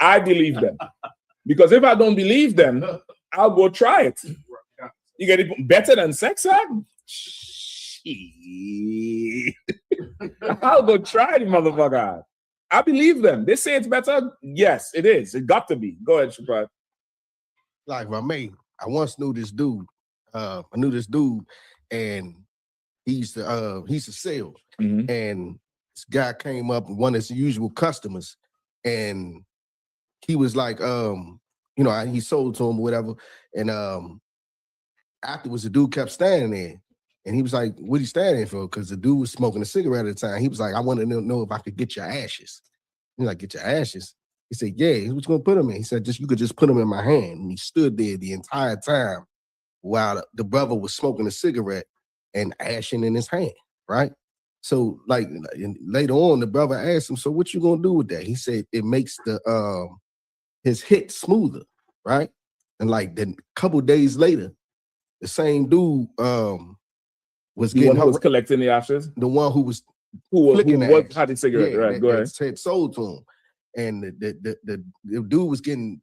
I believe them. Because if I don't believe them, I'll go try it. You get it better than sex act? I'll go try the motherfucker. I believe them. They say it's better. Yes, it is. It got to be. Go ahead, Shabbat. Like I once knew this dude. I knew this dude, and he used to sell. And this guy came up, one of his usual customers, and he was like, he sold to him or whatever. And afterwards, the dude kept standing there. And he was like, what are you standing for? Because the dude was smoking a cigarette at the time. He was like, I want to know if I could get your ashes. He's like, get your ashes? He said, yeah. He was going to put them in. He said, you could just put them in my hand. And he stood there the entire time while the brother was smoking a cigarette and ashing in his hand, right? So, like, later on, the brother asked him, so what you going to do with that? He said, it makes his hit smoother, right? And like then a couple days later, the same dude was getting was collecting the ashes. The one who had the cigarette, right? Go ahead. Had sold to him, and the dude was getting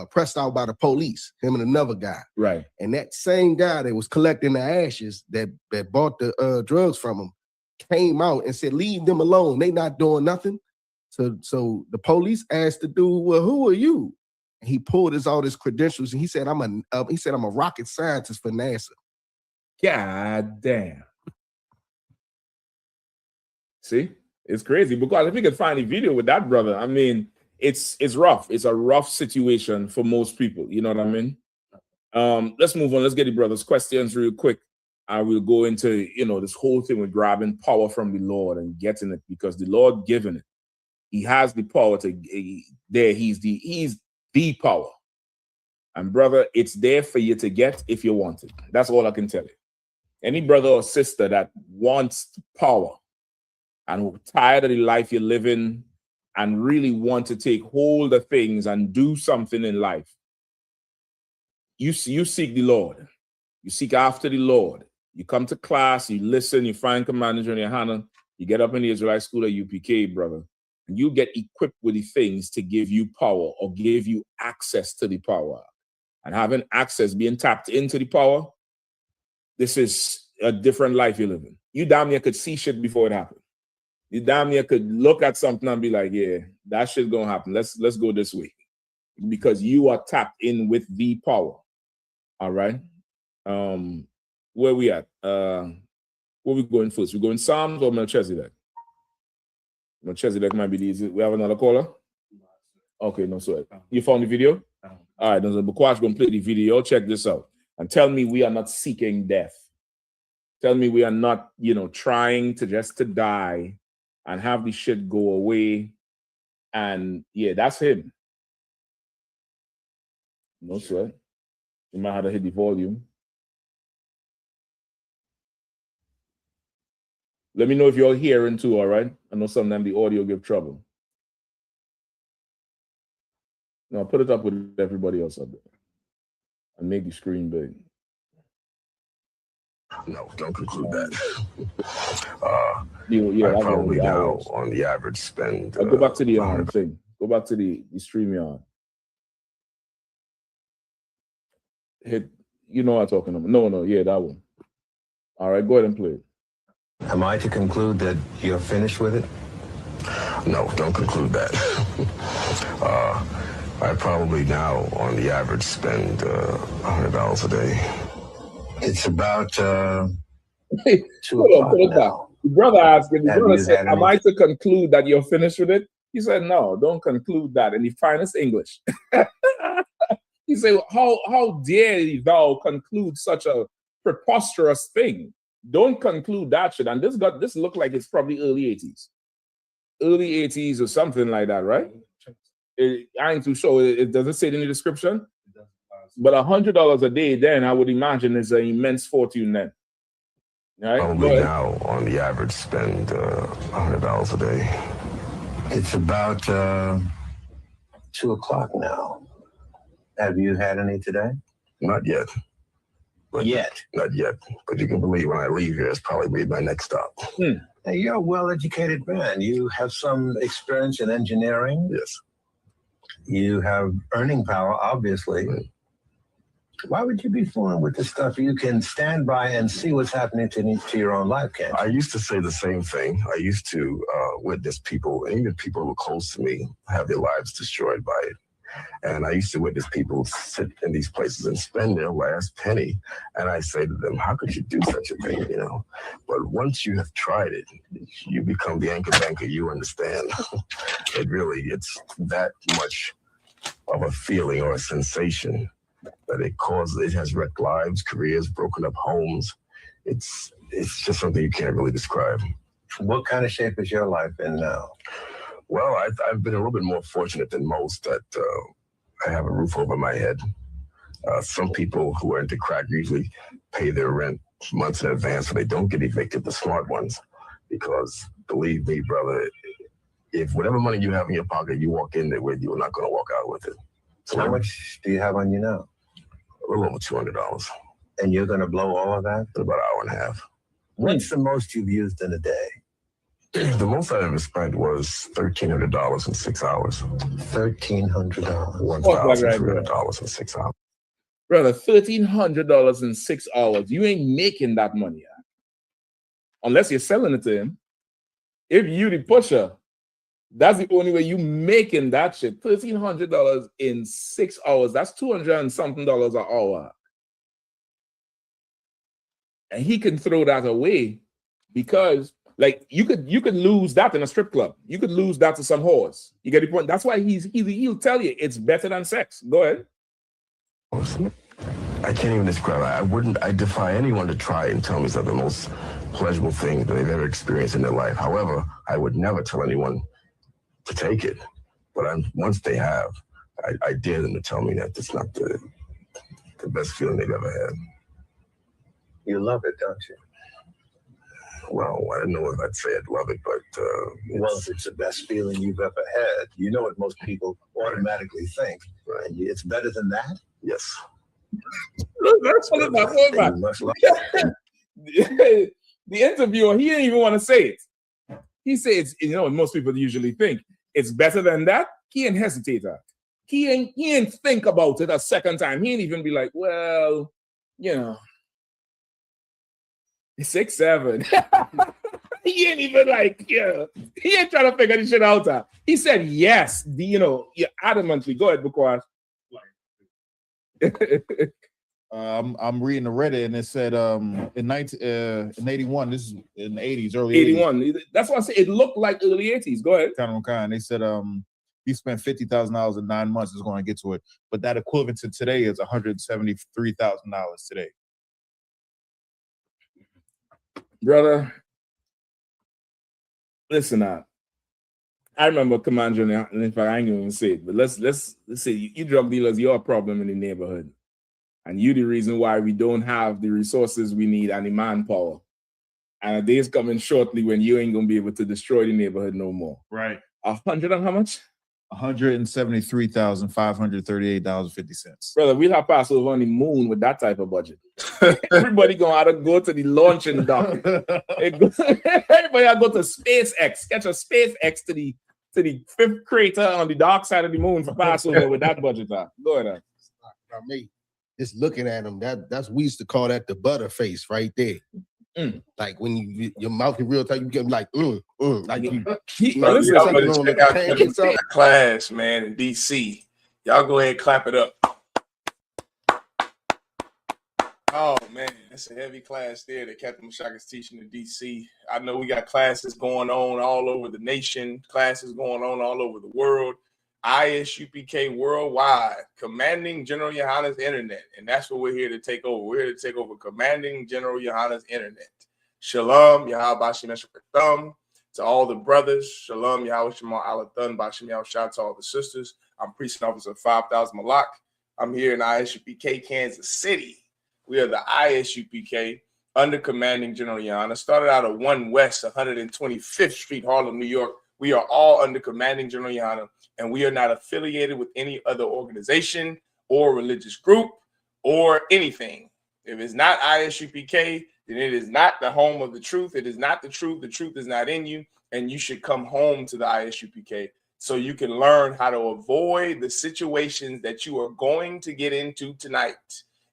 pressed out by the police. Him and another guy, right? And that same guy that was collecting the ashes that bought the drugs from him came out and said, "Leave them alone. They not doing nothing." So the police asked the dude, "Well, who are you?" And he pulled all his credentials, and he said, "I'm a rocket scientist for NASA." God damn. See, it's crazy because if you could find a video with that brother, I mean, it's rough. It's a rough situation for most people. You know what I mean? Let's move on. Let's get the brothers' questions real quick. I will go into, this whole thing with grabbing power from the Lord and getting it because the Lord given it. He has the power he's the power. And brother, it's there for you to get if you want it. That's all I can tell you. Any brother or sister that wants power and tired of the life you're living and really want to take hold of things and do something in life, you seek the Lord. You seek after the Lord. You come to class, you listen, you find commanders on your hand, you get up in the Israelite school at UPK, brother, and you get equipped with the things to give you power or give you access to the power. And having access, being tapped into the power, this is a different life you're living. You damn near could see shit before it happened. You damn near could look at something and be like, yeah, that shit's gonna happen. Let's go this way. Because you are tapped in with the power. All right. Where we at? Where we going first? We going Psalms or Melchizedek? Melchizedek might be the easy. We have another caller? Okay, no sweat. You found the video? All right, then Bukwash gonna play the video. Check this out. And tell me we are not seeking death. Tell me we are not, trying to die and have the shit go away. And yeah, that's him. No sweat. You might have to hit the volume. Let me know if you're hearing too, all right? I know sometimes the audio give trouble. No, put it up with everybody else up there. And make the screen big. No, don't conclude that. I probably now on the average spend. Go back to the thing. Go back to the StreamYard. Hit, you know what I'm talking about. No, yeah, that one. All right, go ahead and play it. Am I to conclude that you're finished with it? No, don't conclude that. I probably now, on the average, spend $100 a day. It's about 2 o'clock now. The brother asked him, the brother said, am I to conclude that you're finished with it? He said, no, don't conclude that in the finest English. He said, how dare thou conclude such a preposterous thing? Don't conclude that shit. And this looked like it's probably early 80s. Early 80s or something like that, right? I ain't too sure. It doesn't say it in the description. But $100 a day then, I would imagine, is an immense fortune then. Right? Probably now, on the average, spend $100 a day. It's about 2 o'clock now. Have you had any today? Not yet. Not yet? Not yet. But you can believe when I leave here, it's probably my next stop. Hey, you're a well-educated man. You have some experience in engineering? Yes. You have earning power, obviously. Right. Why would you be fooling with this stuff? You can stand by and see what's happening to your own life, can't you? I used to say the same thing. I used to witness people, and even people who were close to me, have their lives destroyed by it. And I used to witness people sit in these places and spend their last penny. And I say to them, how could you do such a thing, you know? But once you have tried it, you become the anchor banker. You understand. It's that much of a feeling or a sensation that it has wrecked lives, careers, broken up homes. It's just something you can't really describe. What kind of shape is your life in now? Well, I've been a little bit more fortunate than most that I have a roof over my head. Some people who are into crack usually pay their rent months in advance so they don't get evicted, the smart ones. Because believe me, brother, if whatever money you have in your pocket, you walk in there with, you're not going to walk out with it. So how much do you have on you now? A little over $200. And you're going to blow all of that? In about an hour and a half. What's the most you've used in a day? The most I ever spent was $1,300 in 6 hours. $1,300. $1,300 in 6 hours. Brother, $1,300 in 6 hours. You ain't making that money, unless you're selling it to him. If you the pusher, that's the only way you making that shit. $1,300 in 6 hours. That's $200 and something an hour. And he can throw that away because, like, you could lose that in a strip club. You could lose that to some horse. You get the point? That's why he'll tell you it's better than sex. Go ahead. I can't even describe it. I defy anyone to try and tell me it's the most pleasurable thing that they've ever experienced in their life. However, I would never tell anyone to take it. But once they have, I dare them to tell me that it's not the best feeling they've ever had. You love it, don't you? Well, I don't know if I'd say I'd love it, but well, if it's the best feeling you've ever had, you know what most people automatically think, right? It's better than that. Yes. That's what it's about. The interviewer, he didn't even want to say it. He says, you know, most people usually think it's better than that. He ain't hesitate. He ain't think about it a second time. He ain't even be like, well, you know, 6'7". He ain't even like, yeah. He ain't trying to figure this shit out. He said yes. You're adamantly. Go ahead, because I'm reading the Reddit and it said in 81, this is in the 80s, early 81. 80s. That's why I say it looked like early 80s. Go ahead. They said he spent $50,000 in 9 months. Is going to get to it, but that equivalent to today is $173,000 today. Brother, listen now. I remember Command Junior, and in fact, I ain't even say it, but let's say you drug dealers, you're a problem in the neighborhood. And you the reason why we don't have the resources we need and the manpower. And a day is coming shortly when you ain't gonna be able to destroy the neighborhood no more. Right. 100 and how much? $173,538.50. Brother, we'll have passed over on the moon with that type of budget. Everybody gonna have to go to the launching dock. Everybody gotta go to SpaceX, catch a SpaceX to the 5th crater on the dark side of the moon for Passover with that budget. Go ahead. Not me. Just looking at him, that's we used to call that the butter face right there. Like when your mouth is real tight, you get like like class, man, in DC. Y'all go ahead and clap it up. Oh man, that's a heavy class there that Captain Mashaka is teaching in DC. I know we got classes going on all over the nation, classes going on all over the world. ISUPK Worldwide, Commanding General Yohana's Internet. And that's what we're here to take over. We're here to take over Commanding General Yohana's Internet. Shalom, Yahweh Bashim Eshakathum, to all the brothers. Shalom, Yahweh Shema Alathun, Bashim Yahweh Shah, to all the sisters. I'm Precinct Officer 5000 Malak. I'm here in ISUPK, Kansas City. We are the ISUPK under Commanding General Yohana. Started out at 1 West, 125th Street, Harlem, New York. We are all under Commanding General Yohana, and we are not affiliated with any other organization or religious group or anything. If it's not ISUPK, then it is not the home of the truth. It is not the truth. The truth is not in you, and you should come home to the ISUPK. so you can learn how to avoid the situations that you are going to get into tonight.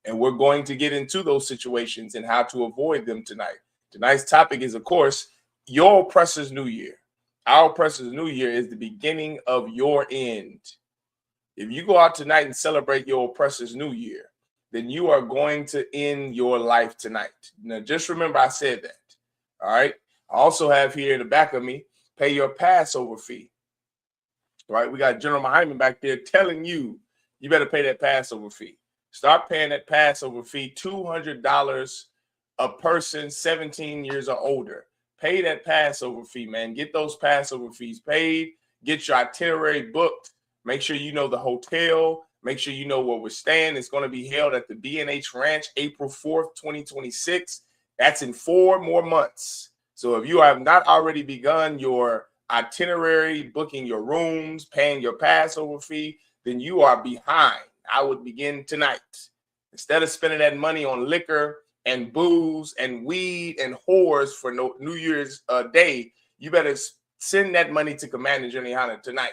And we're going to get into those situations and how to avoid them tonight. Tonight's topic is, of course, your oppressor's new year. Our oppressor's new year is the beginning of your end. If you go out tonight and celebrate your oppressor's new year, then you are going to end your life tonight. Now, just remember I said that. All right. I also have here in the back of me, pay your Passover fee. All right. We got General Hyman back there telling you, you better pay that Passover fee. Start paying that Passover fee, $200 a person 17 years or older. Pay that Passover fee, man. Get those Passover fees paid. Get your itinerary booked. Make sure you know the hotel. Make sure you know where we're staying. It's going to be held at the B&H Ranch, April 4th, 2026. That's in 4 more months. So if you have not already begun your itinerary, booking your rooms, paying your Passover fee, then you are behind. I would begin tonight. Instead of spending that money on liquor and booze and weed and whores for New Year's Day, you better send that money to Commanding General tonight.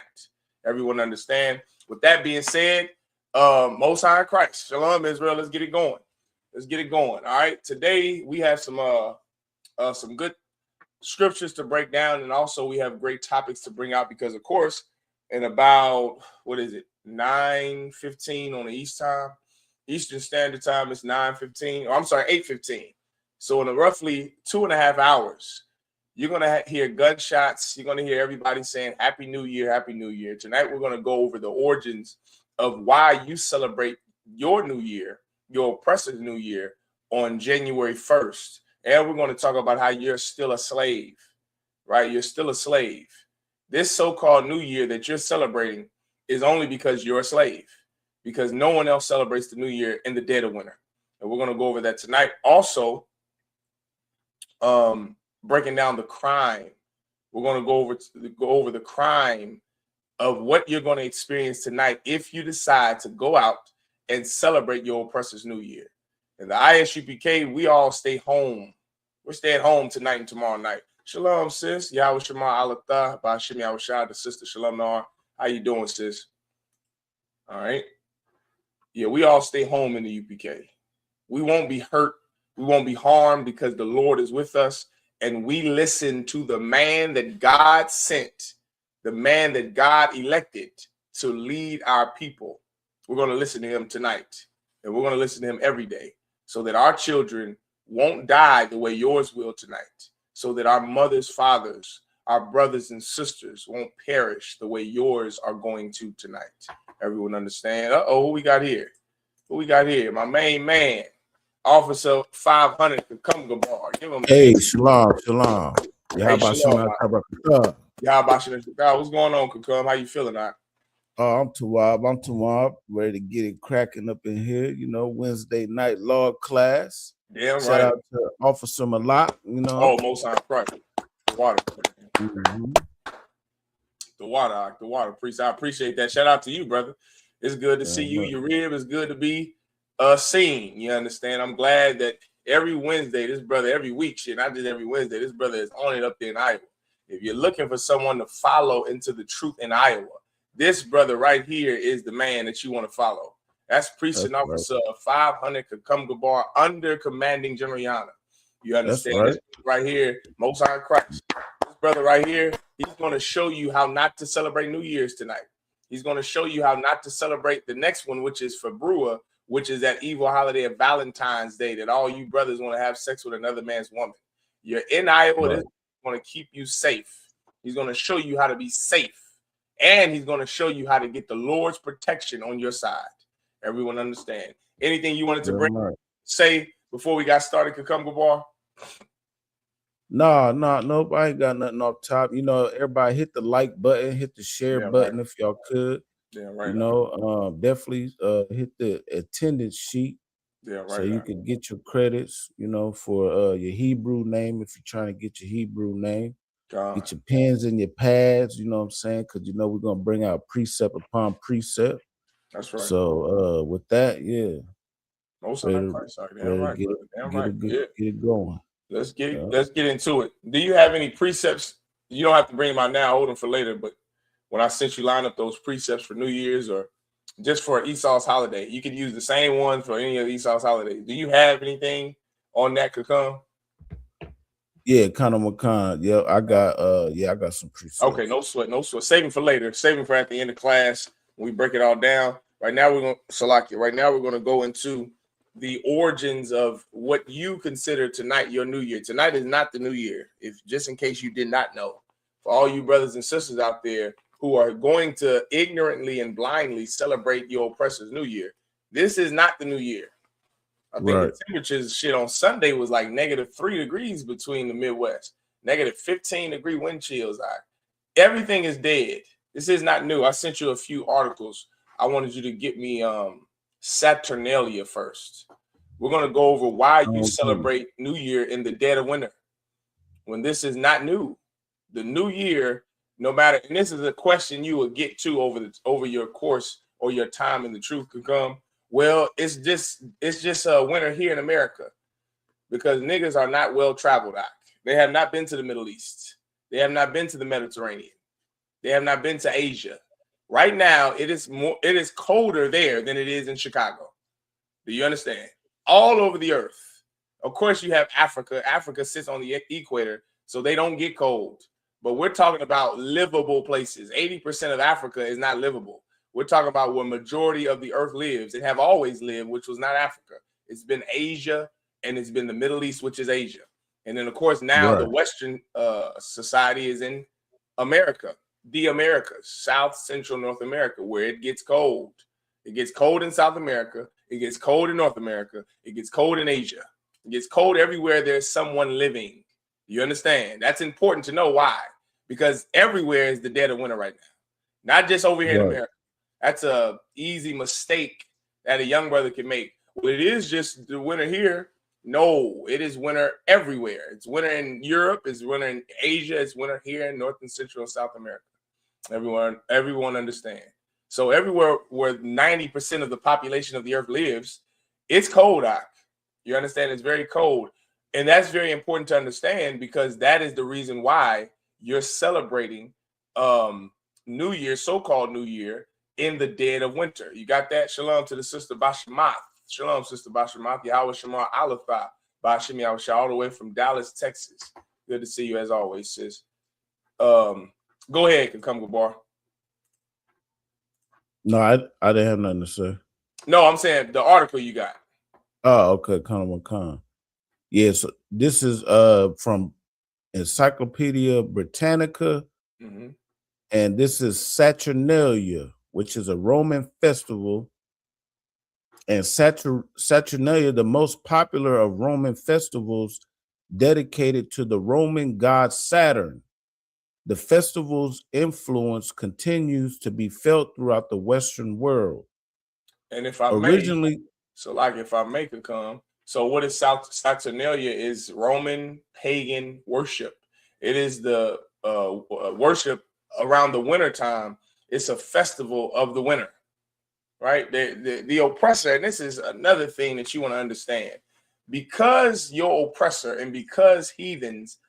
Everyone understand? With that being said, Most High Christ, Shalom Israel, let's get it going. Let's get it going. All right. Today we have some good scriptures to break down, and also we have great topics to bring out because, of course, in about 9:15 on the Eastern Standard Time, it's 9:15. Oh, I'm sorry, 8:15. So in roughly 2.5 hours, you're gonna hear gunshots. You're gonna hear everybody saying Happy New Year, Happy New Year. Tonight we're gonna go over the origins of why you celebrate your New Year, your oppressor's New Year, on January 1st. And we're going to talk about how you're still a slave, right? You're still a slave. This so-called New Year that you're celebrating is only because you're a slave, because no one else celebrates the New Year in the dead of winter. And we're going to go over that tonight. Also, breaking down the crime. We're going to go over the crime of what you're going to experience tonight if you decide to go out and celebrate your oppressor's New Year. And the ISUPK, we all stay home. We're staying home tonight and tomorrow night. Shalom, sis. Yahweh Shema Alatha, Bashim Yahushua, the sister Shalom Nar. How you doing, sis? All right. Yeah, we all stay home in the UPK. We won't be hurt. We won't be harmed because the Lord is with us. And we listen to the man that God sent, the man that God elected to lead our people. We're going to listen to him tonight. And we're going to listen to him every day, so that our children won't die the way yours will tonight, so that our mothers, fathers, our brothers and sisters won't perish the way yours are going to tonight. Everyone understand? Uh-oh, who we got here? Who we got here? My main man, Officer 500, Kakam Gabar. Give him Shalom. Hey, shalom. What's going on, Kakam? How you feeling, Doc? I'm Tawab. Ready to get it cracking up in here. Wednesday night law class. Yeah, right. Shout out to Officer Malak. Oh, Most High Christ. The water. Mm-hmm. The water priest. I appreciate that. Shout out to you, brother. It's good to see you. Your rib is good to be seen. You understand? I'm glad that every Wednesday, this brother, every week, not just every Wednesday, this brother is on it up there in Iowa. If you're looking for someone to follow into the truth in Iowa, this brother right here is the man that you want to follow. That's Priest and Officer 500 Kakam Gabar under Commanding General Yana. You understand? This right here, Most High Christ. This brother right here, he's going to show you how not to celebrate New Year's tonight. He's going to show you how not to celebrate the next one, which is for Brewer, which is that evil holiday of Valentine's Day that all you brothers want to have sex with another man's woman. You're in Iowa. This is going to keep you safe. He's going to show you how to be safe. And he's going to show you how to get the Lord's protection on your side. Everyone understand? Anything you wanted to say before we got started, Kakam Gabar? No, I ain't got nothing off top. Everybody hit the like button, hit the share button if y'all could. Yeah, right. Definitely hit the attendance sheet. Yeah, right. So you can get your credits, for your Hebrew name if you're trying to get your Hebrew name. Get your pens and your pads, you know what I'm saying? Because we're gonna bring out precept upon precept. That's right. So with that, Most of get it going. Let's get into it. Do you have any precepts? You don't have to bring them out now, hold them for later, but when I sent you line up those precepts for New Year's or just for Esau's holiday. You could use the same one for any of Esau's holidays. Do you have anything on that could come? Yeah, kind of Macan. Yeah, I got some presets. Okay, no sweat. Saving for later. Saving for at the end of class when we break it all down. Right now we're gonna go into the origins of what you consider tonight your new year. Tonight is not the new year. If just in case you did not know, for all you brothers and sisters out there who are going to ignorantly and blindly celebrate your oppressor's new year, this is not the new year. I think the temperatures shit on Sunday was like -3 degrees between the Midwest, -15-degree wind chills. Everything is dead. This is not new. I sent you a few articles. I wanted you to get me Saturnalia first. We're going to go over why you celebrate New Year in the dead of winter when this is not new. The new year, no matter, and this is a question you will get to over your course or your time in the truth could come. Well, it's just winter here in America because niggas are not well traveled out. They have not been to the Middle East. They have not been to the Mediterranean. They have not been to Asia. Right now, it is colder there than it is in Chicago. Do you understand? All over the earth. Of course, you have Africa. Africa sits on the equator, so they don't get cold. But we're talking about livable places. 80% of Africa is not livable. We're talking about where majority of the earth lives and have always lived, which was not Africa. It's been Asia and it's been the Middle East, which is Asia. And then, of course, now the Western society is in America, the Americas, South Central North America, where it gets cold. It gets cold in South America. It gets cold in North America. It gets cold in Asia. It gets cold everywhere there's someone living. You understand? That's important to know why. Because everywhere is the dead of winter right now. Not just over here in America. That's a easy mistake that a young brother can make. Well, it is just the winter here. No, it is winter everywhere. It's winter in Europe. It's winter in Asia. It's winter here in North and Central and South America. Everyone understand. So everywhere where 90% of the population of the earth lives, it's cold out. You understand? It's very cold. And that's very important to understand because that is the reason why you're celebrating New Year, so-called New Year, in the dead of winter. You got that? Shalom to the sister Bashamath. Shalom, sister Bashamath. Yahweh Shema Alepha. Bashim Yahweh all the way from Dallas, Texas. Good to see you as always, sis. Go ahead, Come Gabar. No, I didn't have nothing to say. No, I'm saying the article you got. Oh, okay. Khan. Yes, this is from Encyclopedia Britannica, and this is Saturnalia, which is a Roman festival. And Saturnalia, the most popular of Roman festivals dedicated to the Roman god Saturn. The festival's influence continues to be felt throughout the Western world. And if I if I make it come, so what is Saturnalia is Roman pagan worship. It is the worship around the winter time. It's a festival of the winter, right? The oppressor, and this is another thing that you want to understand. Because your oppressor and because heathens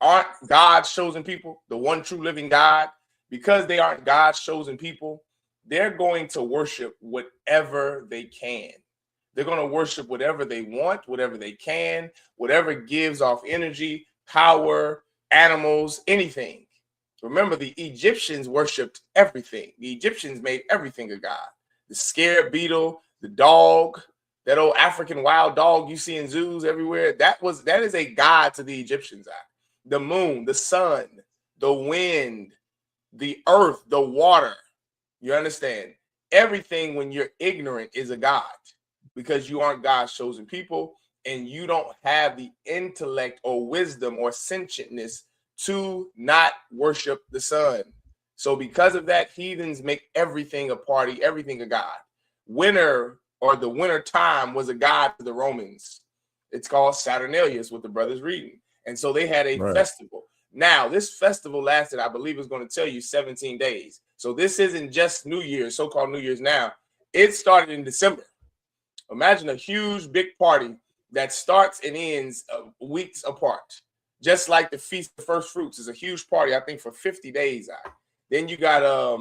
aren't God's chosen people, the one true living God, because they aren't God's chosen people, they're going to worship whatever they can. They're going to worship whatever they want, whatever they can, whatever gives off energy, power, animals, anything. Remember, the Egyptians worshipped everything. The Egyptians made everything a god. The scarab beetle, the dog, that old African wild dog you see in zoos everywhere, that is a god to the Egyptians. The moon, the sun, the wind, the earth, the water. You understand? Everything when you're ignorant is a god because you aren't God's chosen people and you don't have the intellect or wisdom or sentientness to not worship the sun. So because of that, heathens make everything a party, everything a god. Winter or the winter time was a god to the Romans. It's called Saturnalia, is what the brother's reading. And so they had a festival. Now, this festival lasted, I believe it's going to tell you 17 days. So this isn't just New Year's, so-called New Year's now. It started in December. Imagine a huge, big party that starts and ends weeks apart. Just like the Feast of First Fruits is a huge party, I think, for 50 days. Then you got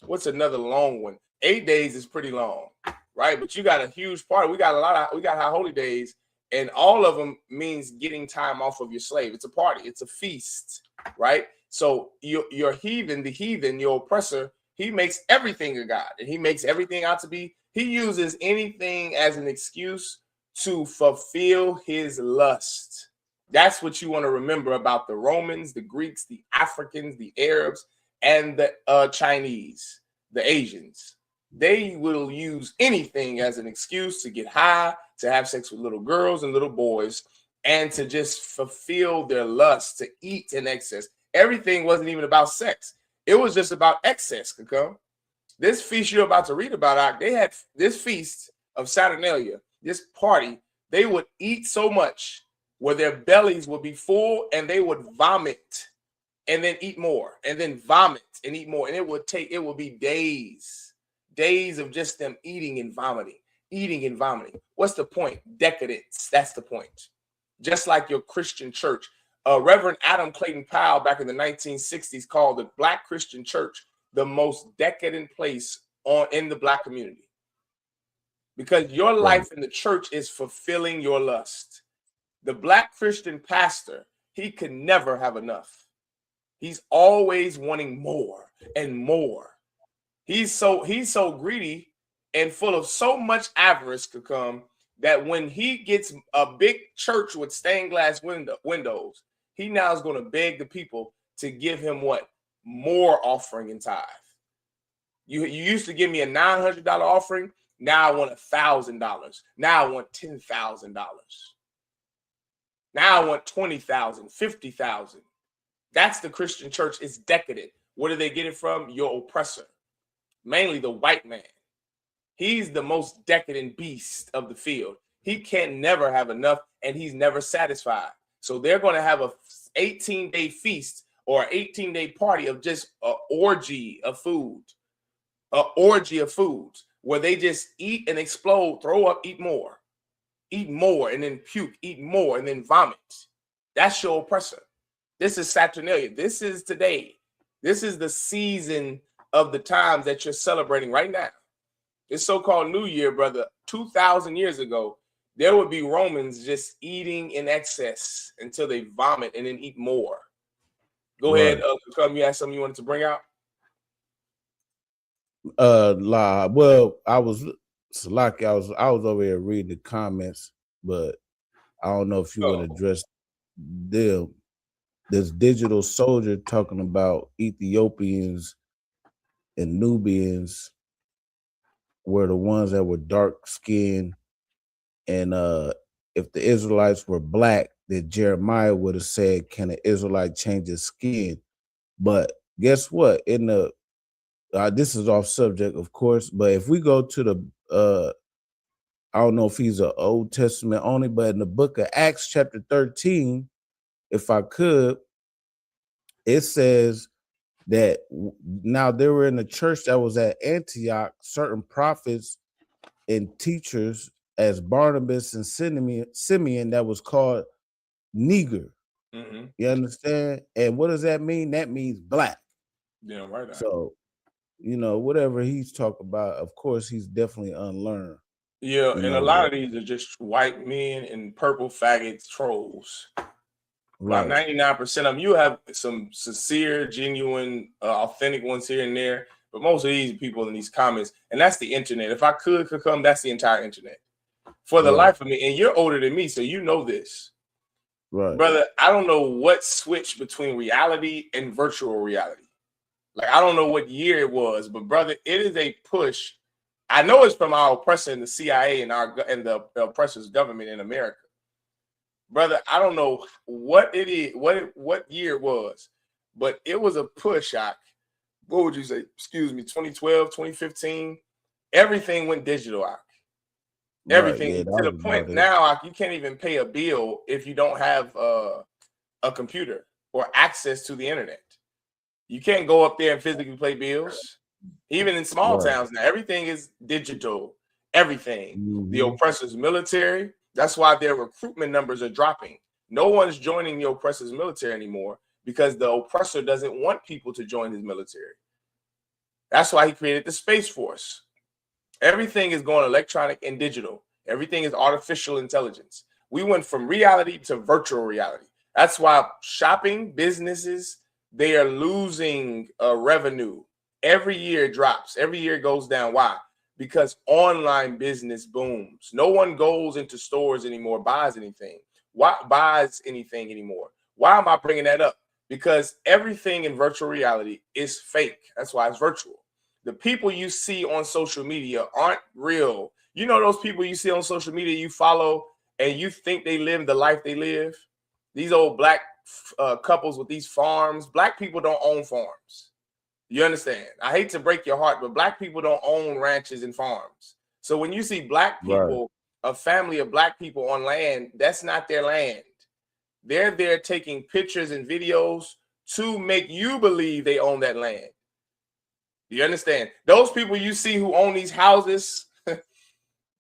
what's another long one? 8 days is pretty long, right? But you got a huge party. We got high holy days, and all of them means getting time off of your slave. It's a party, it's a feast, right? So your heathen, your oppressor, he makes everything a god, and he makes everything out to be. He uses anything as an excuse to fulfill his lust. That's what you want to remember about the Romans, the Greeks, the Africans, the Arabs, and the Chinese, the Asians. They will use anything as an excuse to get high, to have sex with little girls and little boys, and to just fulfill their lust, to eat in excess. Everything wasn't even about sex. It was just about excess. This feast you're about to read about, they had this feast of Saturnalia, this party. They would eat so much where their bellies would be full, and they would vomit and then eat more, and then vomit and eat more. And it would be days of just them eating and vomiting. What's the point? Decadence. That's the point. Just like your Christian church. Reverend Adam Clayton Powell back in the 1960s called the Black Christian church the most decadent place in the Black community. Because your life in the church is fulfilling your lust. The Black Christian pastor, he can never have enough. He's always wanting more and more. He's so greedy and full of so much avarice that when he gets a big church with stained glass windows, he now is going to beg the people to give him what? More offering and tithe. You used to give me a $900 offering. Now I want $1,000. Now I want $10,000. Now I want $20,000, $50,000. That's the Christian church. It's decadent. Where do they get it from? Your oppressor, mainly the white man. He's the most decadent beast of the field. He can never have enough, and he's never satisfied. So they're going to have a 18-day feast or 18-day party of just an orgy of food, where they just eat and explode, throw up, eat more, and then puke, eat more, and then vomit. That's your oppressor. This is Saturnalia. This is today. This is the season of the times that you're celebrating right now. This so-called New Year, brother, 2,000 years ago, there would be Romans just eating in excess until they vomit and then eat more. Go ahead, you had something you wanted to bring out? Well, I was over here reading the comments, but I don't know if you would address them. This digital soldier talking about Ethiopians and Nubians were the ones that were dark skinned, and if the Israelites were black, then Jeremiah would have said, "Can an Israelite change his skin?" But guess what? In the this is off subject, of course, but if we go to the I don't know if he's an Old Testament only, but in the book of Acts, chapter 13, if I could, it says that now there were in the church that was at Antioch certain prophets and teachers as Barnabas and Simeon that was called Niger. Mm-hmm. You understand? And what does that mean? That means black. Yeah, right. So, whatever he's talking about, of course, he's definitely unlearned. Yeah, and a lot of these are just white men and purple faggots trolls. About 99% of them. You have some sincere, genuine, authentic ones here and there, but most of these people in these comments, and that's the internet. If I could come, that's the entire internet. For the life of me, and you're older than me, so you know this. Right. Brother, I don't know what switched between reality and virtual reality. Like, I don't know what year it was, but brother, it is a push. I know it's from our oppressor in the CIA and the oppressor's government in America. Brother, I don't know what it is, what year it was, but it was a push. What would you say? Excuse me, 2012, 2015. Everything went digital. Everything, to the point now you can't even pay a bill if you don't have a computer or access to the internet. You can't go up there and physically pay bills. Even in small towns now, everything is digital. Everything. Mm-hmm. The oppressor's military. That's why their recruitment numbers are dropping. No one's joining the oppressor's military anymore because the oppressor doesn't want people to join his military. That's why he created the Space Force. Everything is going electronic and digital. Everything is artificial intelligence. We went from reality to virtual reality. That's why shopping businesses, they are losing revenue. Every year it drops. Every year it goes down. Why? Because online business booms. No one goes into stores anymore, buys anything. Why buys anything anymore? Why am I bringing that up? Because everything in virtual reality is fake. That's why it's virtual. The people you see on social media aren't real. You know those people you see on social media you follow and you think they live the life they live? These old black couples with these farms. Black people don't own farms. You understand? I hate to break your heart, but black people don't own ranches and farms. So when you see black people, a family of black people on land, that's not their land. They're there taking pictures and videos to make you believe they own that land. You understand? Those people you see who own these houses,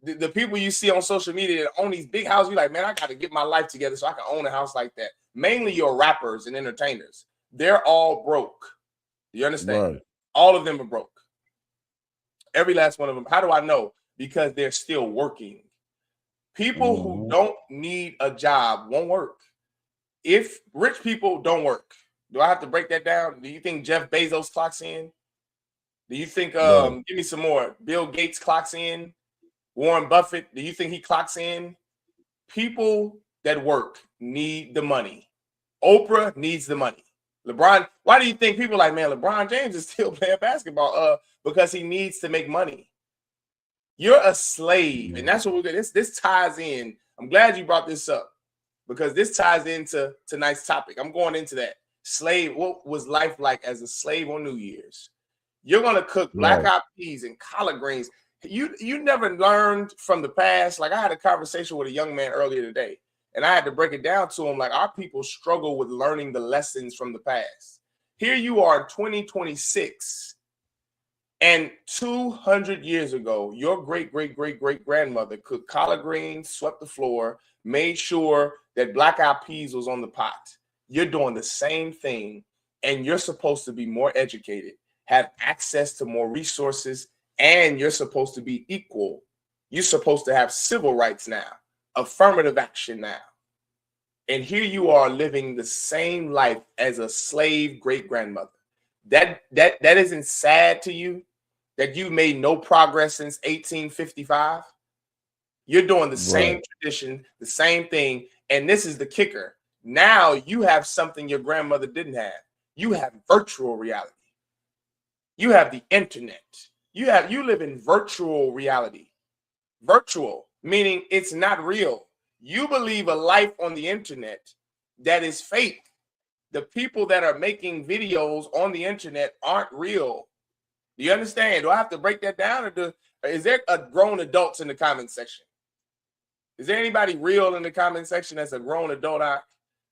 the people you see on social media that own these big houses, you're like, man, I got to get my life together so I can own a house like that. Mainly your rappers and entertainers. They're all broke. You understand? Right. All of them are broke. Every last one of them. How do I know? Because they're still working. People who don't need a job won't work. If rich people don't work, do I have to break that down? Do you think Jeff Bezos clocks in? Do you think, give me some more, Bill Gates clocks in? Warren Buffett, do you think he clocks in? People that work need the money. Oprah needs the money. LeBron, why do you think people like, man, LeBron James is still playing basketball? Because he needs to make money. You're a slave, and that's what we're going to, this ties in. I'm glad you brought this up because this ties into tonight's topic. I'm going into that. Slave, what was life like as a slave on New Year's? You're going to cook black-eyed peas and collard greens. You never learned from the past. Like I had a conversation with a young man earlier today, and I had to break it down to him. Like our people struggle with learning the lessons from the past. Here you are in 2026, and 200 years ago, your great-great-great-great-grandmother cooked collard greens, swept the floor, made sure that black-eyed peas was on the pot. You're doing the same thing, and you're supposed to be more educated, have access to more resources, and you're supposed to be equal. You're supposed to have civil rights now, affirmative action now. And here you are living the same life as a slave great-grandmother. That isn't sad to you that you made no progress since 1855? You're doing the same tradition, the same thing. And this is the kicker. Now you have something your grandmother didn't have. You have virtual reality. You have the internet. You live in virtual reality. Virtual, meaning it's not real. You believe a life on the internet that is fake. The people that are making videos on the internet aren't real. Do you understand? Do I have to break that down? Or is there a grown adults in the comment section? Is there anybody real in the comment section that's a grown adult?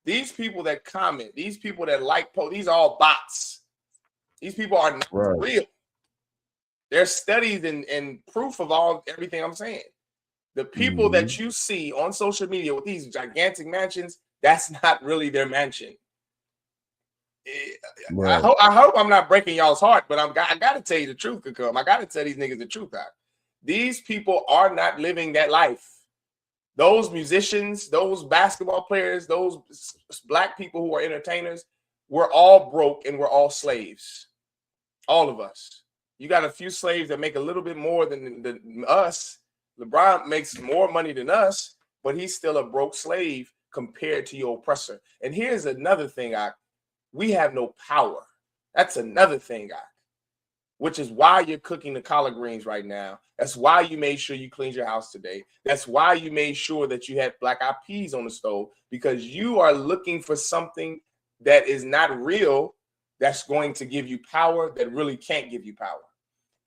These people that comment, these people that like post, these are all bots. These people are not real. There's studies and proof of everything I'm saying. The people that you see on social media with these gigantic mansions, that's not really their mansion. I hope I'm not breaking y'all's heart, but I got to tell you the truth, Kakum. I got to tell these niggas the truth. These people are not living that life. Those musicians, those basketball players, those black people who are entertainers, we're all broke and we're all slaves. All of us. You got a few slaves that make a little bit more than us. LeBron makes more money than us, but he's still a broke slave compared to your oppressor. And here's another thing, we have no power. That's another thing, which is why you're cooking the collard greens right now. That's why you made sure you cleaned your house today. That's why you made sure that you had black-eyed peas on the stove, because you are looking for something that is not real, that's going to give you power, that really can't give you power.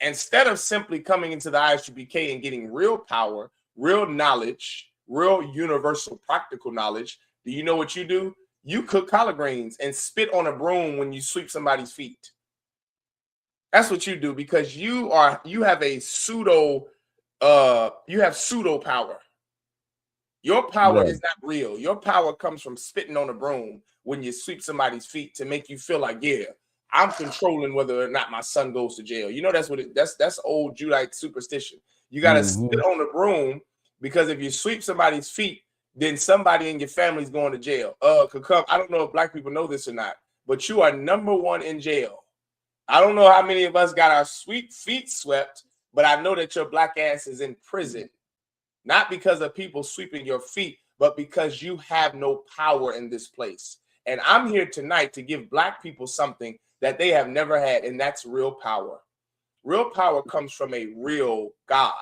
Instead of simply coming into the ISUPK and getting real power, real knowledge, real universal practical knowledge, do you know what you do? You cook collard greens and spit on a broom when you sweep somebody's feet. That's what you do, because you have pseudo power. Your power Right. is not real. Your power comes from spitting on a broom when you sweep somebody's feet to make you feel like, yeah, I'm controlling whether or not my son goes to jail. You know, that's what that's old Judite superstition. You got to spit on the broom because if you sweep somebody's feet, then somebody in your family is going to jail. Could come. I don't know if black people know this or not, but you are #1 in jail. I don't know how many of us got our sweet feet swept, but I know that your black ass is in prison. Not because of people sweeping your feet, but because you have no power in this place. And I'm here tonight to give black people something that they have never had, and that's real power. Real power comes from a real God,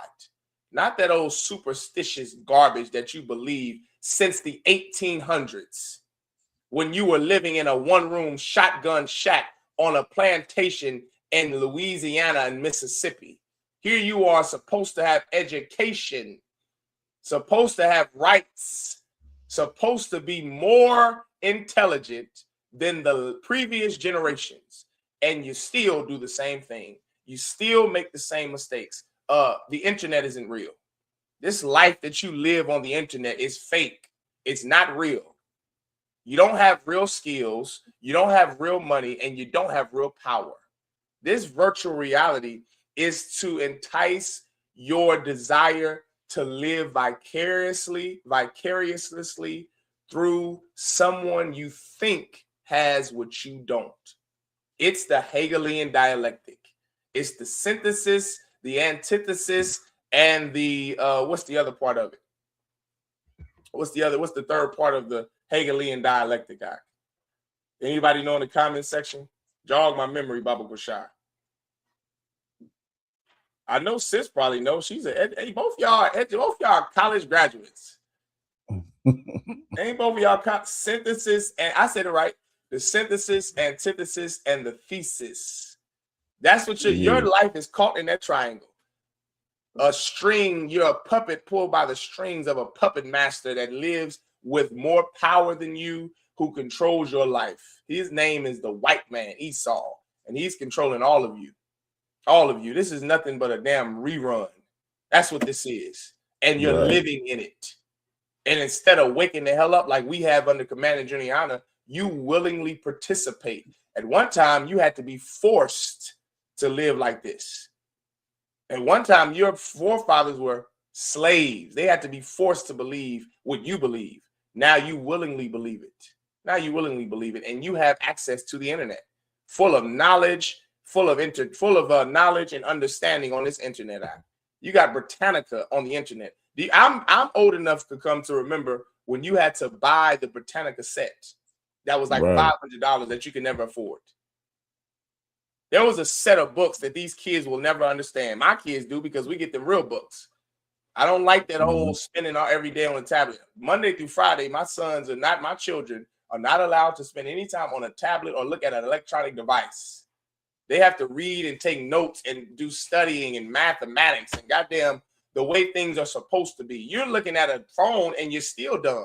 not that old superstitious garbage that you believe since the 1800s when you were living in a one-room shotgun shack on a plantation in Louisiana and Mississippi. Here you are supposed to have education, supposed to have rights, supposed to be more intelligent than the previous generations, and you still do the same thing. You still make the same mistakes. The internet isn't real. This life that you live on the internet is fake. It's not real. You don't have real skills, you don't have real money, and you don't have real power. This virtual reality is to entice your desire to live vicariously through someone you think has what you don't. It's the Hegelian dialectic. It's the synthesis, the antithesis, and the what's the other part of it? What's the third part of the Hegelian dialectic, guy? Anybody know in the comment section? Jog my memory, Baba Bashar. I know sis probably knows. She's hey, both y'all college graduates. Ain't both of y'all synthesis, and I said it right. The synthesis, antithesis, and the thesis. That's what your life is caught in that triangle. A string, you're a puppet pulled by the strings of a puppet master that lives with more power than you, who controls your life. His name is the white man, Esau, and he's controlling all of you. All of you. This is nothing but a damn rerun. That's what this is. And you're living in it. And instead of waking the hell up like we have under Commander Juniana, you willingly participate. At one time, you had to be forced to live like this. At one time, your forefathers were slaves. They had to be forced to believe what you believe. Now you willingly believe it. Now you willingly believe it. And you have access to the internet, full of knowledge, full of knowledge and understanding on this internet app. You got Britannica on the internet. I'm old enough to come to remember when you had to buy the Britannica set. That was like $500 that you could never afford. There was a set of books that these kids will never understand. My kids do because we get the real books. I don't like that whole spending every day on a tablet. Monday through Friday, my children are not allowed to spend any time on a tablet or look at an electronic device. They have to read and take notes and do studying and mathematics and goddamn the way things are supposed to be. You're looking at a phone and you're still dumb.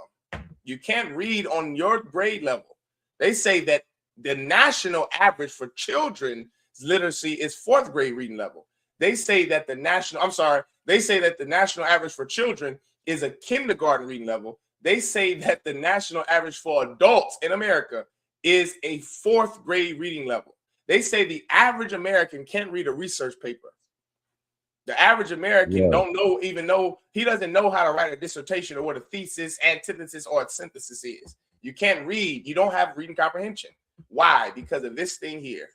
You can't read on your grade level. They say that the national average for children's literacy is 4th grade reading level. They say that the national average for children is a kindergarten reading level. They say that the national average for adults in America is a 4th grade reading level. They say the average American can't read a research paper. The average American he doesn't know how to write a dissertation or what a thesis, antithesis, or a synthesis is. You can't read. You don't have reading comprehension. Why? Because of this thing here.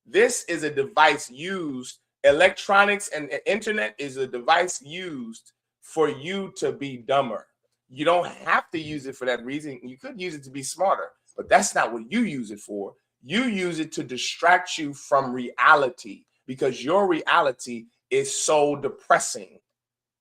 This is a device used, electronics and internet is a device used for you to be dumber. You don't have to use it for that reason. You could use it to be smarter, but that's not what you use it for. You use it to distract you from reality because your reality is so depressing.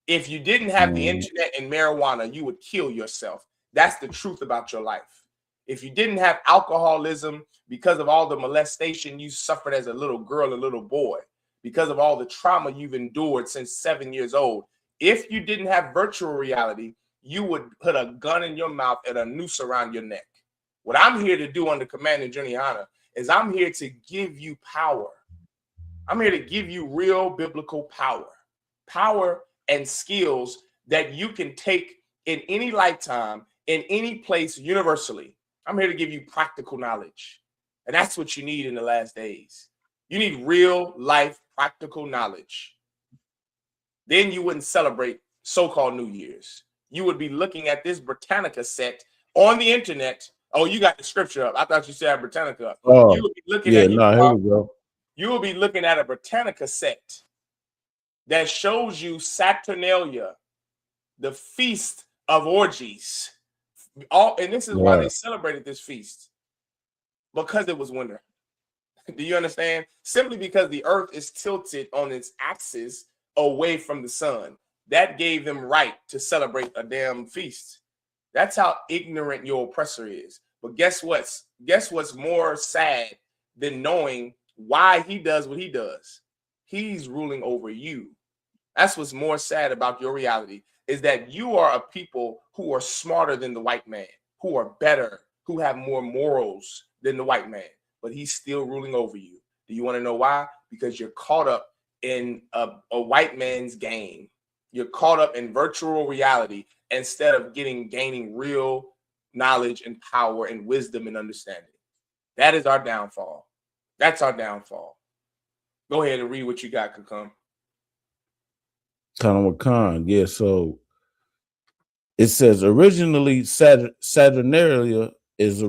If you didn't have the internet and marijuana, you would kill yourself. That's the truth about your life. If you didn't have alcoholism because of all the molestation you suffered as a little girl, a little boy, because of all the trauma you've endured since 7 years old, if you didn't have virtual reality, you would put a gun in your mouth and a noose around your neck. What I'm here to do under Commander Juniana is I'm here to give you power. I'm here to give you real biblical power and skills that you can take in any lifetime, in any place, universally. I'm here to give you practical knowledge. And that's what you need in the last days. You need real life practical knowledge. Then you wouldn't celebrate so-called New Year's. You would be looking at this Britannica set on the internet. Oh, you got the scripture up. I thought you said Britannica. Oh, you would be looking yeah, at here we go. You will be looking at a Britannica set that shows you Saturnalia, the feast of orgies. And this is why they celebrated this feast, because it was winter. Do you understand? Simply because the earth is tilted on its axis away from the sun. That gave them right to celebrate a damn feast. That's how ignorant your oppressor is. But guess what's more sad than knowing why he does what he does? He's ruling over you. That's what's more sad about your reality, is that you are a people who are smarter than the white man, who are better, who have more morals than the white man, but he's still ruling over you. Do you want to know why? Because you're caught up in a white man's game. You're caught up in virtual reality instead of gaining real knowledge and power and wisdom and understanding. That is our downfall. That's our downfall. Go ahead and read what you got, Kakam. Khan. Yeah, so it says originally Saturnalia is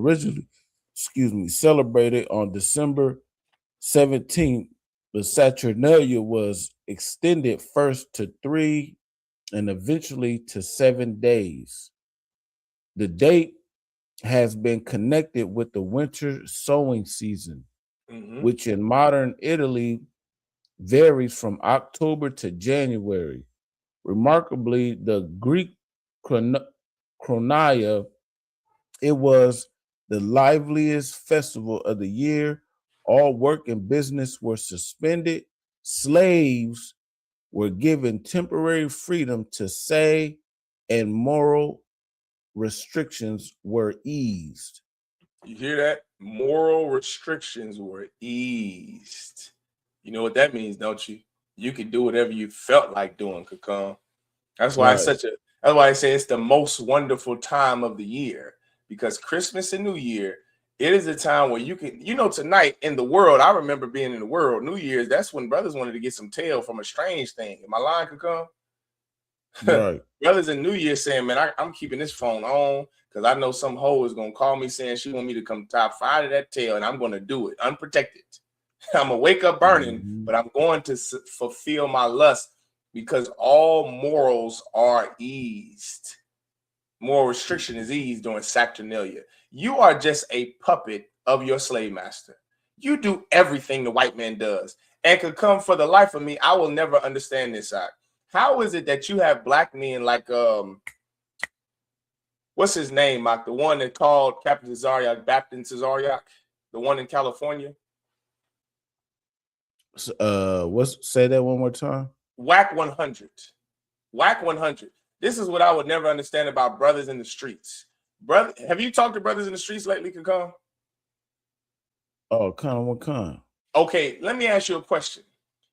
celebrated on December 17th. The Saturnalia was extended first to 3 and eventually to 7 days. The date has been connected with the winter sowing season, which in modern Italy varies from October to January. Remarkably, the Greek Chronia, it was the liveliest festival of the year. All work and business were suspended. Slaves were given temporary freedom to say, and moral restrictions were eased. You hear that? Moral restrictions were eased. You know what that means, don't you? You can do whatever you felt like doing, Kakam. That's why that's why I say it's the most wonderful time of the year, because Christmas and New Year, it is a time where you can, tonight in the world, I remember being in the world, New Year's, that's when brothers wanted to get some tail from a strange thing. Am I lying, Kakam? Right. Brothers in New Year saying, man, I'm keeping this phone on because I know some hoe is going to call me saying she want me to come top 5 of that tail, and I'm going to do it unprotected. I'm going to wake up burning, but I'm going to fulfill my lust, because all morals are eased. Moral restriction is eased during Saturnalia. You are just a puppet of your slave master. You do everything the white man does. And could come, for the life of me, I will never understand this side. How is it that you have black men like what's his name, Mark? The one that called Captain Cesariak, Baptist Cesariak, the one in California? Say that one more time. Whack 100. Whack 100. This is what I would never understand about brothers in the streets. Brother, have you talked to brothers in the streets lately, Kakam? Oh, what kind? Okay, let me ask you a question.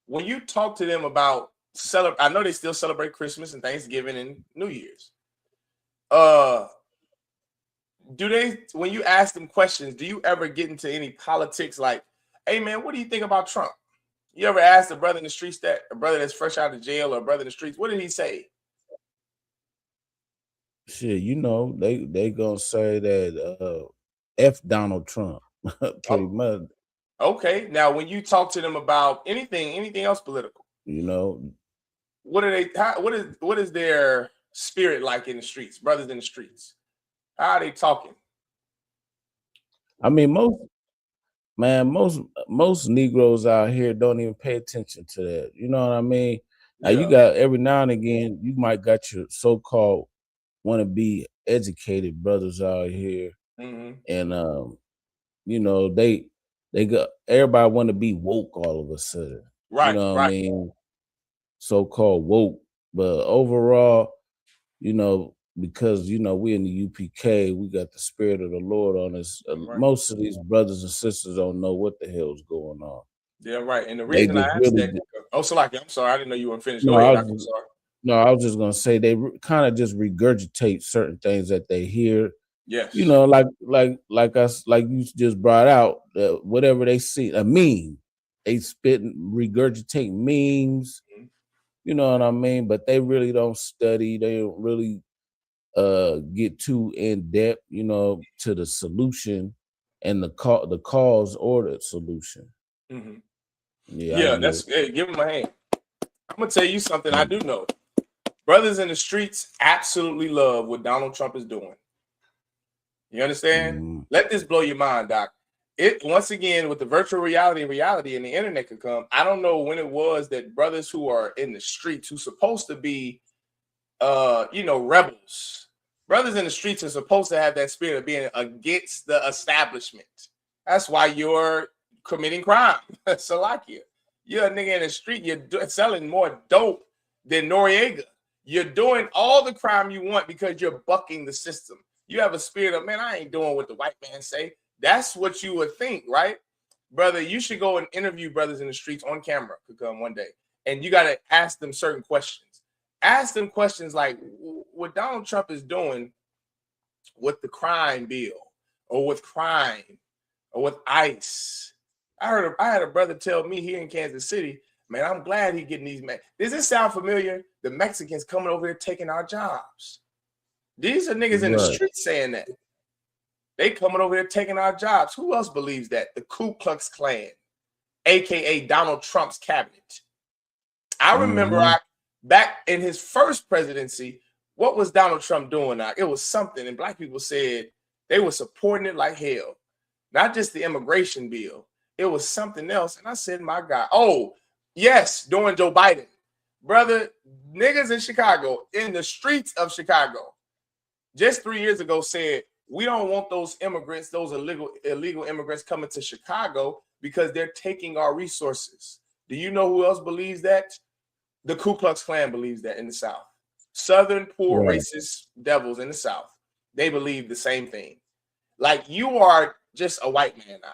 When you talk to them about I know they still celebrate Christmas and Thanksgiving and New Year's. Do they, when you ask them questions, do you ever get into any politics like, hey man, what do you think about Trump? You ever ask a brother in the streets that, a brother that's fresh out of jail or a brother in the streets, what did he say? Shit, they gonna say that F Donald Trump, pretty much. Okay, now when you talk to them about anything else political, what are they? What is their spirit like in the streets? Brothers in the streets, how are they talking? I mean, most Negroes out here don't even pay attention to that. You know what I mean? Now you got, every now and again, you might got your so-called want to be educated brothers out here, and they got, everybody want to be woke all of a sudden, right? You know what I mean? So-called woke, but overall, because we in the UPK, we got the spirit of the Lord on us. Most of these brothers and sisters don't know what the hell's going on. Yeah, right. And the reason I asked that, Salaki, I'm sorry, I didn't know you weren't finished. Go ahead, I'm sorry. No, I was just gonna say they kind of just regurgitate certain things that they hear. Yes. You know, like you just brought out, whatever they see, a meme, they spit and regurgitate memes. You know what I mean? But they really don't study. They don't really get too in depth, you know, to the solution and the cause or the solution. Mm-hmm. Yeah, that's hey, give him a hand. I'm gonna tell you something I do know. Brothers in the streets absolutely love what Donald Trump is doing. You understand? Let this blow your mind, Doc. It once again with the virtual reality and the internet could come. I don't know when it was that brothers who are in the streets who's supposed to be rebels. Brothers in the streets are supposed to have that spirit of being against the establishment. That's why you're committing crime. Salakia. You're a nigga in the street. You're selling more dope than Noriega. You're doing all the crime you want because you're bucking the system. You have a spirit of, man, I ain't doing what the white man say. That's what you would think, right? Brother, you should go and interview brothers in the streets on camera. Could come one day. And you got to ask them certain questions. Ask them questions like what Donald Trump is doing with the crime bill or with crime or with ICE. I had a brother tell me here in Kansas City, man, I'm glad he's getting these men. Does this sound familiar? The Mexicans coming over here taking our jobs. These are niggas in the street saying that. They coming over here taking our jobs. Who else believes that? The Ku Klux Klan, aka Donald Trump's cabinet. I remember back in his first presidency, what was Donald Trump doing? It was something, and black people said they were supporting it like hell. Not just the immigration bill. It was something else. And I said, my God. Oh, yes, during Joe Biden. Brother, niggas in Chicago, in the streets of Chicago, just 3 years ago said, we don't want those immigrants, those illegal immigrants coming to Chicago because they're taking our resources. Do you know who else believes that? The Ku Klux Klan believes that in the South. Southern poor racist devils in the South. They believe the same thing. Like you are just a white man now.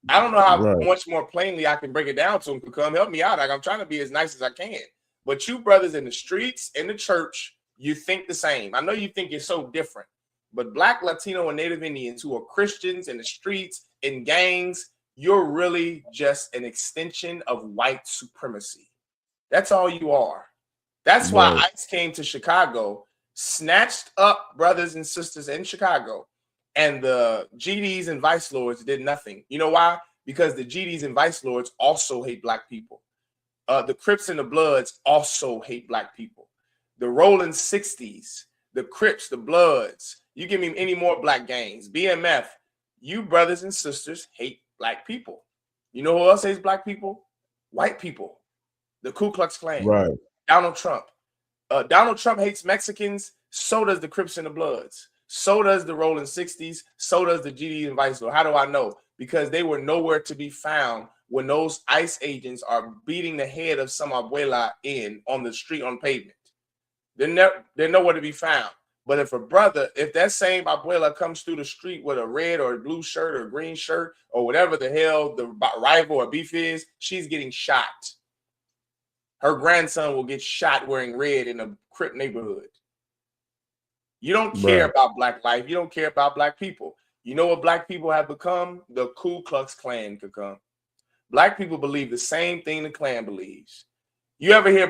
I don't know how much more plainly I can break it down to him. Come help me out. Like I'm trying to be as nice as I can. But you brothers in the streets, in the church, you think the same. I know you think you're so different. But Black, Latino, and Native Indians who are Christians in the streets, in gangs, you're really just an extension of white supremacy. That's all you are. That's why ICE came to Chicago, snatched up brothers and sisters in Chicago, and the GDs and vice lords did nothing. You know why? Because the GDs and vice lords also hate black people. The Crips and the Bloods also hate black people. The Rolling 60s, the Crips, the Bloods, you give me any more black gangs, BMF, you brothers and sisters hate black people. You know who else hates black people? White people. The Ku Klux Klan. Right. Donald Trump. Donald Trump hates Mexicans. So does the Crips and the Bloods. So does the Rolling 60s. So does the GD and Vice Lord. How do I know? Because they were nowhere to be found when those ICE agents are beating the head of some abuela on the street on pavement. They're nowhere to be found. But if that same abuela comes through the street with a red or a blue shirt or a green shirt or whatever the hell the rival or beef is, she's getting shot. Her grandson will get shot wearing red in a Crip neighborhood. You don't care about black life. You don't care about black people. You know what black people have become? The Ku Klux Klan could come. Black people believe the same thing the Klan believes. You ever hear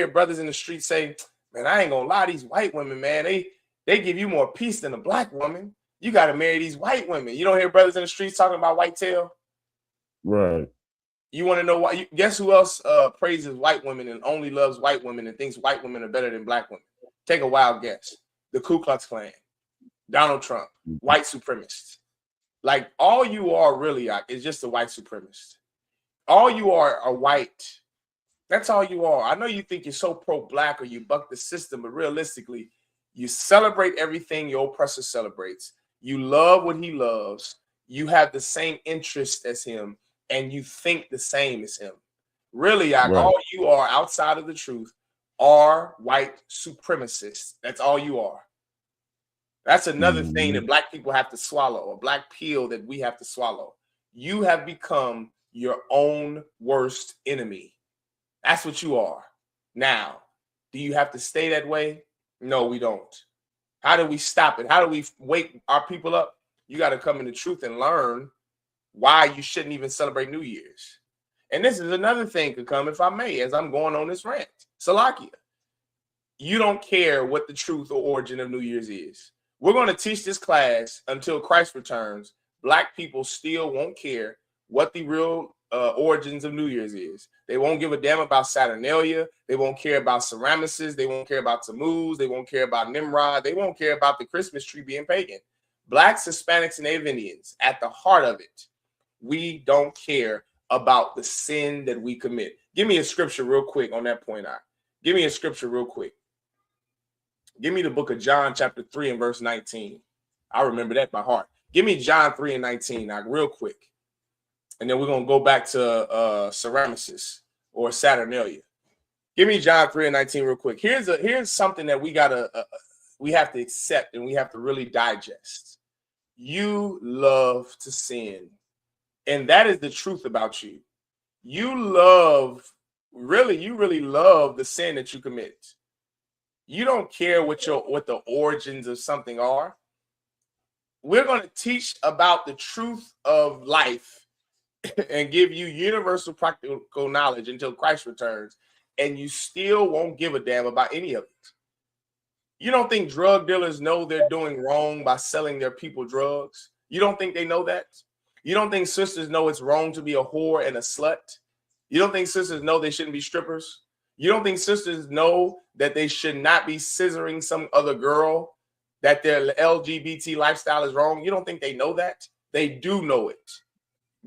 brothers in the street say, man, I ain't gonna lie, these white women, man, they give you more peace than a black woman. You got to marry these white women. You don't hear brothers in the streets talking about whitetail? Right. You want to know why? Guess who else praises white women and only loves white women and thinks white women are better than black women? Take a wild guess. The Ku Klux Klan, Donald Trump, white supremacist. Like all you are really is just a white supremacist. All you are white. That's all you are. I know you think you're so pro-black or you buck the system, but realistically, you celebrate everything your oppressor celebrates. You love what he loves. You have the same interest as him, and you think the same as him. Really, all you are outside of the truth are white supremacists. That's all you are. That's another thing that black people have to swallow, a black pill that we have to swallow. You have become your own worst enemy. That's what you are. Now, Do you have to stay that way? No, we don't. How do we stop it? How do we wake our people up? You got to come into truth and learn why you shouldn't even celebrate New Year's. And this is another thing could come, if I may, as I'm going on this rant. Salakia, you don't care what the truth or origin of New Year's is. We're going to teach this class until Christ returns. Black people still won't care what the real origins of New Year's is. They won't give a damn about Saturnalia. They won't care about Semiramis. They won't care about Tammuz. They won't care about Nimrod. They won't care about the Christmas tree being pagan. Blacks, Hispanics, and Native Indians, at the heart of it, we don't care about the sin that we commit. Give me a scripture real quick on that point. Give me a scripture real quick. Give me the book of John chapter 3 and verse 19. I remember that by heart. Give me John 3 and 19 real quick. And then we're going to go back to Semiramis or Saturnalia. Give me John 3 and 19 real quick. Here's something that we have to accept and we have to really digest. You love to sin. And that is the truth about you. You really love the sin that you commit. You don't care what the origins of something are. We're going to teach about the truth of life and give you universal practical knowledge until Christ returns, and you still won't give a damn about any of it. You don't think drug dealers know they're doing wrong by selling their people drugs? You don't think they know that? You don't think sisters know it's wrong to be a whore and a slut? You don't think sisters know they shouldn't be strippers? You don't think sisters know that they should not be scissoring some other girl, that their LGBT lifestyle is wrong? You don't think they know that? They do know it.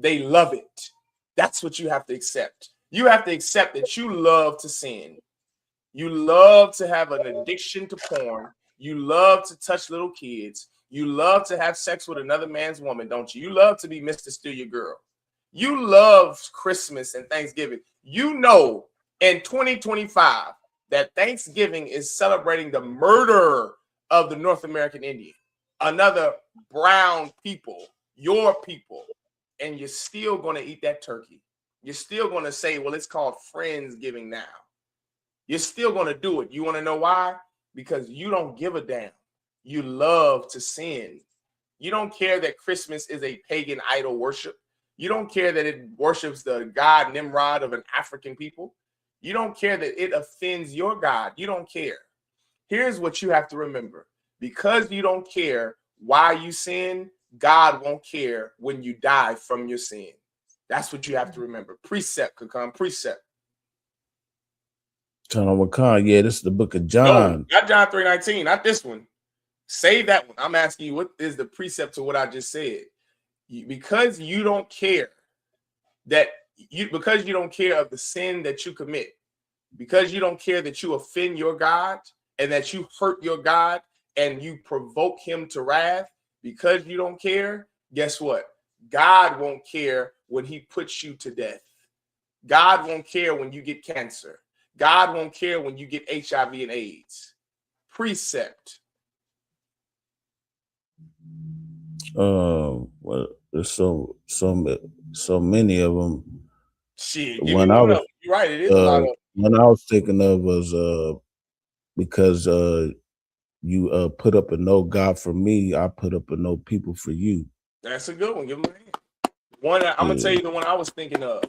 They love it. That's what you have to accept. You have to accept that you love to sin. You love to have an addiction to porn. You love to touch little kids. You love to have sex with another man's woman, don't you? You love to be Mr. Steal Your Girl. You love Christmas and Thanksgiving. You know in 2025 that Thanksgiving is celebrating the murder of the North American Indian, another brown people, your people, and you're still going to eat that turkey. You're still going to say, well, it's called Friendsgiving now. You're still going to do it. You want to know why? Because you don't give a damn. You love to sin. You don't care that Christmas is a pagan idol worship. You don't care that it worships the god Nimrod of an African people. You don't care that it offends your God. You don't care. Here's what you have to remember. Because you don't care why you sin, God won't care when you die from your sin. That's what you have to remember. Precept could come. Precept. Yeah, this is the book of John. No, not John 3:19, not this one. Save that one. I'm asking you, what is the precept to what I just said? Because you don't care because you don't care of the sin that you commit, because you don't care that you offend your God and that you hurt your God and you provoke him to wrath, because you don't care, guess what? God won't care when he puts you to death. God won't care when you get cancer. God won't care when you get HIV and AIDS. Precept. Well, there's so many of them. Shit, You're right. It is a lot of. One I was thinking of was because you put up a no God for me, I put up a no people for you. That's a good one. Give him a hand. One, I'm gonna tell you the one I was thinking of.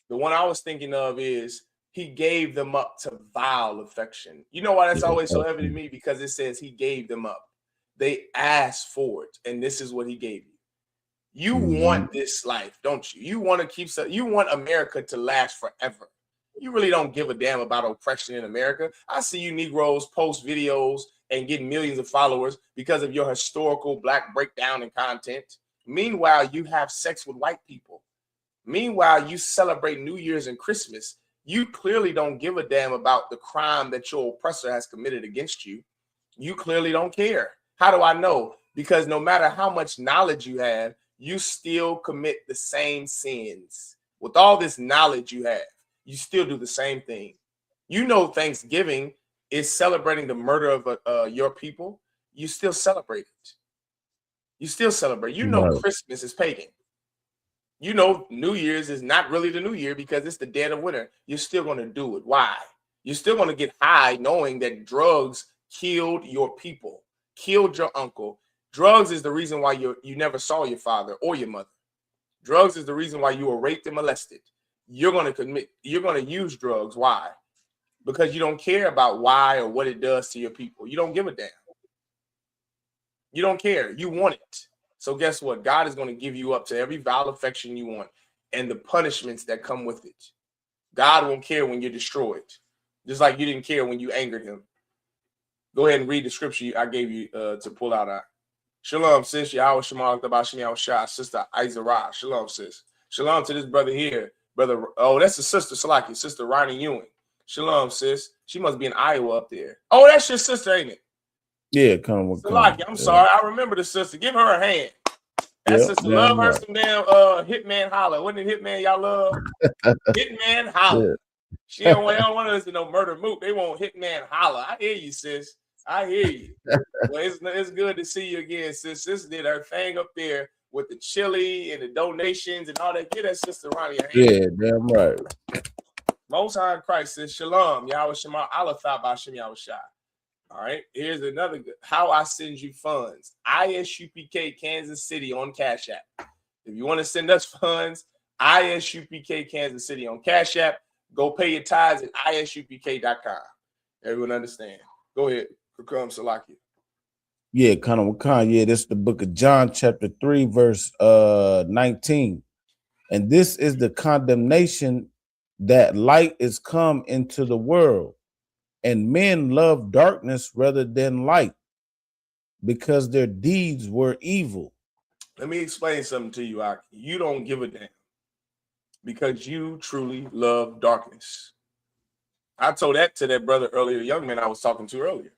The one I was thinking of is he gave them up to vile affection. You know why that's always so heavy to me? Because it says he gave them up. They asked for it, and this is what he gave you. You want this life, don't you? You want to you want America to last forever. You really don't give a damn about oppression in America. I see you Negroes post videos and get millions of followers because of your historical black breakdown and content. Meanwhile, you have sex with white people. Meanwhile, you celebrate New Year's and Christmas. You clearly don't give a damn about the crime that your oppressor has committed against you. You clearly don't care. How do I know? Because no matter how much knowledge you have, you still commit the same sins. With all this knowledge you have, you still do the same thing. You know Thanksgiving is celebrating the murder of your people. You still celebrate it. You still celebrate. You know Christmas is pagan. You know New Year's is not really the New Year because it's the dead of winter. You're still going to do it. Why? You're still going to get high knowing that drugs killed your people, killed your uncle. Drugs is the reason why you never saw your father or your mother. Drugs is the reason why you were raped and molested. You're going to use drugs. Why? Because you don't care about why or what it does to your people. You don't give a damn. You don't care. You want it. So guess what? God is going to give you up to every vile affection you want and the punishments that come with it. God won't care when you're destroyed, just like you didn't care when you angered him. Go ahead and read the scripture I gave you to pull out. Shalom, sis. Yahweh Shema Tabashim Shah, sister Izarah. Shalom, sis. Shalom to this brother here. Brother, oh, that's the sister Salaki, sister Ronnie Ewing. Shalom, sis. She must be in Iowa up there. Oh, that's your sister, ain't it? Yeah, come with Salaki, I'm sorry. I remember the sister. Give her a hand. That sister love her some damn Hitman Holla. Wasn't it Hitman y'all love? Hitman Holla. Yeah. She don't want to listen to no Murder Mook. They want Hitman Holla. I hear you, sis. I hear you. Well, it's good to see you again, sis. Sis did her thing up there with the chili and the donations and all that. Get that sister Ronnie a hand. Yeah, damn right. Most High in Christ says Shalom. Yahweh Shema Allah Bashim Yahweh Shai. All right, here's another good. How I send you funds. ISUPK Kansas City on Cash App. If you want to send us funds, ISUPK Kansas City on Cash App. Go pay your tithes at isupk.com. Everyone understand? Go ahead. Come Salaki. Yeah, yeah, this is the book of John, chapter 3, verse 19. And this is the condemnation that light is come into the world. And men love darkness rather than light because their deeds were evil. Let me explain something to you, Aki. You don't give a damn because you truly love darkness. I told that to that brother earlier, young man I was talking to earlier.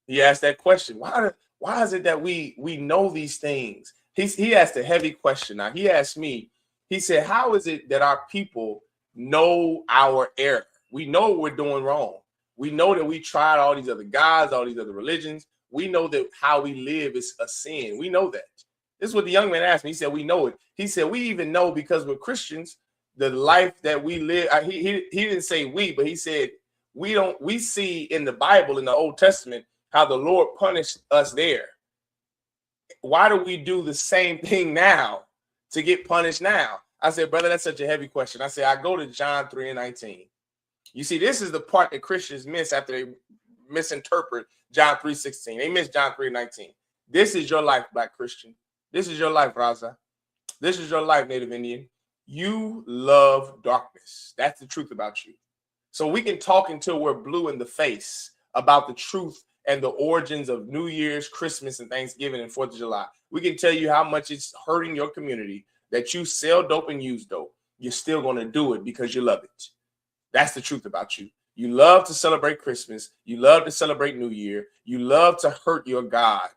He asked that question. Why is it that we know these things? He asked a heavy question. Now, he asked me, he said, how is it that our people know our error? We know what we're doing wrong. We know that we tried all these other gods, all these other religions. We know that how we live is a sin. We know that. This is what the young man asked me. He said, we know it. He said, we even know because we're Christians, the life that we live. He didn't say we, but he said, we see in the Bible, in the Old Testament, how the Lord punished us there. Why do we do the same thing now to get punished now? I said, brother, that's such a heavy question. I said, I go to John 3:19. You see, this is the part that Christians miss after they misinterpret John 3:16. They miss John 3:19. This is your life, Black Christian. This is your life, Raza. This is your life, Native Indian. You love darkness. That's the truth about you. So we can talk until we're blue in the face about the truth and the origins of New Year's, Christmas, and Thanksgiving and 4th of July. We can tell you how much it's hurting your community that you sell dope and use dope. You're still going to do it because you love it. That's the truth about you. You love to celebrate Christmas. You love to celebrate New Year. You love to hurt your God.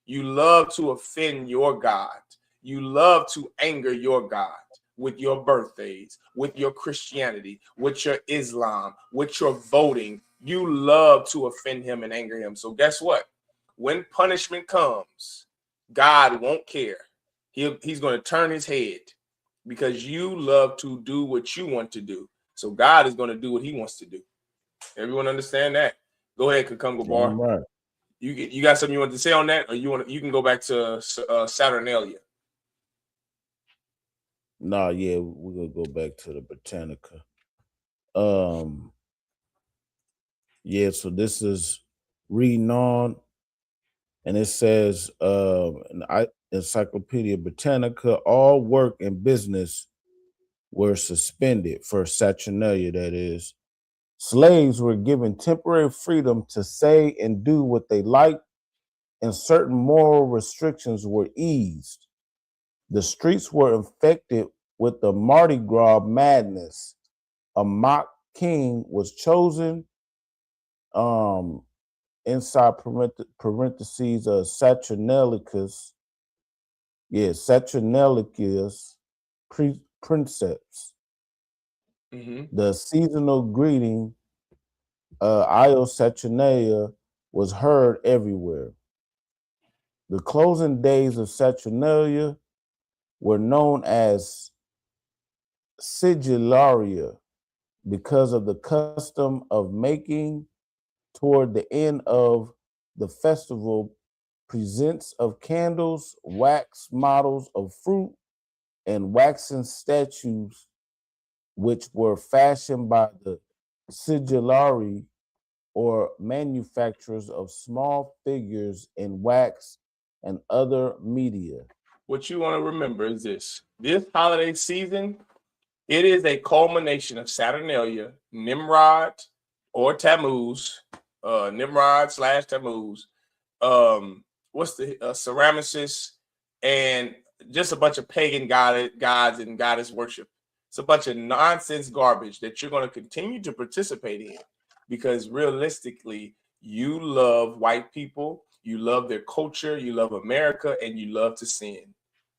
You love to offend your God. You love to anger your God with your birthdays, with your Christianity, with your Islam, with your voting. You love to offend him and anger him. So guess what? When punishment comes, God won't care. He's going to turn his head because you love to do what you want to do. So God is going to do what he wants to do. Everyone understand that? Go ahead, Kakunga Bar. Right. You got something you want to say on that, or you can go back to Saturnalia. No, yeah, we're gonna go back to the Britannica. Yeah, so this is reading on, and it says in Encyclopedia Britannica, all work and business were suspended for Saturnalia, that is. Slaves were given temporary freedom to say and do what they liked, and certain moral restrictions were eased. The streets were infected with the Mardi Gras madness. A mock king was chosen, inside parentheses, Saturnalicus. Yeah, Saturnalicus princeps. Mm-hmm. The seasonal greeting, Io Saturnalia, was heard everywhere. The closing days of Saturnalia were known as Sigillaria. because of the custom of making toward the end of the festival presents of candles, wax models of fruit, and waxen statues, which were fashioned by the sigillari or manufacturers of small figures in wax and other media. What you want to remember is this holiday season, it is a culmination of Saturnalia, Nimrod or Tammuz, Nimrod/Tammuz, what's the Ceramicus, and just a bunch of pagan gods and goddess worship. It's a bunch of nonsense garbage that you're going to continue to participate in because realistically, you love white people, you love their culture, you love America, and you love to sin.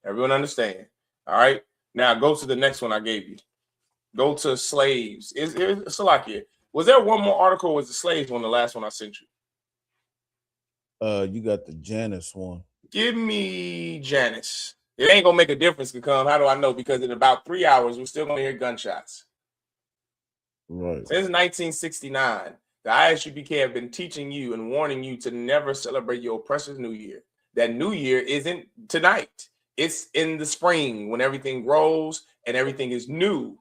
Everyone understand? All right. Now go to the next one I gave you. Go to slaves. It's Salakia. Was there one more article? Or was the slaves one the last one I sent you? You got the Janus one. Give me Janus. It ain't gonna make a difference to come. How do I know? Because in about 3 hours, we're still gonna hear gunshots. Right. Since 1969, the ISUPK have been teaching you and warning you to never celebrate your oppressor's New Year. That New Year isn't tonight. It's in the spring when everything grows and everything is new.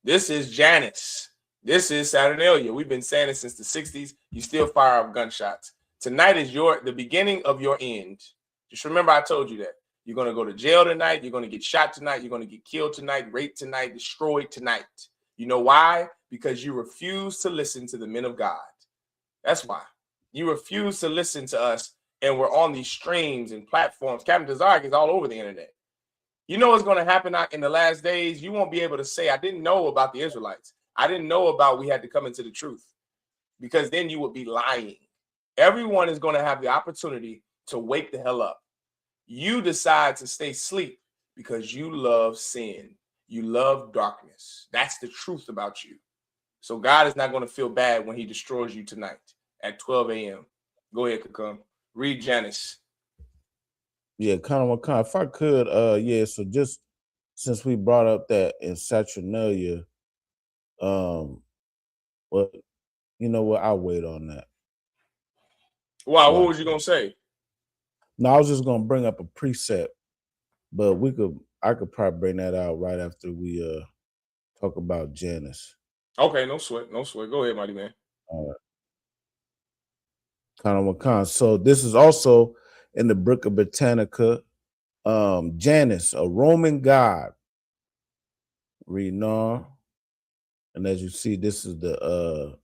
This is Janus. This is Saturnalia. We've been saying it since the 60s. You still fire off gunshots. Tonight is the beginning of your end. Just remember I told you that. You're going to go to jail tonight. You're going to get shot tonight. You're going to get killed tonight, raped tonight, destroyed tonight. You know why? Because you refuse to listen to the men of God. That's why. You refuse to listen to us, and we're on these streams and platforms. Captain Tazark is all over the internet. You know what's going to happen in the last days? You won't be able to say, I didn't know about the Israelites. I didn't know about we had to come into the truth. Because then you would be lying. Everyone is going to have the opportunity to wake the hell up. You decide to stay asleep because you love sin. You love darkness. That's the truth about you. So God is not going to feel bad when he destroys you tonight at 12 a.m. Go ahead, Kakam. Read Janus. Yeah, kind of. If I could, so just since we brought up that in Saturnalia, well, you know what? I'll wait on that. Wow, what was you going to say? No, I was just gonna bring up a precept, but I could probably bring that out right after we talk about Janus. Okay, no sweat. Go ahead, mighty man. All right. Kind. So this is also in the Book of Britannica. Janus, a Roman god. Read on. And as you see, this is the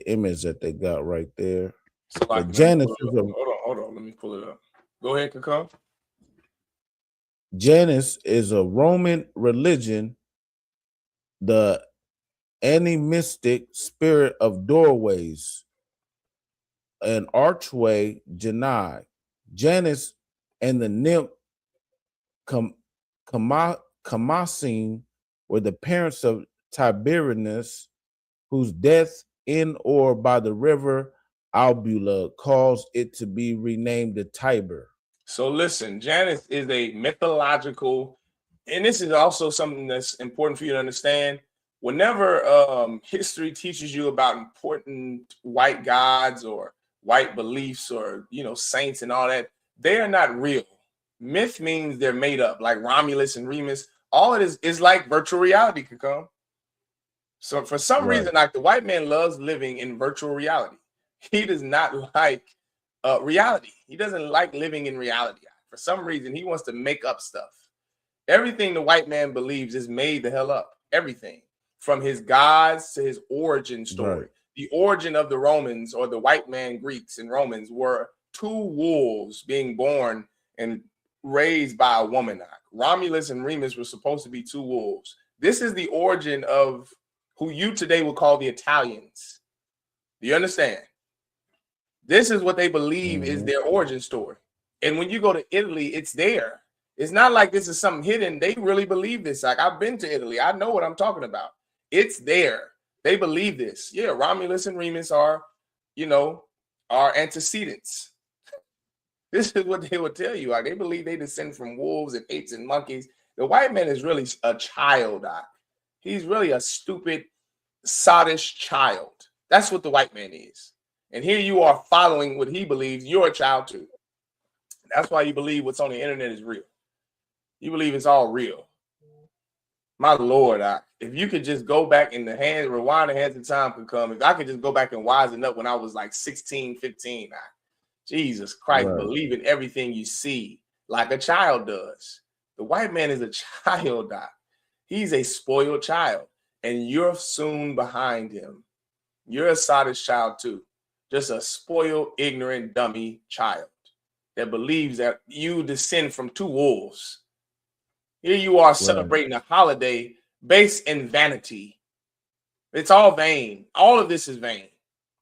image that they got right there. So like, Janus is hold on. Let me pull it up. Go ahead, Kakam. Janus is a Roman religion, the animistic spirit of doorways, an archway, Janai. Janus and the nymph Camasine were the parents of Tiberinus, whose death in or by the river Albula caused it to be renamed the Tiber. So listen, Janus is a mythological, and this is also something that's important for you to understand. Whenever history teaches you about important white gods or white beliefs or, saints and all that, they are not real. Myth means they're made up, like Romulus and Remus. All it is like virtual reality could come. So for some reason, like the white man loves living in virtual reality. He does not like reality. He doesn't like living in reality. For some reason, he wants to make up stuff. Everything the white man believes is made the hell up. Everything. From his gods to his origin story. Right. The origin of the Romans, or the white man Greeks and Romans, were two wolves being born and raised by a woman. Romulus and Remus were supposed to be two wolves. This is the origin of who you today would call the Italians. Do you understand? This is what they believe is their origin story. And when you go to Italy, it's there. It's not like this is something hidden. They really believe this. Like, I've been to Italy. I know what I'm talking about. It's there. They believe this. Yeah, Romulus and Remus are antecedents. This is what they would tell you. Like, they believe they descend from wolves and apes and monkeys. The white man is really a child. He's really a stupid, sottish child. That's what the white man is. And here you are following what he believes you're a child too. That's why you believe what's on the internet is real. You believe it's all real. My Lord, if you could just go back in the hands, rewind the hands of time could come. If I could just go back and wisen up when I was like 16, 15, Jesus Christ, believe in everything you see like a child does. The white man is a child, Doc. He's a spoiled child, and you're soon behind him. You're a sottish child too. Just a spoiled, ignorant, dummy child that believes that you descend from two wolves. Here you are celebrating a holiday based in vanity. It's all vain. All of this is vain.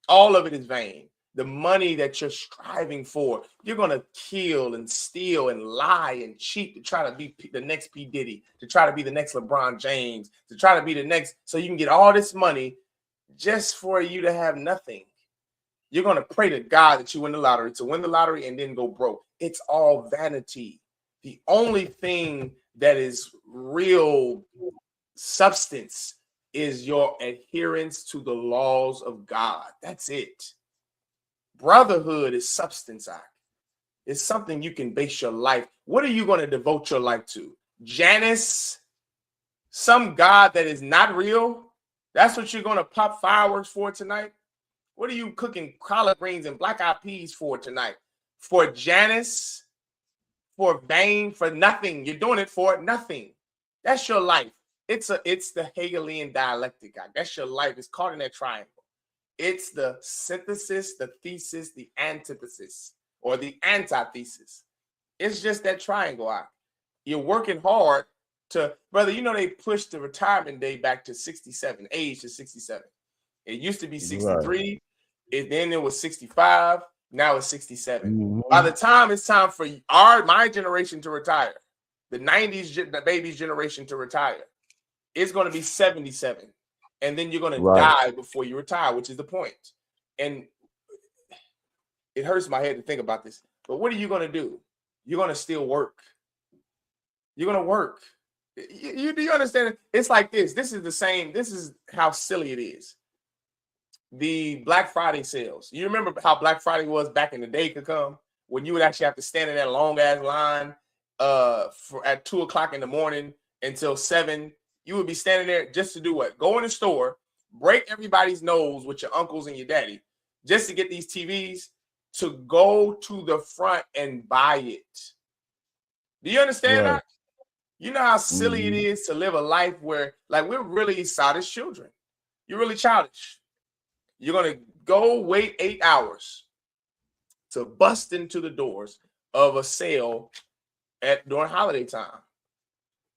All of it is vain. The money that you're striving for, you're going to kill and steal and lie and cheat to try to be the next P. Diddy, to try to be the next LeBron James, to try to be the next, so you can get all this money just for you to have nothing. You're going to pray to God that you win the lottery, to win the lottery and then go broke. It's all vanity. The only thing that is real substance is your adherence to the laws of God. That's it. Brotherhood is substance. It's something you can base your life. What are you going to devote your life to? Janus? Some God that is not real? That's what you're going to pop fireworks for tonight? What are you cooking collard greens and black-eyed peas for tonight? For Janus? For vain? For nothing? You're doing it for nothing. That's your life. It's the Hegelian dialectic. That's your life. It's caught in that triangle. It's the synthesis, the thesis, the antithesis, or the antithesis. It's just that triangle. You're working hard to, brother, you know, they pushed the retirement day back to 67, age to 67. It used to be 63, then it was 65, now it's 67. By the time it's time for my generation to retire, the 90s, the baby's generation to retire, it's going to be 77. And then you're going to die before you retire, which is the point. And it hurts my head to think about this. But what are you going to do? You're going to still work. You're going to work. Do you understand? It's like this. This is the same. This is how silly it is. The Black Friday sales. You remember how Black Friday was back in the day could come when you would actually have to stand in that long ass line at 2 o'clock in the morning until 7. You would be standing there just to do what? Go in the store, break everybody's nose with your uncles and your daddy, just to get these TVs, to go to the front and buy it. Do you understand that? You know how silly it is to live a life where, like, we're really sottish children. You're really childish. You're going to go wait 8 hours to bust into the doors of a sale during holiday time,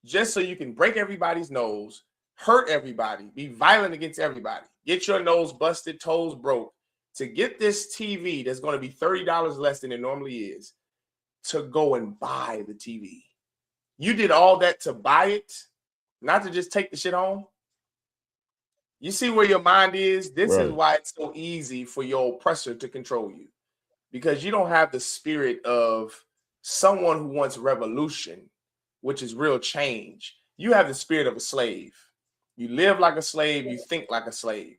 just so you can break everybody's nose, hurt everybody, be violent against everybody, get your nose busted, toes broke, to get this TV that's going to be $30 less than it normally is, to go and buy the TV. You did all that to buy it, not to just take the shit home. You see where your mind is? This is why it's so easy for your oppressor to control you, because you don't have the spirit of someone who wants revolution, which is real change. You have the spirit of a slave. You live like a slave. You think like a slave.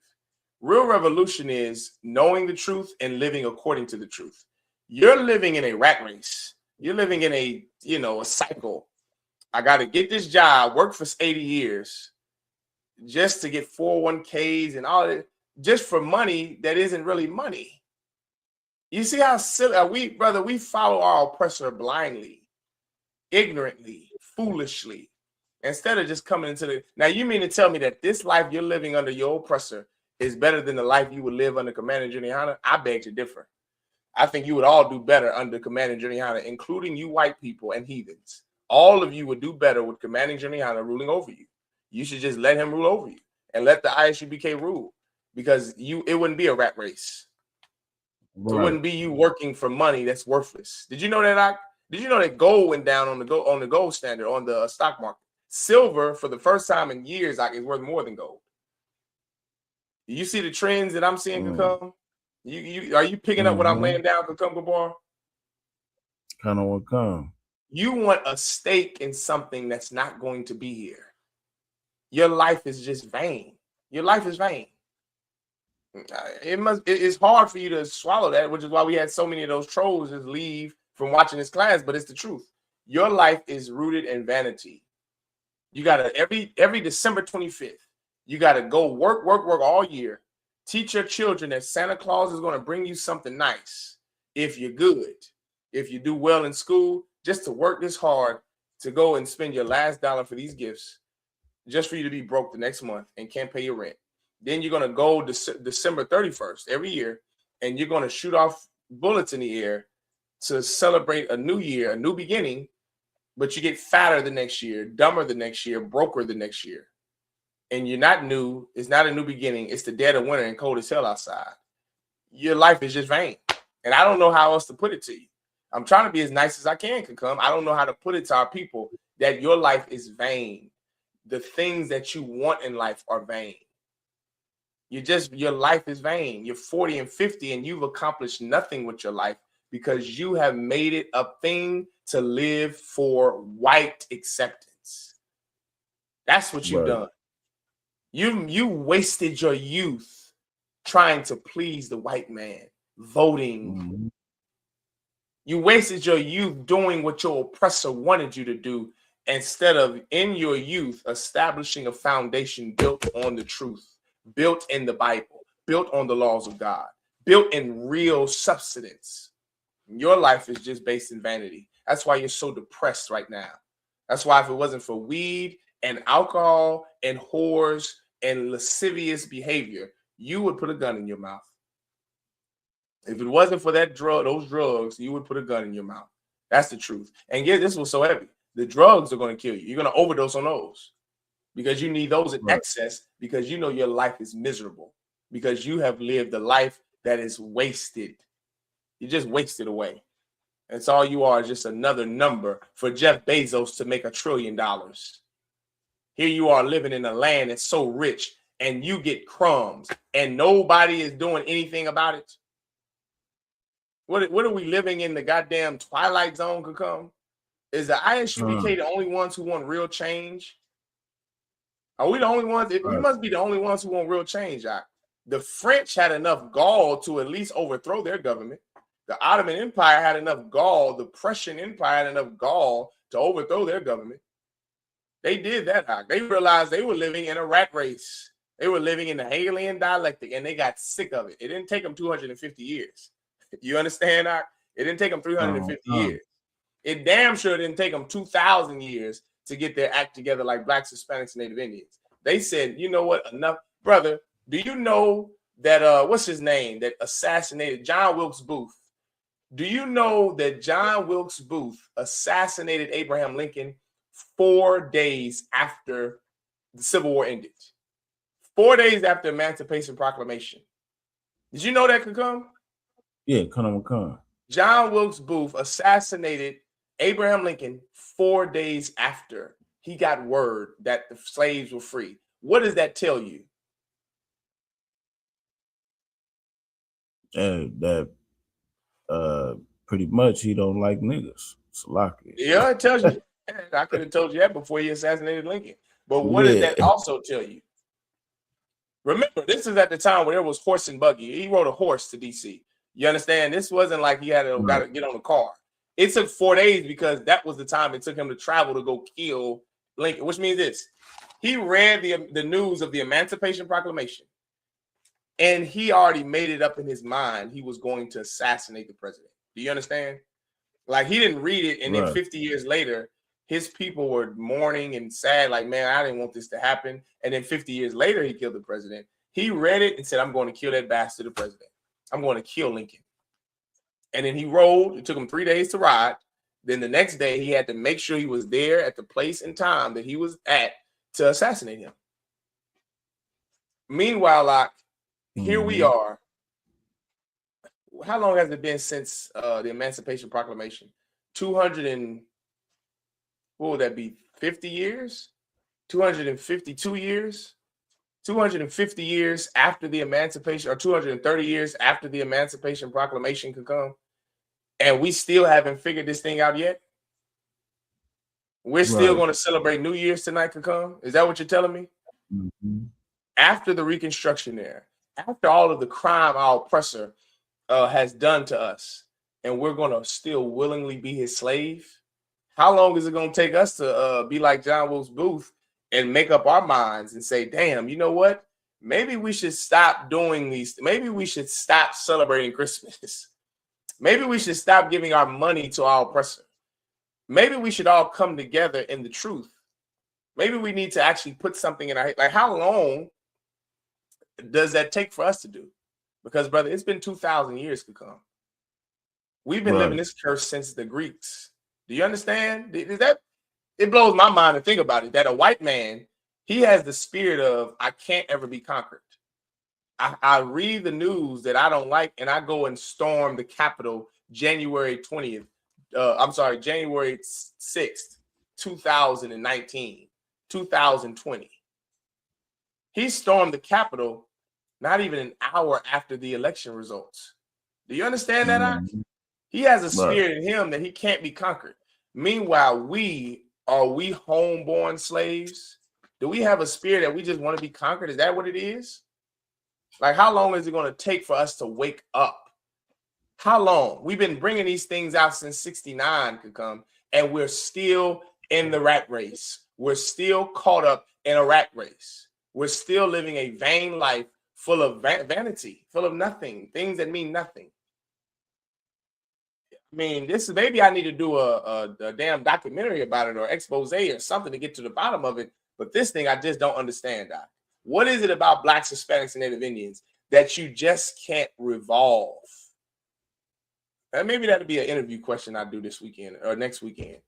Real revolution is knowing the truth and living according to the truth. You're living in a rat race. You're living in a cycle. I got to get this job, work for 80 years just to get 401ks and all that, just for money that isn't really money. You see how silly we follow our oppressor blindly, ignorantly, foolishly, instead of just coming into the. Now, you mean to tell me that this life you're living under your oppressor is better than the life you would live under Commander Juliana? I beg to differ. I think you would all do better under Commander Juliana, including you white people and heathens. All of you would do better with Commander Juliana ruling over you. You should just let him rule over you and let the ISUBK rule, because it wouldn't be a rat race. It wouldn't be you working for money that's worthless. Did you know that? Did you know that gold went down on the gold standard on the stock market? Silver, for the first time in years, is worth more than gold. You see the trends that I'm seeing come? Are you picking up what I'm laying down, Kakum Gabar? Kind of what come. You want a stake in something that's not going to be here. Your life is just vain. Your life is vain. It's hard for you to swallow that, which is why we had so many of those trolls just leave from watching this class, but it's the truth. Your life is rooted in vanity. You gotta every December 25th, you gotta go work all year. Teach your children that Santa Claus is gonna bring you something nice if you're good, if you do well in school, just to work this hard to go and spend your last dollar for these gifts, just for you to be broke the next month and can't pay your rent. Then you're gonna go December 31st every year, and you're gonna shoot off bullets in the air to celebrate a new year, a new beginning. But you get fatter the next year, dumber the next year, broker the next year. And you're not new. It's not a new beginning. It's the dead of winter and cold as hell outside. Your life is just vain. And I don't know how else to put it to you. I'm trying to be as nice as I can come. I don't know how to put it to our people that your life is vain. The things that you want in life are vain. Your life is vain. You're 40 and 50 and you've accomplished nothing with your life because you have made it a thing to live for white acceptance. That's what you've done. You wasted your youth trying to please the white man, voting. Mm-hmm. You wasted your youth doing what your oppressor wanted you to do instead of in your youth establishing a foundation built on the truth, built in the Bible, built on the laws of God, built in real substance. Your life is just based in vanity. That's why you're so depressed right now. That's why if it wasn't for weed and alcohol and whores and lascivious behavior, you would put a gun in your mouth. If it wasn't for those drugs, you would put a gun in your mouth. That's the truth. And yeah, this was so heavy. The drugs are going to kill you. You're going to overdose on those because you need those in excess because you know your life is miserable because you have lived a life that is wasted. You just wasted away. That's all you are, just another number for Jeff Bezos to make $1 trillion. Here you are living in a land that's so rich and you get crumbs and nobody is doing anything about it. What are we living in the goddamn Twilight Zone could come? Is the ISUBK the only ones who want real change? Are we the only ones? We must be the only ones who want real change. The French had enough gall to at least overthrow their government. The Ottoman Empire had enough gall. The Prussian Empire had enough gall to overthrow their government. They did that. They realized they were living in a rat race. They were living in the Hegelian dialectic, and they got sick of it. It didn't take them 250 years. You understand? It didn't take them 350 years. It damn sure didn't take them 2,000 years to get their act together like Blacks, Hispanics, and Native Indians. They said, you know what? Enough. Brother, do you know that, what's his name, that assassinated John Wilkes Booth? Do you know that John Wilkes Booth assassinated Abraham Lincoln 4 days after the Civil War ended? 4 days after Emancipation Proclamation. Did you know that could come? Yeah, come. John Wilkes Booth assassinated Abraham Lincoln 4 days after he got word that the slaves were free. What does that tell you? That pretty much he don't like niggas. Salaki. Yeah, it tells you. I could have told you that before he assassinated Lincoln. But what does that also tell you? Remember, this is at the time where there was horse and buggy. He rode a horse to DC. You understand? This wasn't like he had to got to get on the car. It took 4 days because that was the time it took him to travel to go kill Lincoln, which means this. He read the news of the Emancipation Proclamation, and he already made it up in his mind he was going to assassinate the president. Do you understand? Like, he didn't read it, and then 50 years later, his people were mourning and sad, like, man, I didn't want this to happen. And then 50 years later, he killed the president. He read it and said, I'm going to kill that bastard, the president. I'm going to kill Lincoln. And then he rode. It took him 3 days to ride. Then the next day, he had to make sure he was there at the place and time that he was at to assassinate him. Meanwhile, here we are. How long has it been since the Emancipation Proclamation? 50 years? 252 years? 250 years after the Emancipation, or 230 years after the Emancipation Proclamation could come, and we still haven't figured this thing out yet? We're still going to celebrate New Year's tonight could come? Is that what you're telling me? Mm-hmm. after the Reconstruction era, after all of the crime our oppressor has done to us, and we're going to still willingly be his slave? How long is it going to take us to be like John Wilkes Booth and make up our minds and say, damn, you know what? Maybe we should stop doing these. Maybe we should stop celebrating Christmas. Maybe we should stop giving our money to our oppressor. Maybe we should all come together in the truth. Maybe we need to actually put something in our head. Like, how long does that take for us to do? Because, brother, it's been 2,000 years to come. We've been living this curse since the Greeks. Do you understand? It blows my mind to think about it, that a white man, he has the spirit of, I can't ever be conquered. I read the news that I don't like, and I go and storm the Capitol January 6th, 2019, 2020. He stormed the Capitol not even an hour after the election results. Do you understand that? He has a spirit in him that he can't be conquered. Meanwhile, are we homeborn slaves? Do we have a spirit that we just want to be conquered? Is that what it is? Like, how long is it going to take for us to wake up? How long? We've been bringing these things out since 69 could come, and we're still in the rat race. We're still caught up in a rat race. We're still living a vain life full of vanity, full of nothing, things that mean nothing. I mean, maybe I need to do a damn documentary about it or expose or something to get to the bottom of it. But this thing, I just don't understand, Doc. What is it about Blacks, Hispanics, and Native Indians that you just can't revolve? And maybe that'll be an interview question I do this weekend or next weekend.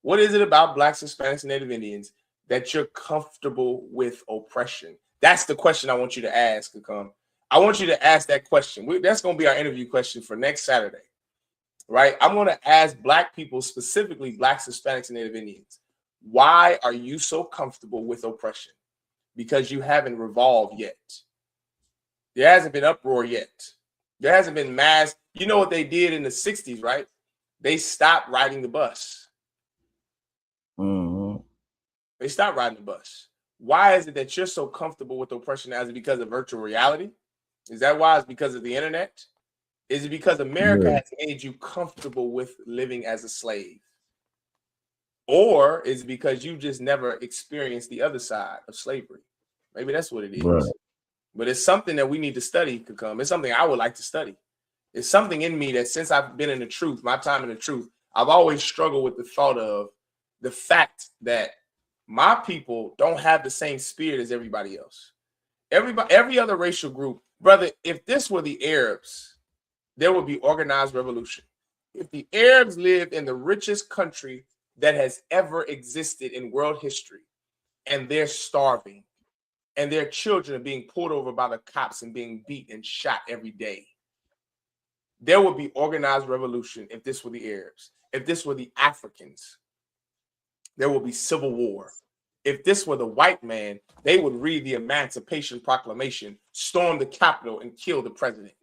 What is it about Blacks, Hispanics, and Native Indians that you're comfortable with oppression? That's the question I want you to ask, Kakam. I want you to ask that question. That's going to be our interview question for next Saturday, right? I'm going to ask Black people, specifically Blacks, Hispanics, and Native Indians, why are you so comfortable with oppression? Because you haven't revolved yet. There hasn't been uproar yet. There hasn't been mass. You know what they did in the 60s, right? They stopped riding the bus. Mm-hmm. They stopped riding the bus. Why is it that you're so comfortable with oppression now? Is it because of virtual reality? Is that why? It's because of the internet? Is it because America has made you comfortable with living as a slave? Or is it because you just never experienced the other side of slavery? Maybe that's what it is. Right. But it's something that we need to study, Kakam. It's something I would like to study. It's something in me that since I've been in the truth, my time in the truth, I've always struggled with the thought of the fact that my people don't have the same spirit as everybody else. Every other racial group, brother, if this were the Arabs, there would be organized revolution. If the Arabs lived in the richest country that has ever existed in world history, and they're starving, and their children are being pulled over by the cops and being beat and shot every day, there would be organized revolution if this were the Arabs. If this were the Africans, there will be civil war. If this were the white man, they would read the Emancipation Proclamation, storm the Capitol, and kill the president.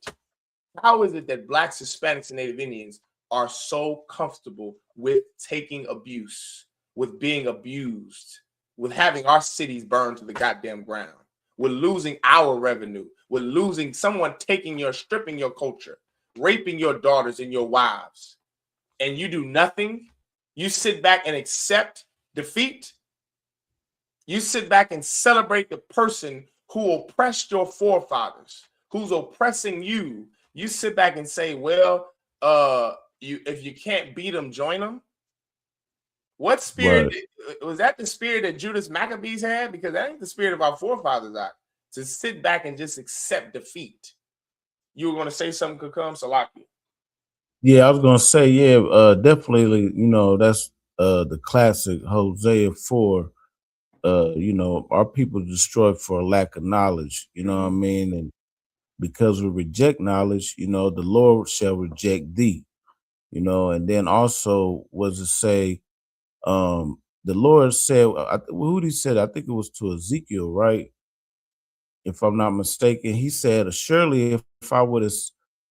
How is it that Blacks, Hispanics, and Native Indians are so comfortable with taking abuse, with being abused, with having our cities burned to the goddamn ground, with losing our revenue, with losing someone stripping your culture, raping your daughters and your wives, and you do nothing? You sit back and accept defeat. You sit back and celebrate the person who oppressed your forefathers, who's oppressing you. You sit back and say, well, if you can't beat them, join them. What spirit was that? The spirit that Judas Maccabees had? Because that ain't the spirit of our forefathers. To sit back and just accept defeat. You were going to say something, Kakam Salaki? Yeah, I was going to say, definitely. You know, that's the classic Hosea 4. You know, our people destroyed for a lack of knowledge. You know what I mean? And because we reject knowledge, you know, the Lord shall reject thee. You know, and then also was to say, the Lord said, who he said? I think it was to Ezekiel, right? If I'm not mistaken, he said, surely if I would have,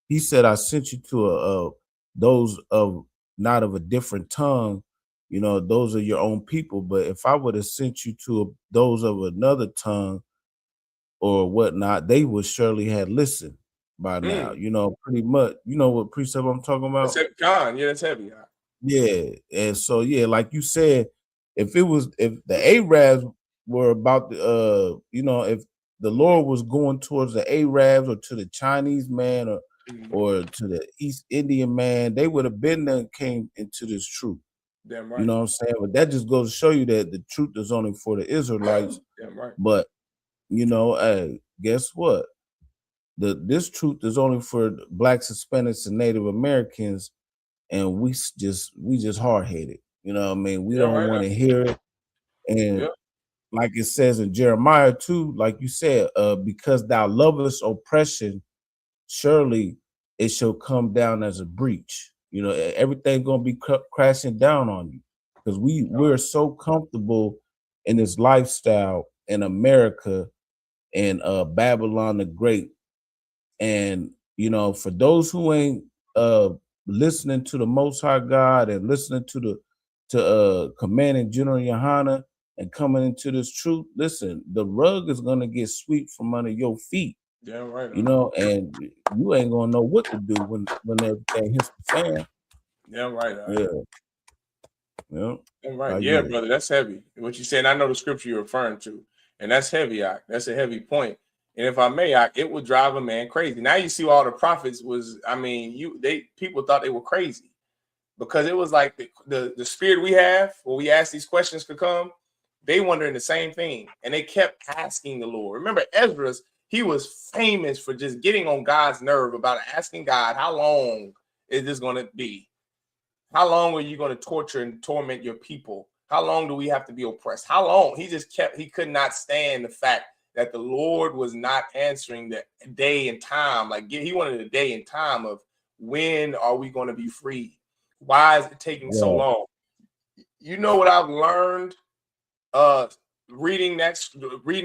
he said, I sent you to those of not of a different tongue, you know, those are your own people. But if I would have sent you to those of another tongue, or whatnot, they would surely have listened by now. You know, pretty much. You know what precept I'm talking about? That's heavy, Con. Yeah, that's heavy. Yeah, and so yeah, like you said, if the Arabs were about the you know, if the Lord was going towards the Arabs or to the Chinese man or to the East Indian man, they would have been there came into this truth. Damn right. You know what I'm saying? But that just goes to show you that the truth is only for the Israelites. Damn right. But you know, guess what? This truth is only for Blacks, Hispanics, and Native Americans, and we just hard headed. You know what I mean? We don't want to hear it. And like it says in Jeremiah too, like you said, because thou lovest oppression, surely it shall come down as a breach. You know, everything's gonna be crashing down on you because we're so comfortable in this lifestyle in America and Babylon the Great. And you know, for those who ain't listening to the Most High God and listening to Commanding General Yohana and coming into this truth, listen, the rug is gonna get swept from under your feet. Yeah, right. You know, and you ain't gonna know what to do when everything hits the fan. Yeah, right. Yeah. Yeah. Right. Yeah, brother, that's heavy. What you said, I know the scripture you're referring to, and that's heavy. That's a heavy point. And if I may, it would drive a man crazy. Now you see all the prophets was, I mean, people thought they were crazy because it was like the spirit we have when we ask these questions could come. They wondering the same thing, and they kept asking the Lord. Remember, Ezra's, he was famous for just getting on God's nerve about asking God, how long is this going to be? How long are you going to torture and torment your people? How long do we have to be oppressed? How long? He could not stand the fact that the Lord was not answering the day and time. Like he wanted a day and time of when are we going to be free? Why is it taking so long? You know what I've learned? Reading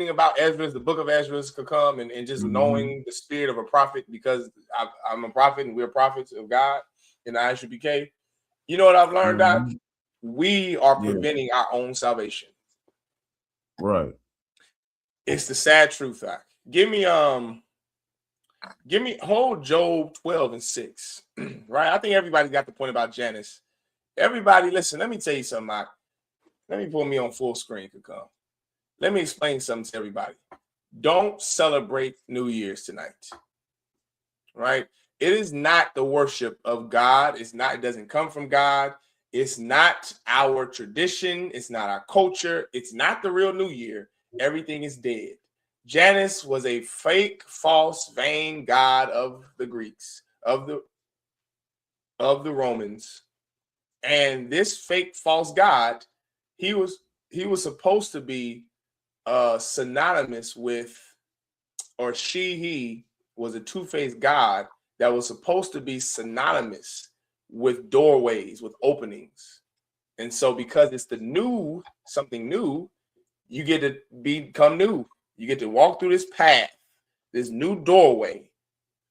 about Ezra, the book of Ezra could come and just knowing the spirit of a prophet, because I'm a prophet and we're prophets of God in the ISUPK. You know what I've learned, Doc? We are preventing our own salvation. Right. It's the sad truth, Doc. Give me hold Job 12:6. Right. I think everybody got the point about Janice. Everybody, listen, let me tell you something, Doc. Let me pull me on full screen could come. Let me explain something to everybody. Don't celebrate New Year's tonight. Right? It is not the worship of God. It doesn't come from God. It's not our tradition. It's not our culture. It's not the real New Year. Everything is dead. Janus was a fake, false, vain god of the Greeks, of the Romans. And this fake, false god, he was supposed to be synonymous with, or he was a two-faced god that was supposed to be synonymous with doorways, with openings. And so because it's something new, you get to become new. You get to walk through this path, this new doorway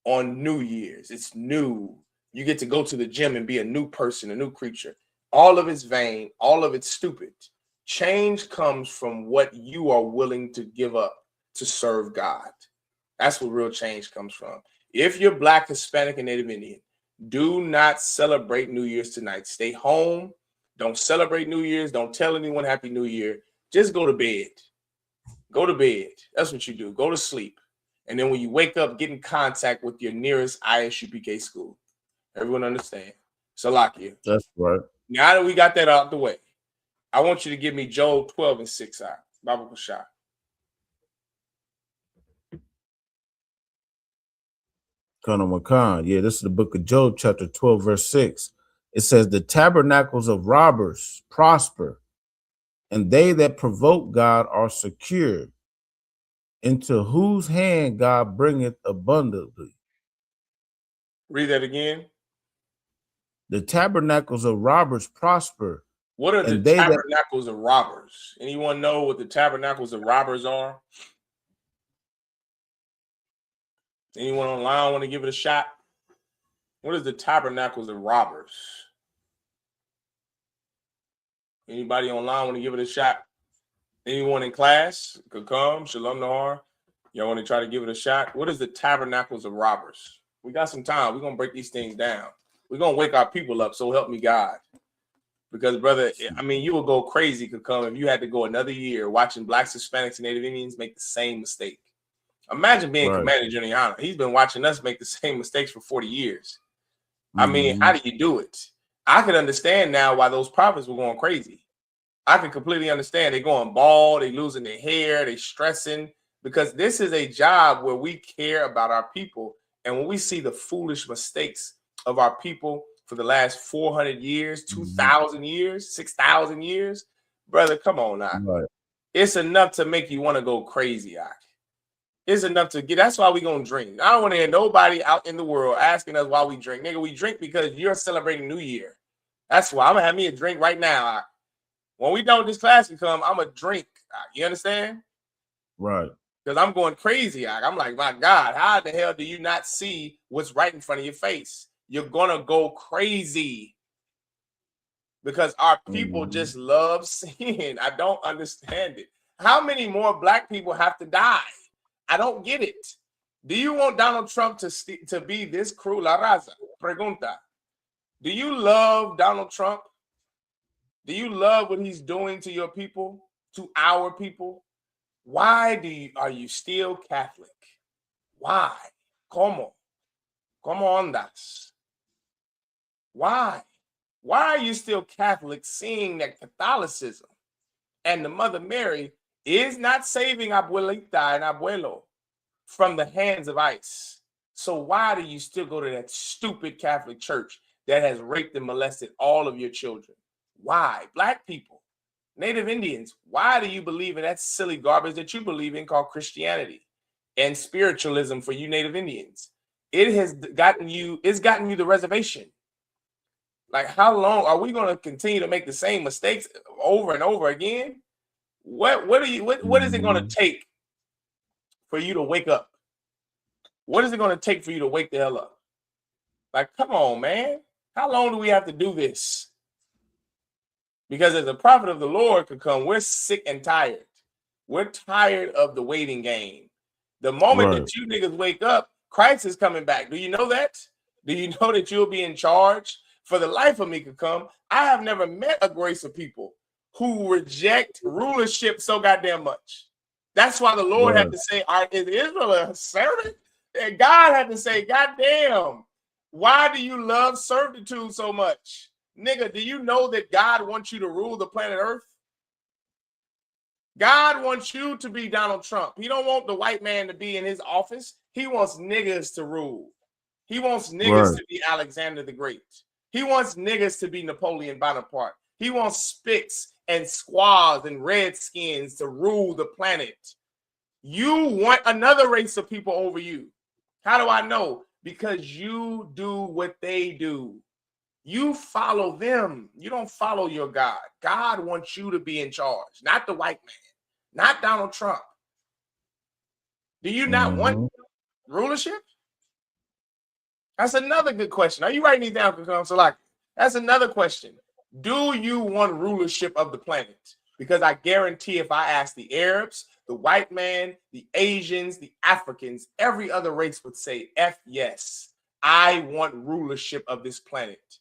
on New Year's. It's new. You get to go to the gym and be a new person, a new creature. All of it's vain. All of it's stupid. Change comes from what you are willing to give up to serve God. That's what real change comes from. If you're Black, Hispanic, and Native Indian, do not celebrate New Year's tonight. Stay home. Don't celebrate New Year's. Don't tell anyone Happy New Year. Just go to bed. Go to bed. That's what you do. Go to sleep. And then when you wake up, get in contact with your nearest ISUPK school. Everyone understand? Salakia. That's right. Now that we got that out the way, I want you to give me Job 12:6 out. Baba Kashah. Colonel Makan. Yeah, this is the book of Job, chapter 12, verse 6. It says, the tabernacles of robbers prosper, and they that provoke God are secure, into whose hand God bringeth abundantly. Read that again. The tabernacles of robbers prosper. What are the tabernacles of robbers? Anyone know what the tabernacles of robbers are? Anyone online want to give it a shot? What is the tabernacles of robbers? Anybody online want to give it a shot? Anyone in class could come. Shalom Nahar. Y'all want to try to give it a shot? What is the Tabernacles of Robbers? We got some time. We're going to break these things down. We're going to wake our people up, so help me God. Because, brother, I mean, you will go crazy could come if you had to go another year watching Blacks, Hispanics, and Native Indians make the same mistake. Imagine being Commander General. He's been watching us make the same mistakes for 40 years. I mean, how do you do it? I could understand now why those prophets were going crazy. I can completely understand. They're going bald, they losing their hair, they stressing, because this is a job where we care about our people. And when we see the foolish mistakes of our people for the last 400 years, 2,000 years, 6,000 years, brother, come on now. Right. It's enough to make you want to go crazy, Ak. It's enough to get. That's why we gonna drink. I don't want to hear nobody out in the world asking us why we drink. Nigga, we drink because you're celebrating New Year. That's why I'm gonna have me a drink right now. Ak. When we done with this class, I'm gonna drink. Ak. You understand? Right. Because I'm going crazy. Ak. I'm like, my God, how the hell do you not see what's right in front of your face? You're gonna go crazy because our people just love sin. I don't understand it. How many more black people have to die? I don't get it. Do you want Donald Trump to be this cruel? La raza. Pregunta. Do you love Donald Trump? Do you love what he's doing to your people, to our people? Why are you still Catholic? Why? ¿Cómo? ¿Cómo andas? Why? Why are you still Catholic, seeing that Catholicism and the Mother Mary is not saving abuelita and abuelo from the hands of ICE? So why do you still go to that stupid Catholic church that has raped and molested all of your children? Why? Black people, Native Indians, why do you believe in that silly garbage that you believe in called Christianity and spiritualism for you Native Indians? It's gotten you the reservation. Like, how long are we going to continue to make the same mistakes over and over again? What is it going to take for you to wake up? What is it going to take for you to wake the hell up? Like, come on, man. How long do we have to do this? Because as a prophet of the Lord could come, we're sick and tired. We're tired of the waiting game. The moment that you niggas wake up, Christ is coming back. Do you know that? Do you know that you'll be in charge? For the life of me could come, I have never met a grace of people who reject rulership so goddamn much. That's why the Lord had to say, is Israel a servant? And God had to say, goddamn, why do you love servitude so much? Nigga, do you know that God wants you to rule the planet Earth? God wants you to be Donald Trump. He don't want the white man to be in his office. He wants niggas to rule. He wants niggas to be Alexander the Great. He wants niggas to be Napoleon Bonaparte. He wants spics and squaws and redskins to rule the planet. You want another race of people over you. How do I know? Because you do what they do. You follow them. You don't follow your God. God wants you to be in charge, not the white man, not Donald Trump. Do you not want rulership? That's another good question. Are you writing these down, Salaki? That's another question. Do you want rulership of the planet? Because I guarantee if I ask the Arabs, the white man, the Asians, the Africans, every other race would say, F yes, I want rulership of this planet.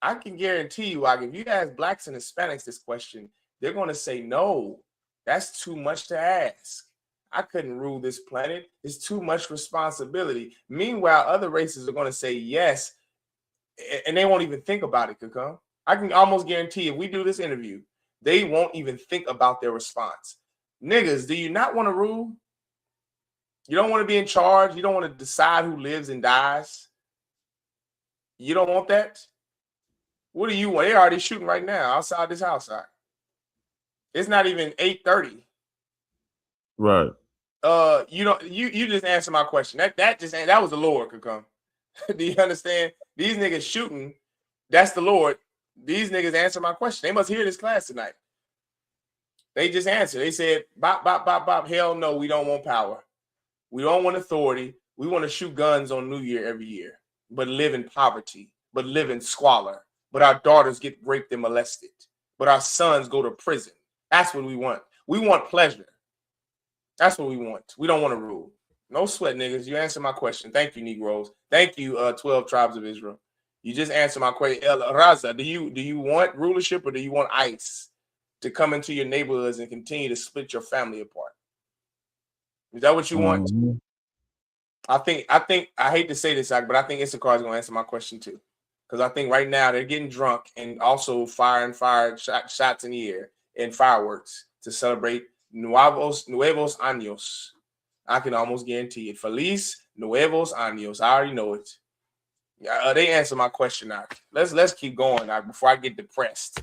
I can guarantee you, like, if you ask blacks and Hispanics this question, they're going to say, no, that's too much to ask. I couldn't rule this planet. It's too much responsibility. Meanwhile, other races are going to say yes, and they won't even think about it, Kakam. I can almost guarantee if we do this interview, they won't even think about their response. Niggas, do you not want to rule? You don't want to be in charge? You don't want to decide who lives and dies? You don't want that? What do you want? They're already shooting right now outside this house. It's not even 8:30. Right. You just answered my question. That was the Lord could come. Do you understand? These niggas shooting, that's the Lord. These niggas answer my question. They must hear this class tonight. They just answered. They said, bop, bop, bop, bop. Hell no, we don't want power. We don't want authority. We want to shoot guns on New Year every year, but live in poverty, but live in squalor. But our daughters get raped and molested. But our sons go to prison. That's what we want. We want pleasure. That's what we want. We don't want to rule. No sweat, niggas. You answer my question. Thank you, Negroes. Thank you, 12 tribes of Israel. You just answered my question. El Raza, do you want rulership or do you want ICE to come into your neighborhoods and continue to split your family apart? Is that what you want? I hate to say this, but I think Issachar is going to answer my question too. Because I think right now they're getting drunk and also firing shots in the air and fireworks to celebrate Nuevos Años. I can almost guarantee it. Feliz Nuevos Años. I already know it. They answer my question now. Let's keep going now before I get depressed.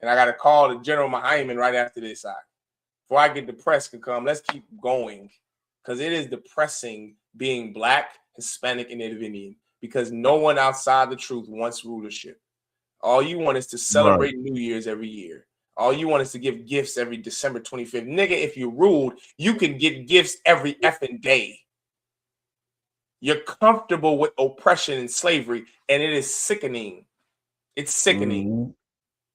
And I got to call the General Mahayman right after this. Before I get depressed can come, let's keep going. Because it is depressing being Black, Hispanic, and Native Indian. Because no one outside the truth wants rulership. All you want is to celebrate New Year's every year. All you want is to give gifts every December 25th. Nigga, if you ruled, you can get gifts every effing day. You're comfortable with oppression and slavery, and it is sickening. It's sickening.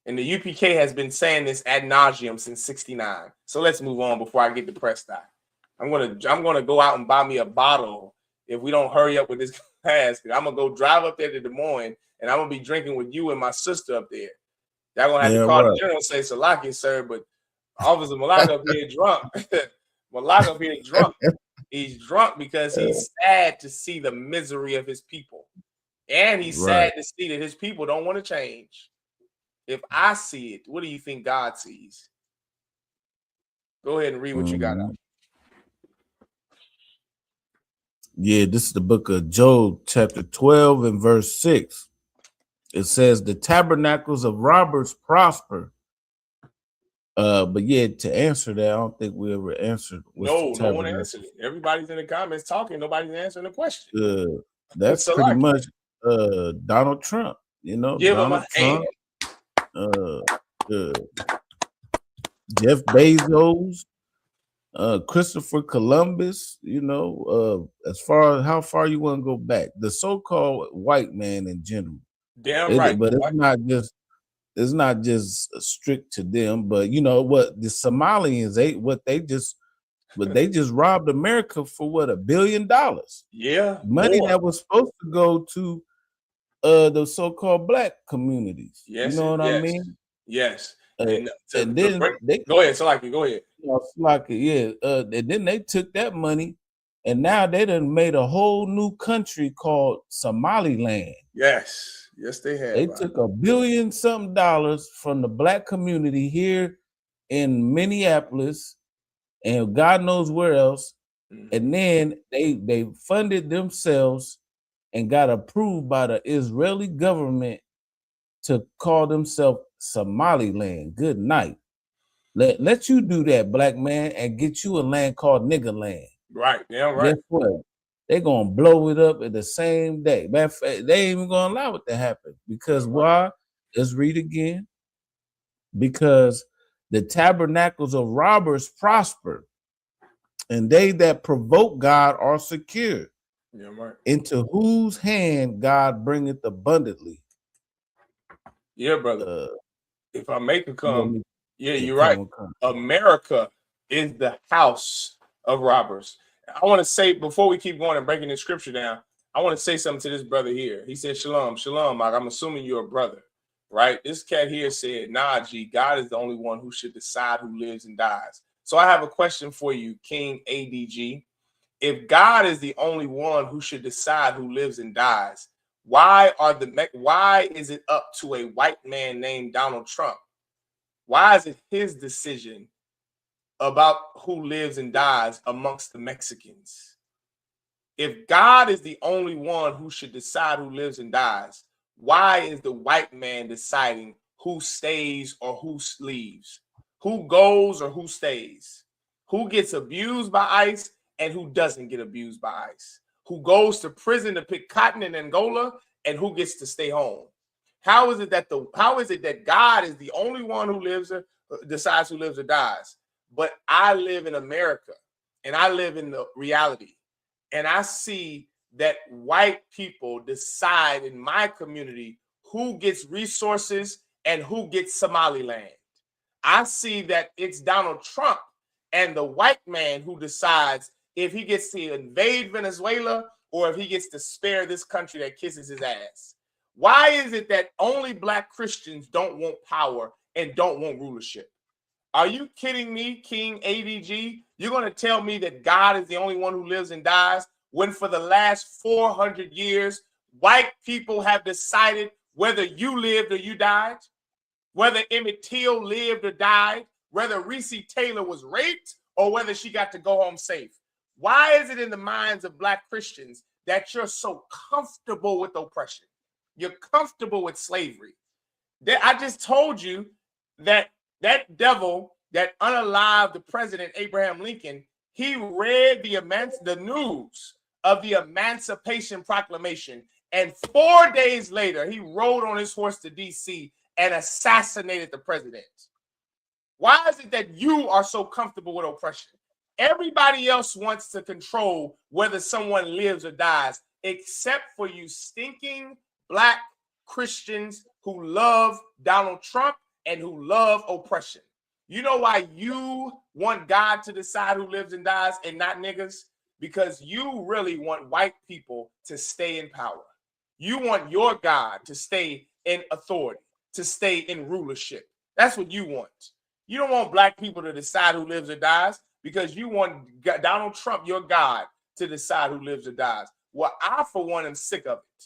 And the UPK has been saying this ad nauseum since '69. So let's move on before I get depressed. I'm gonna go out and buy me a bottle if we don't hurry up with this class. I'm gonna go drive up there to Des Moines, and I'm gonna be drinking with you and my sister up there. Y'all gonna have to call the general and say, Salaki, sir, but Officer Malak up here drunk. Malak up here drunk. He's drunk because he's sad to see the misery of his people. And he's sad to see that his people don't want to change. If I see it, what do you think God sees? Go ahead and read what you got out. Yeah, this is the book of Job, chapter 12 and verse 6. It says, the tabernacles of robbers prosper. But yeah, to answer that, I don't think we ever answered. No one answered it. Everybody's in the comments talking. Nobody's answering the question. That's pretty much Donald Trump. You know, give Donald him Trump, Jeff Bezos, Christopher Columbus. You know, as far as how far you want to go back, the so-called white man in general. Damn right, but it's not just strict to them, but you know what the Somalians they just robbed America for what, $1 billion? Yeah, money that was supposed to go to the so-called Black communities. Yes, you know what I mean? Yes. And then go ahead, Salaki, go ahead. And then they took that money, and now they done made a whole new country called Somaliland. Yes, they have. They took $1 billion something from the Black community here in Minneapolis and God knows where else. And then they funded themselves and got approved by the Israeli government to call themselves Somaliland. Good night. Let you do that, Black man, and get you a land called Nigger Land. Right, yeah, right. Guess what? They're gonna blow it up in the same day. Matter of fact, they ain't even gonna allow it to happen. Because why? Let's read again. Because the tabernacles of robbers prosper, and they that provoke God are secure. Yeah, right. Into whose hand God bringeth abundantly. Yeah, brother. If I make a come, you're right. America is the house of robbers. I want to say, before we keep going and breaking this scripture down, I want to say something to this brother here. He said, Shalom, Mike. I'm assuming you're a brother, right? This cat here said, nah, G, God is the only one who should decide who lives and dies. So I have a question for you, King ADG. If God is the only one who should decide who lives and dies, why is it up to a white man named Donald Trump? Why is it his decision about who lives and dies amongst the Mexicans? If God is the only one who should decide who lives and dies, why is the white man deciding who stays or who leaves? Who goes or who stays? Who gets abused by ICE and who doesn't get abused by ICE? Who goes to prison to pick cotton in Angola and who gets to stay home? How is it that God is the only one who decides who lives or dies? But I live in America and I live in the reality. And I see that white people decide in my community who gets resources and who gets Somaliland. I see that it's Donald Trump and the white man who decides if he gets to invade Venezuela or if he gets to spare this country that kisses his ass. Why is it that only Black Christians don't want power and don't want rulership? Are you kidding me, King ADG? You're going to tell me that God is the only one who lives and dies when for the last 400 years, white people have decided whether you lived or you died, whether Emmett Till lived or died, whether Reese Taylor was raped or whether she got to go home safe. Why is it in the minds of Black Christians that you're so comfortable with oppression? You're comfortable with slavery. I just told you that that devil that unalived the president, Abraham Lincoln, he read the news of the Emancipation Proclamation, and 4 days later, he rode on his horse to D.C. and assassinated the president. Why is it that you are so comfortable with oppression? Everybody else wants to control whether someone lives or dies, except for you stinking Black Christians who love Donald Trump and who love oppression. You know why you want God to decide who lives and dies and not niggas? Because you really want white people to stay in power. You want your God to stay in authority, to stay in rulership. That's what you want. You don't want Black people to decide who lives or dies because you want Donald Trump, your God, to decide who lives or dies. Well, I, for one, am sick of it.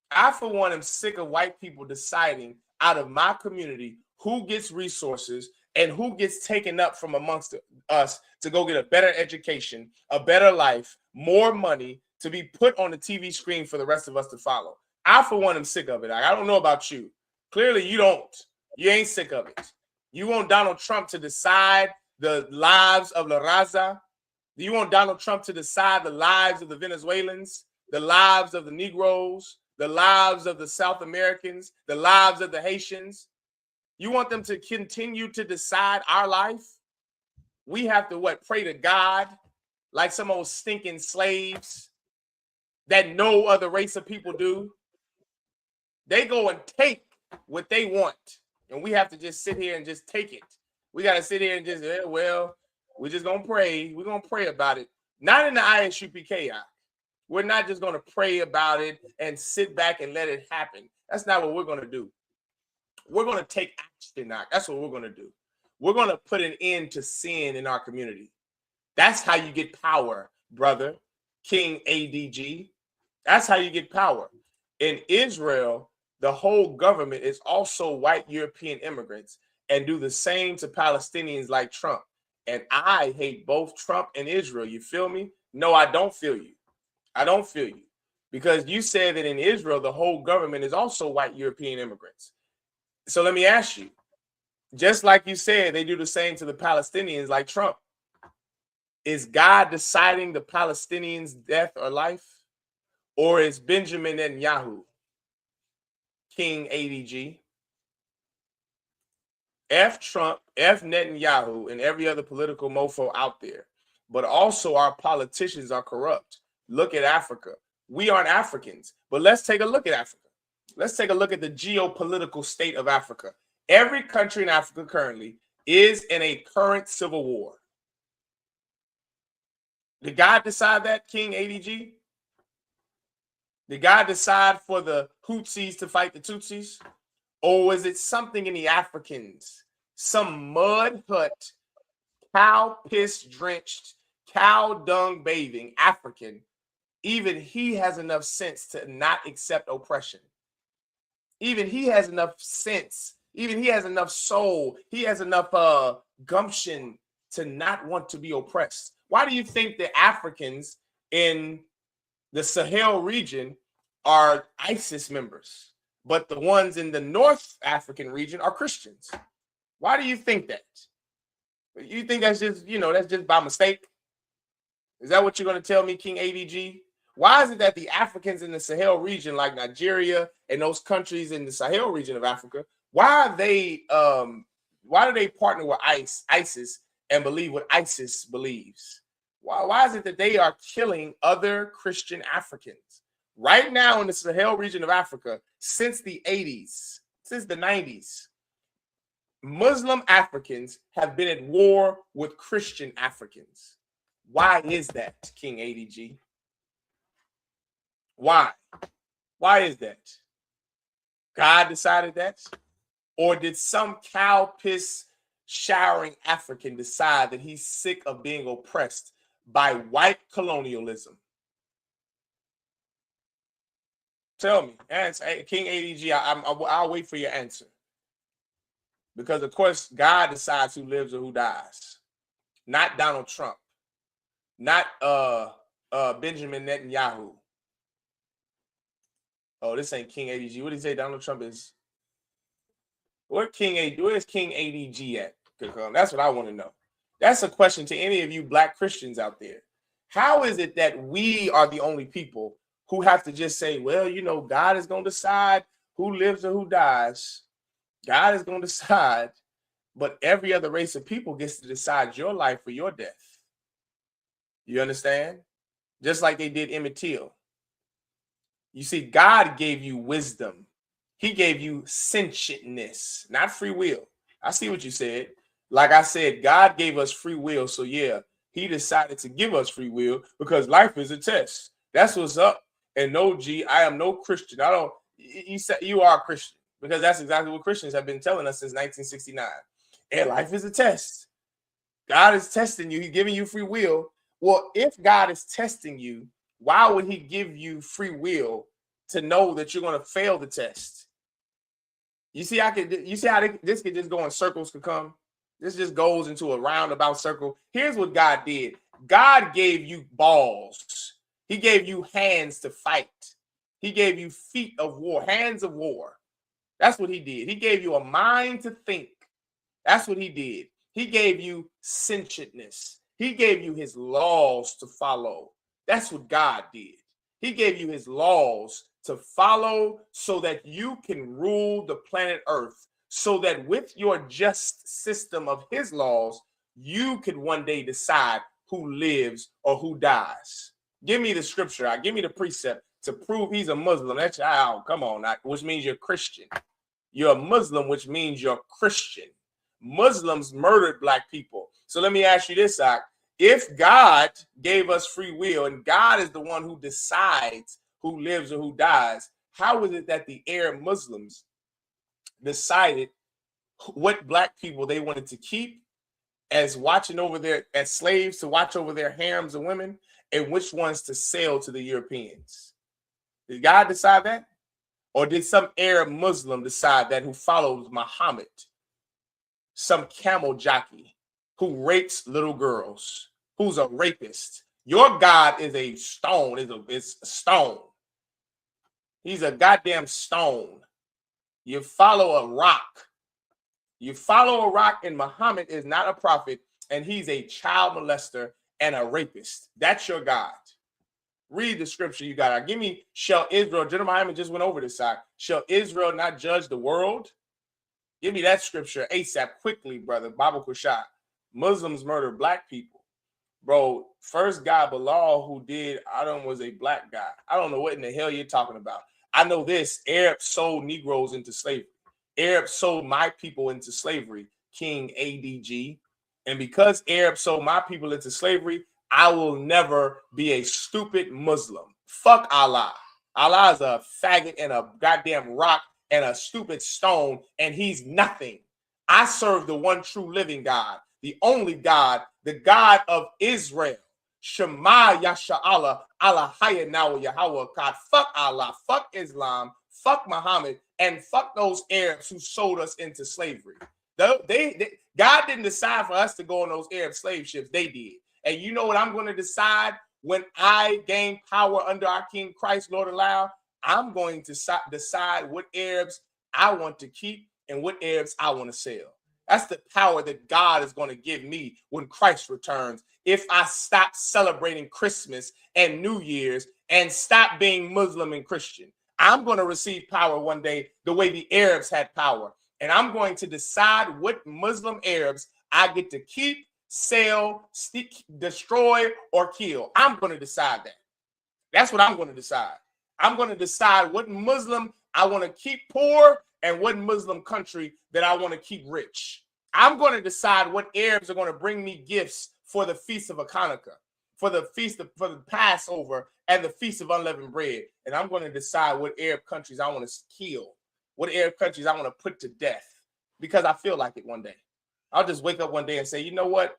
I, for one, am sick of white people deciding out of my community who gets resources and who gets taken up from amongst us to go get a better education, a better life, more money to be put on the TV screen for the rest of us to follow. I, for one, am sick of it. I don't know about you. Clearly, you don't. You ain't sick of it. You want Donald Trump to decide the lives of La Raza? Do you want Donald Trump to decide the lives of the Venezuelans, the lives of the Negroes, the lives of the South Americans, the lives of the Haitians? You want them to continue to decide our life? We have to, pray to God like some old stinking slaves that no other race of people do? They go and take what they want, and we have to just sit here and just take it. We got to sit here and just, we're just going to pray. We're going to pray about it. Not in the ISUPK. We're not just going to pray about it and sit back and let it happen. That's not what we're going to do. We're going to take action now. That's what we're going to do. We're going to put an end to sin in our community. That's how you get power, brother, King ADG. That's how you get power. In Israel, the whole government is also white European immigrants and do the same to Palestinians like Trump. And I hate both Trump and Israel. You feel me? No, I don't feel you. I don't feel you. Because you said that in Israel, the whole government is also white European immigrants. So let me ask you, just like you said, they do the same to the Palestinians like Trump. Is God deciding the Palestinians' death or life? Or is Benjamin Netanyahu, King ADG? F Trump, F Netanyahu, and every other political mofo out there. But also our politicians are corrupt. Look at Africa. We aren't Africans, but let's take a look at Africa. Let's take a look at the geopolitical state of Africa. Every country in Africa currently is in a current civil war. Did God decide that, King ADG? Did God decide for the Hutsis to fight the Tutsis? Or was it something in the Africans, some mud hut, cow piss drenched, cow dung bathing African? Even he has enough sense to not accept oppression. Even he has enough sense. Even he has enough soul. He has enough gumption to not want to be oppressed. Why do you think the Africans in the Sahel region are ISIS members, but the ones in the North African region are Christians? Why do you think that? You think that's just, that's just by mistake? Is that what you're going to tell me, King ADG? Why is it that the Africans in the Sahel region, like Nigeria and those countries in the Sahel region of Africa, why do they partner with ISIS and believe what ISIS believes? Why is it that they are killing other Christian Africans right now in the Sahel region of Africa since the 80s, since the 90s? Muslim Africans have been at war with Christian Africans. Why is that, King ADG? Why? Why is that? God decided that? Or did some cow piss showering African decide that he's sick of being oppressed by white colonialism? Tell me. Answer. King ADG, I'll wait for your answer. Because, of course, God decides who lives or who dies. Not Donald Trump. Not Benjamin Netanyahu. Oh, this ain't King ADG. What did he say Donald Trump is? Where's King ADG at? That's what I want to know. That's a question to any of you black Christians out there. How is it that we are the only people who have to just say, well, you know, God is going to decide who lives or who dies. God is going to decide, but every other race of people gets to decide your life or your death. You understand? Just like they did Emmett Till. You see, God gave you wisdom. He gave you sentientness, not free will. I see what you said. Like I said, God gave us free will. So yeah, he decided to give us free will because life is a test. That's what's up. And no, G, I am no Christian. You said you are a Christian because that's exactly what Christians have been telling us since 1969. And life is a test. God is testing you. He's giving you free will. Well, if God is testing you, why would he give you free will to know that you're going to fail the test? You see how this could just go in circles could come? This just goes into a roundabout circle. Here's what God did. God gave you balls. He gave you hands to fight. He gave you feet of war, hands of war. That's what he did. He gave you a mind to think. That's what he did. He gave you sentientness. He gave you his laws to follow. That's what God did. He gave you his laws to follow so that you can rule the planet Earth, so that with your just system of his laws, you could one day decide who lives or who dies. Give me the scripture. Give me the precept to prove he's a Muslim. That's come on, which means you're Christian. You're a Muslim, which means you're Christian. Muslims murdered black people. So let me ask you this, if God gave us free will and God is the one who decides who lives or who dies, how is it that the Arab Muslims decided what black people they wanted to keep as slaves to watch over their harems of women and which ones to sell to the Europeans? Did God decide that? Or did some Arab Muslim decide that who follows Muhammad? Some camel jockey who rapes little girls, who's a rapist. Your God is a stone, is a stone. He's a goddamn stone. You follow a rock. You follow a rock, and Muhammad is not a prophet, and he's a child molester and a rapist. That's your God. Read the scripture you got. Give me, shall Israel, Jeremiah just went over this side. Shall Israel not judge the world? Give me that scripture ASAP, quickly, brother. Baba Kushai. Muslims murder black people. Bro, first guy, Bilal, who did Adam was a black guy. I don't know what in the hell you're talking about. I know this. Arabs sold Negroes into slavery. Arabs sold my people into slavery, King ADG. And because Arabs sold my people into slavery, I will never be a stupid Muslim. Fuck Allah. Allah is a faggot and a goddamn rock and a stupid stone, and he's nothing. I serve the one true living God, the only God, the God of Israel. Shema Yasha Allah, Allah Hayya Nawa Yahweh God. Fuck Allah, fuck Islam, fuck Muhammad, and fuck those Arabs who sold us into slavery. God didn't decide for us to go on those Arab slave ships. They did. And you know what I'm going to decide when I gain power under our King Christ, Lord allow? I'm going to decide what Arabs I want to keep and what Arabs I want to sell. That's the power that God is going to give me when Christ returns. If I stop celebrating Christmas and New Year's and stop being Muslim and Christian, I'm going to receive power one day the way the Arabs had power. And I'm going to decide what Muslim Arabs I get to keep, sell, destroy, or kill. I'm going to decide that. That's what I'm going to decide. I'm going to decide what Muslim I want to keep poor and what Muslim country that I want to keep rich. I'm going to decide what Arabs are going to bring me gifts for the Feast of Hanukkah, for the Passover, and the Feast of Unleavened Bread. And I'm going to decide what Arab countries I want to kill, what Arab countries I want to put to death, because I feel like it one day. I'll just wake up one day and say, you know what?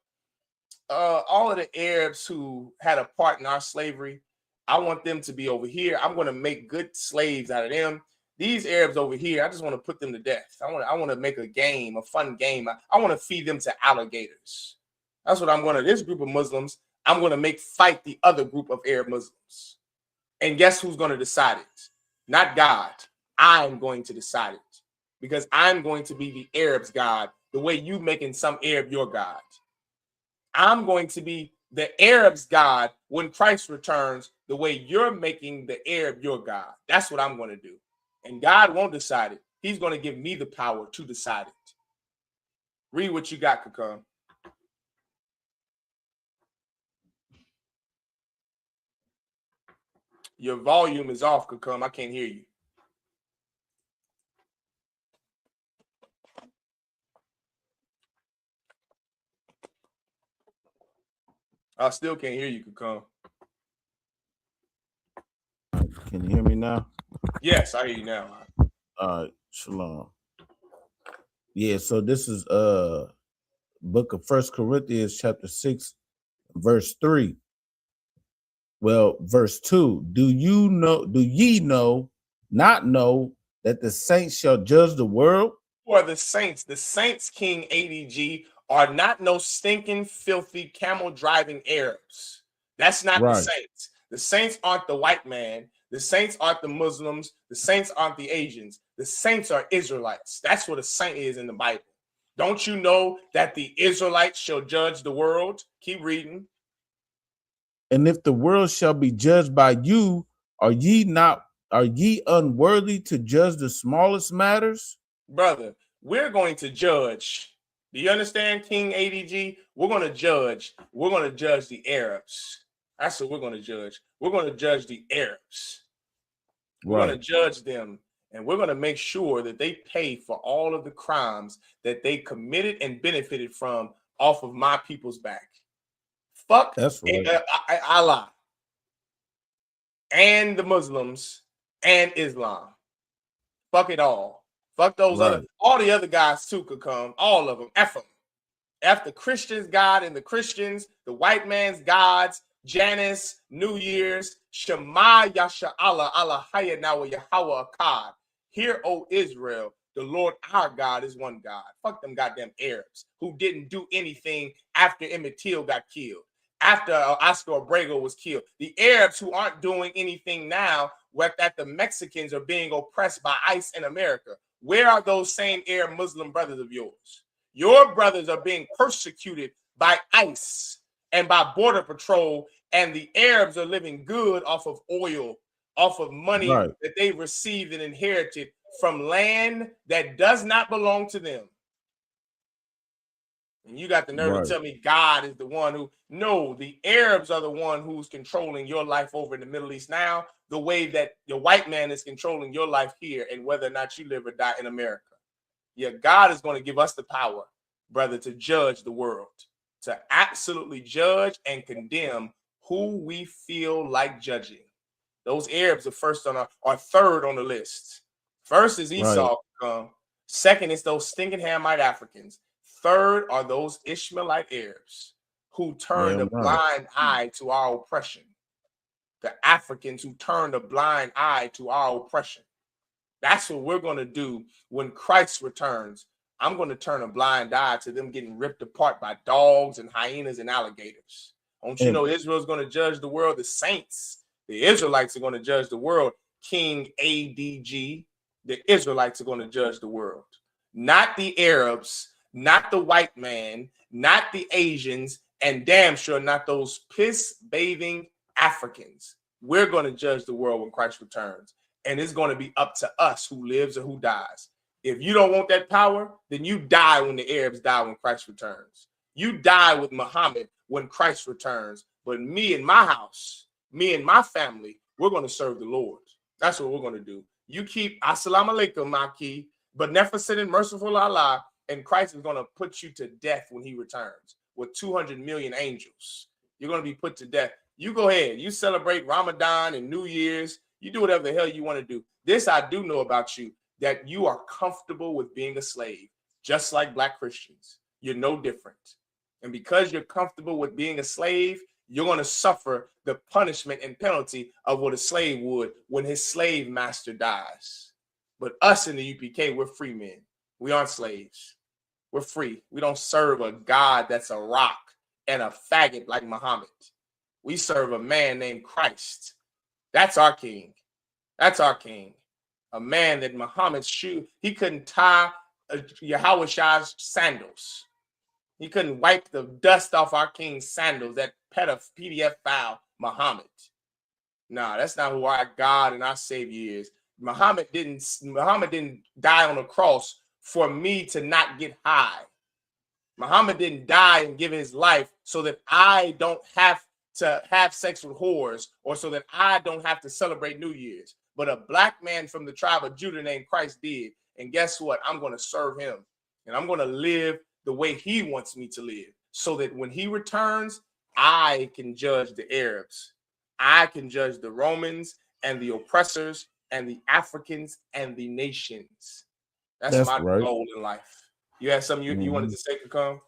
All of the Arabs who had a part in our slavery, I want them to be over here. I'm going to make good slaves out of them. These Arabs over here, I just want to put them to death. I want to make a game, a fun game. I want to feed them to alligators. That's what I'm going to. This group of Muslims, I'm going to make fight the other group of Arab Muslims. And guess who's going to decide it? Not God. I'm going to decide it, because I'm going to be the Arab's God, the way you making some Arab your God. I'm going to be the Arab's God when Christ returns, the way you're making the Arab your God. That's what I'm going to do. And God won't decide it. He's going to give me the power to decide it. Read what you got, Kakam. Your volume is off, Kakam. I can't hear you. I still can't hear you, Kakam. Can you hear me now? Yes, I hear you now. All right, shalom. Yeah, so this is book of 1 Corinthians chapter 6, verse 3. Well, verse 2. Do ye not know that the saints shall judge the world? Who are the saints? The saints, King ADG, are not no stinking, filthy, camel-driving Arabs. That's not the saints. The saints aren't the white man. The saints aren't the Muslims. The saints aren't the Asians. The saints are Israelites. That's what a saint is in the Bible. Don't you know that the Israelites shall judge the world? Keep reading. And if the world shall be judged by you, are ye unworthy to judge the smallest matters? Brother, we're going to judge. Do you understand, King ADG? We're going to judge. We're going to judge the Arabs. That's what we're going to judge. We're going to judge the Arabs. We're going to judge them, and we're going to make sure that they pay for all of the crimes that they committed and benefited from off of my people's back. Fuck Allah and the Muslims and Islam. Fuck it all. Fuck those all the other guys too could come. All of them. F them. F the Christians' God and the Christians, the white man's gods, Janus, New Year's, Shema Yasha Allah, Allah Hayanawa Yahweh Akkad. Hear, O Israel, the Lord our God is one God. Fuck them goddamn Arabs who didn't do anything after Emmett Till got killed, after Oscar Abrego was killed. The Arabs who aren't doing anything now, that the Mexicans are being oppressed by ICE in America. Where are those same Arab Muslim brothers of yours? Your brothers are being persecuted by ICE and by Border Patrol, and the Arabs are living good off of oil, off of money that they received and inherited from land that does not belong to them. And you got the nerve to tell me God is the one who, no, the Arabs are the one who's controlling your life over in the Middle East now, the way that the white man is controlling your life here and whether or not you live or die in America. Yeah, God is going to give us the power, brother, to judge the world, to absolutely judge and condemn who we feel like judging. Those Arabs are third on the list. First is Esau. Second is those stinking Hamite Africans. Third are those Ishmaelite Arabs who turned a blind eye to our oppression. The Africans who turned a blind eye to our oppression. That's what we're going to do when Christ returns. I'm going to turn a blind eye to them getting ripped apart by dogs and hyenas and alligators. Don't you know Israel's going to judge the world? The saints, the Israelites are going to judge the world. King ADG, the Israelites are going to judge the world. Not the Arabs, not the white man, not the Asians, and damn sure not those piss-bathing Africans. We're going to judge the world when Christ returns. And it's going to be up to us who lives or who dies. If you don't want that power, then you die when the Arabs die when Christ returns. You die with Muhammad when Christ returns. But me and my house, me and my family, we're going to serve the Lord. That's what we're going to do. You keep Assalamu alaikum, Maki. beneficent and merciful Allah, and Christ is going to put you to death when he returns with 200 million angels. You're going to be put to death. You go ahead. You celebrate Ramadan and New Year's. You do whatever the hell you want to do. This I do know about you, that you are comfortable with being a slave, just like Black Christians. You're no different. And because you're comfortable with being a slave, you're going to suffer the punishment and penalty of what a slave would when his slave master dies. But us in the UPK, we're free men. We aren't slaves. We're free. We don't serve a God that's a rock and a faggot like Muhammad. We serve a man named Christ. That's our king. That's our king. A man that Muhammad's shoe, he couldn't tie Yahweh Shah's sandals. He couldn't wipe the dust off our king's sandals, that PDF file, Muhammad. Nah, that's not who our God and our Savior is. Muhammad didn't die on the cross for me to not get high. Muhammad didn't die and give his life so that I don't have to have sex with whores or so that I don't have to celebrate New Year's. But a Black man from the tribe of Judah named Christ did. And guess what? I'm going to serve him. And I'm going to live the way he wants me to live so that when he returns, I can judge the Arabs. I can judge the Romans and the oppressors and the Africans and the nations. That's my goal in life. You had something you wanted to say, Kakam?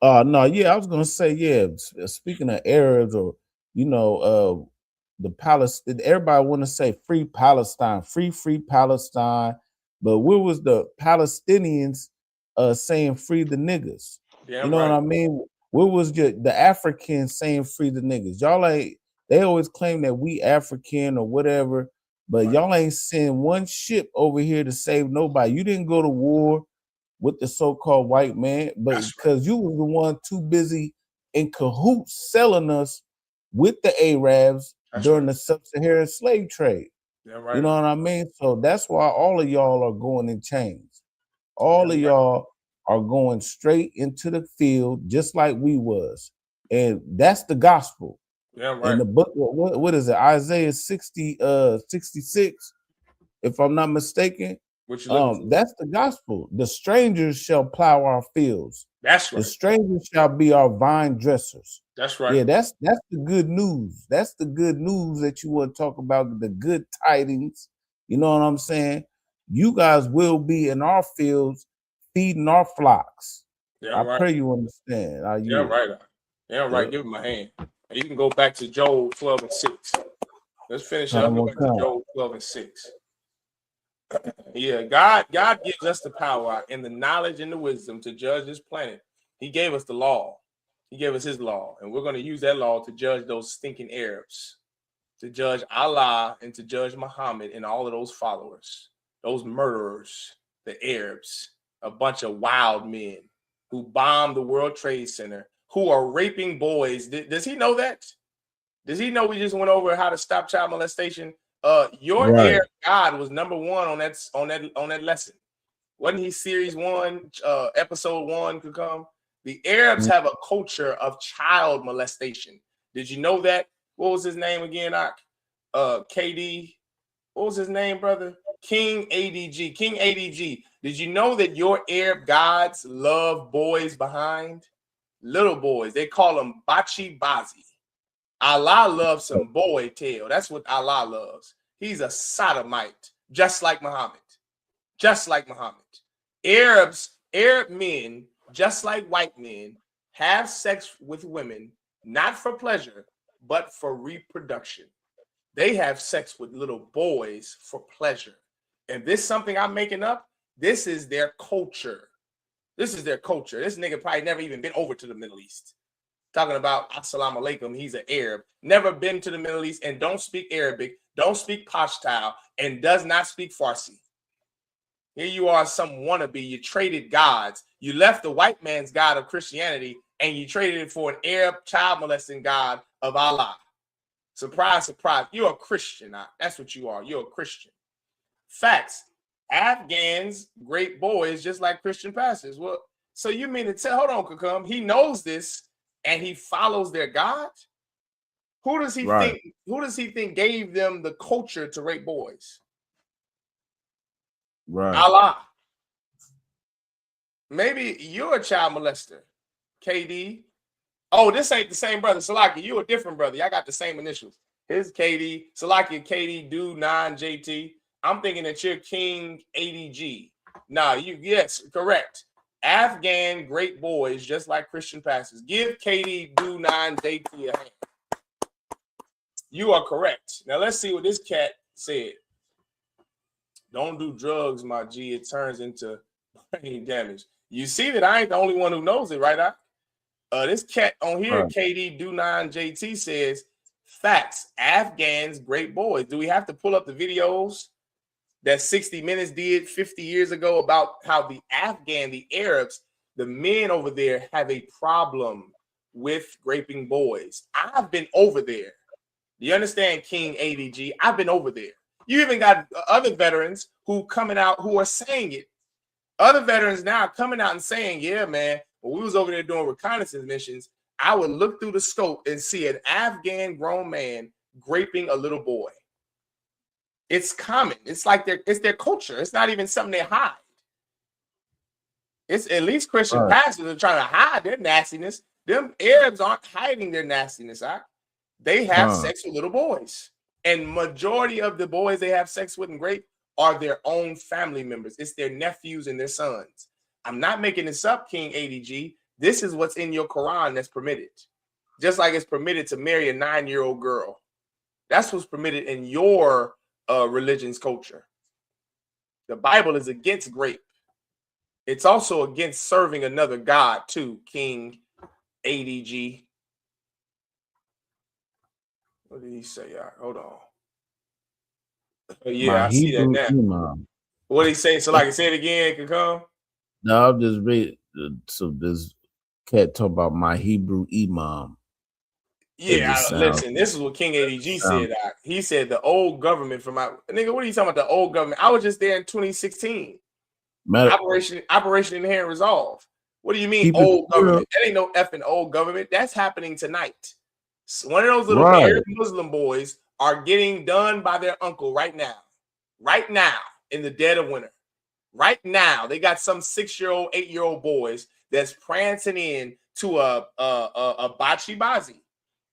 No, yeah, I was gonna say, yeah. Speaking of Arabs, or the Palestine, everybody want to say free Palestine, free Palestine, but where was the Palestinians saying free the niggas? Yeah, you know what I mean? Where was the Africans saying free the niggas? Y'all ain't. They always claim that we African or whatever, but y'all ain't send one ship over here to save nobody. You didn't go to war with the so-called white man, but because you was the one too busy in cahoots selling us with the Arabs during the sub-Saharan slave trade. Yeah, right. You know what I mean? So that's why all of y'all are going in chains. All of y'all are going straight into the field just like we was. And that's the gospel. Yeah, right. In the book, what is it? Isaiah 66, if I'm not mistaken. That's the gospel. The strangers shall plow our fields. That's right. The strangers shall be our vine dressers. That's right. Yeah, that's the good news. That's the good news that you want to talk about, the good tidings. You know what I'm saying? You guys will be in our fields feeding our flocks. Yeah, I pray you understand. Yeah, right. Yeah, right. Give him a hand. You can go back to Joel 12:6. Let's finish up. Go back to Joel 12:6. Yeah, God gives us the power and the knowledge and the wisdom to judge this planet. He gave us the law. He gave us his law, and we're going to use that law to judge those stinking Arabs, to judge Allah and to judge Muhammad and all of those followers, those murderers, the Arabs, a bunch of wild men who bombed the World Trade Center, who are raping boys. Does he know that? Does he know we just went over how to stop child molestation? Your Arab God was number one on that lesson. Wasn't he series 1, episode 1 could come? The Arabs have a culture of child molestation. Did you know that? What was his name again? KD. What was his name, brother? King ADG. King ADG. Did you know that your Arab gods love boys behind? Little boys. They call them Bachi Bazi. Allah loves some boy tail. That's what Allah loves. He's a sodomite, just like Muhammad. Just like Muhammad. Arab men, just like white men, have sex with women, not for pleasure, but for reproduction. They have sex with little boys for pleasure. And this is something I'm making up. This is their culture. This is their culture. This nigga probably never even been over to the Middle East. Talking about Assalamu alaikum, he's an Arab, never been to the Middle East and don't speak Arabic, don't speak Pashto, and does not speak Farsi. Here you are, some wannabe. You traded gods. You left the white man's God of Christianity and you traded it for an Arab child molesting God of Allah. Surprise, surprise. You're a Christian. That's what you are. You're a Christian. Facts. Afghans, great boys, just like Christian pastors. Well, so you mean to tell, hold on, Kakam, he knows this and he follows their God? Who does he think gave them the culture to rape boys? Right. Allah. Maybe you're a child molester, KD. Oh, this ain't the same brother. Salaki, you a different brother. Y'all got the same initials. Here's KD. Salaki, KD, Do 9 JT. I'm thinking that you're King ADG. Nah, yes, correct. Afghan great boys, just like Christian pastors. Give KD, Do 9 JT a hand. You are correct. Now let's see what this cat said. Don't do drugs, my G. It turns into brain damage. You see that I ain't the only one who knows it, right? This cat on here, KD Do 9 JT says, facts, Afghans, great boys. Do we have to pull up the videos that 60 Minutes did 50 years ago about how the Arabs, the men over there have a problem with raping boys? I've been over there. Do you understand, King ADG? I've been over there. You even got other veterans who coming out who are saying it. Other veterans now coming out and saying, yeah, man, when we was over there doing reconnaissance missions, I would look through the scope and see an Afghan grown man raping a little boy. It's common. It's like it's their culture. It's not even something they hide. It's at least Christian pastors are trying to hide their nastiness. Them Arabs aren't hiding their nastiness. They have sex with little boys. And majority of the boys they have sex with and rape are their own family members. It's their nephews and their sons. I'm not making this up, King ADG. This is what's in your Quran that's permitted. Just like it's permitted to marry a 9-year-old girl. That's what's permitted in your religion's culture. The Bible is against rape. It's also against serving another god too, King ADG. What did he say? Hold on. Yeah, I see that now. Imam. What did he say? So, like, say it again, can come. No, I'll just read. So this cat talk about my Hebrew Imam. Yeah, listen. This is what King ADG said. He said the old government from my nigga. What are you talking about? The old government? I was just there in 2016. Operation Inherent Resolve. What do you mean old government? That ain't no effing old government. That's happening tonight. So one of those little Arab Muslim boys are getting done by their uncle right now in the dead of winter. Right now, they got some 6-year-old, 8-year-old boys that's prancing in to a bachi bazi,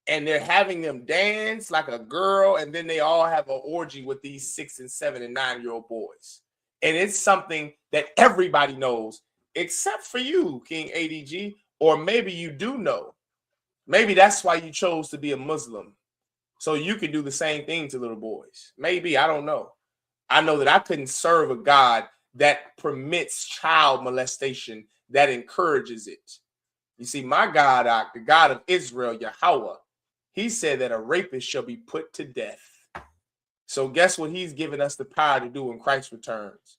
and they're having them dance like a girl, and then they all have an orgy with these 6 and 7 and 9-year-old boys. And it's something that everybody knows, except for you, King ADG, or maybe you do know. Maybe that's why you chose to be a Muslim, so you can do the same thing to little boys. Maybe, I don't know. I know that I couldn't serve a God that permits child molestation, that encourages it. You see, my God, the God of Israel, Yahweh, he said that a rapist shall be put to death. So guess what he's given us the power to do when Christ returns?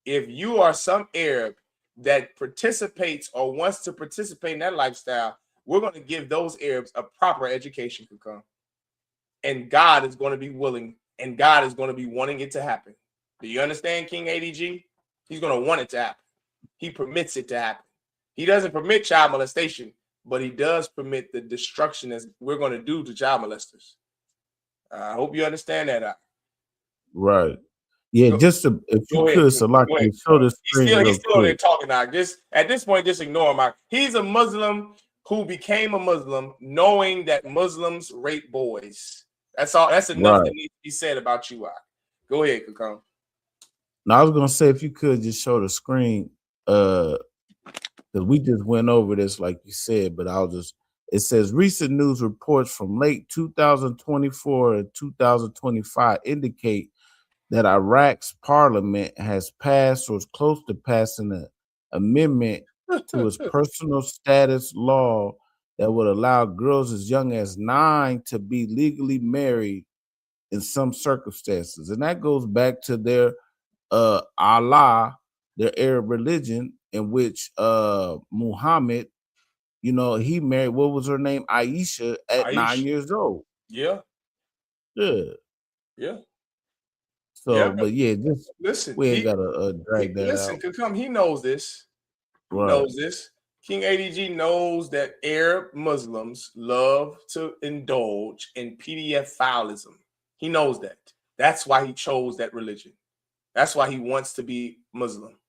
If you are some Arab that participates or wants to participate in that lifestyle, we're going to give those Arabs a proper education to come. And God is going to be willing, and God is going to be wanting it to happen. Do you understand, King ADG? He's going to want it to happen. He permits it to happen. He doesn't permit child molestation, but he does permit the destruction that we're going to do to child molesters. I hope you understand that. Right. Yeah, if you could, so like show the screen. He's still there talking now. Just at this point, just ignore him. He's a Muslim who became a Muslim knowing that Muslims rape boys. That's all. That's enough that needs to be said about you. Go ahead, Kakam. Now I was gonna say if you could just show the screen, because we just went over this like you said, but it says recent news reports from late 2024 and 2025 indicate that Iraq's parliament has passed or is close to passing an amendment to its personal status law that would allow girls as young as 9 to be legally married in some circumstances. And that goes back to their Allah, their Arab religion, in which Muhammad, he married, what was her name? Aisha at 9 years old. Yeah. So, yeah, but just listen, we ain't gotta drag that out. Listen, he knows this. He knows this. King ADG knows that Arab Muslims love to indulge in PDF fileism. He knows that. That's why he chose that religion. That's why he wants to be Muslim,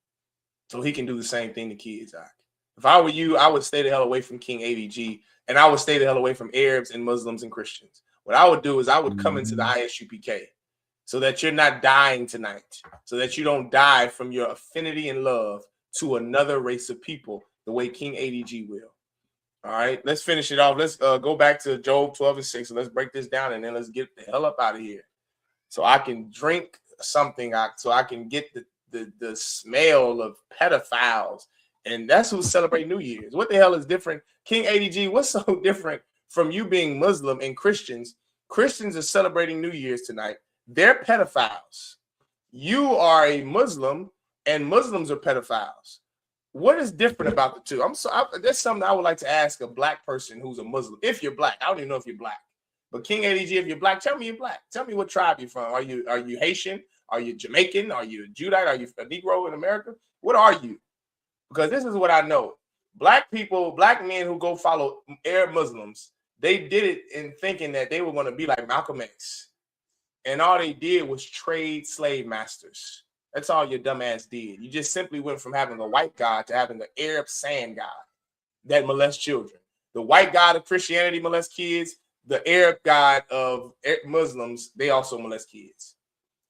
so he can do the same thing to kids. If I were you, I would stay the hell away from King ADG, and I would stay the hell away from Arabs and Muslims and Christians. What I would do is I would come into the ISUPK so that you're not dying tonight, so that you don't die from your affinity and love to another race of people the way King ADG will. All right, let's finish it off. Let's go back to Job 12:6, and let's break this down, and then let's get the hell up out of here so I can drink something, so I can get the smell of pedophiles. And that's who's celebrating New Year's. What the hell is different? King ADG, what's so different from you being Muslim and Christians? Christians are celebrating New Year's tonight. They're pedophiles. You are a Muslim, and Muslims are pedophiles. What is different about the two? That's something I would like to ask a black person who's a Muslim. If you're black, I don't even know if you're black. But King ADG, if you're black, tell me you're black. Tell me what tribe you're from. Are you Haitian? Are you Jamaican? Are you a Judite? Are you a Negro in America? What are you? Because this is what I know. Black people, black men who go follow Arab Muslims, they did it in thinking that they were going to be like Malcolm X. And all they did was trade slave masters. That's all your dumb ass did. You just simply went from having a white God to having an Arab sand God that molests children. The white God of Christianity molests kids. The Arab God of Muslims, they also molest kids.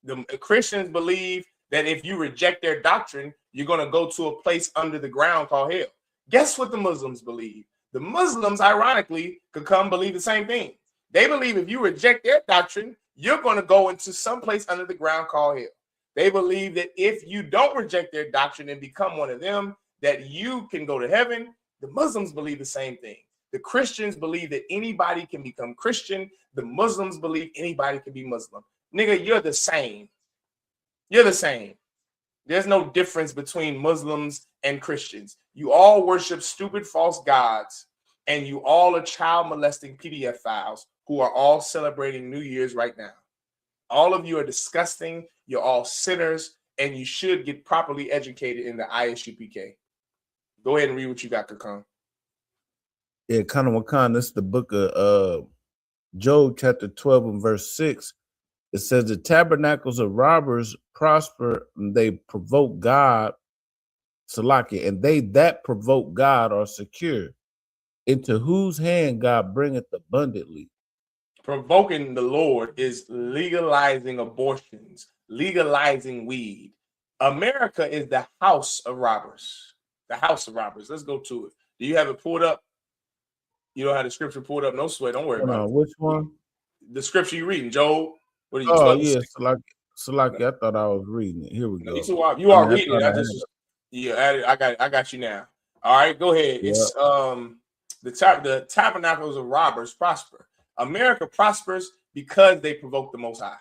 The Christians believe that if you reject their doctrine, you're going to go to a place under the ground called hell. Guess what the Muslims believe? The Muslims, ironically, could come believe the same thing. They believe if you reject their doctrine, you're going to go into some place under the ground called hell. They believe that if you don't reject their doctrine and become one of them, that you can go to heaven. The Muslims believe the same thing. The Christians believe that anybody can become Christian. The Muslims believe anybody can be Muslim. Nigga, you're the same. You're the same. There's no difference between Muslims and Christians. You all worship stupid false gods, and you all are child molesting PDF files who are all celebrating New Year's right now. All of you are disgusting. You're all sinners, and you should get properly educated in the ISUPK. Go ahead and read what you got, Kakon. Yeah, Kana Wakan, this is the book of Job, chapter 12 and verse 6. It says, the tabernacles of robbers prosper, and they provoke God, Salaki, and they that provoke God are secure, into whose hand God bringeth abundantly. Provoking the Lord is legalizing abortions, legalizing weed. America is the house of robbers. The house of robbers. Let's go to it. Do you have it pulled up? You don't have the scripture pulled up? No sweat. Don't worry about it. Which one? The scripture you're reading, Job. What are you? Oh, yeah, Salaki. I thought I was reading it. Here we go. You are reading it. I got you now. All right, go ahead. Yep. It's the tabernacles of robbers prosper. America prospers because they provoke the Most High.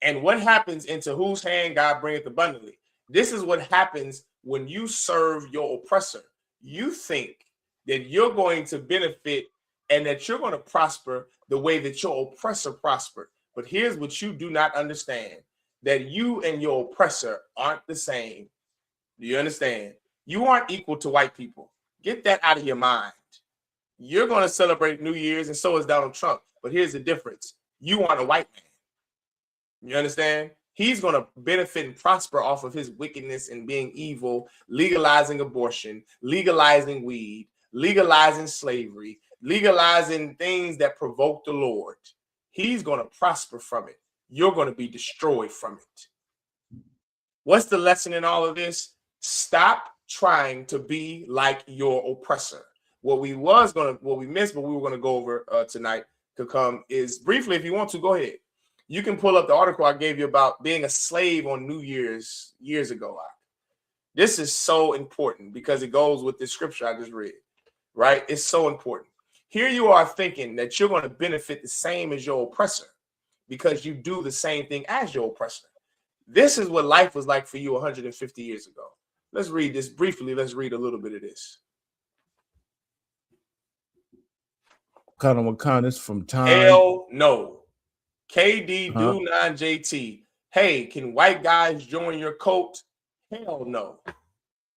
And what happens, into whose hand God bringeth abundantly? This is what happens when you serve your oppressor. You think that you're going to benefit and that you're going to prosper the way that your oppressor prospered. But here's what you do not understand, that you and your oppressor aren't the same. Do you understand? You aren't equal to white people. Get that out of your mind. You're going to celebrate New Year's, and so is Donald Trump. But here's the difference. You aren't a white man. You understand? He's going to benefit and prosper off of his wickedness and being evil, legalizing abortion, legalizing weed, legalizing slavery, legalizing things that provoke the Lord. He's going to prosper from it. You're going to be destroyed from it. What's the lesson in all of this? Stop trying to be like your oppressor. What we missed, but we were going to go over tonight to come is briefly, if you want to, go ahead. You can pull up the article I gave you about being a slave on New Year's years ago. This is so important because it goes with the scripture I just read, right? It's so important. Here you are thinking that you're going to benefit the same as your oppressor because you do the same thing as your oppressor. This is what life was like for you 150 years ago. Let's read this briefly. Let's read a little bit of this. Kind of Wakanda from time. Hell no. KD do 9JT. Hey, can white guys join your cult? Hell no.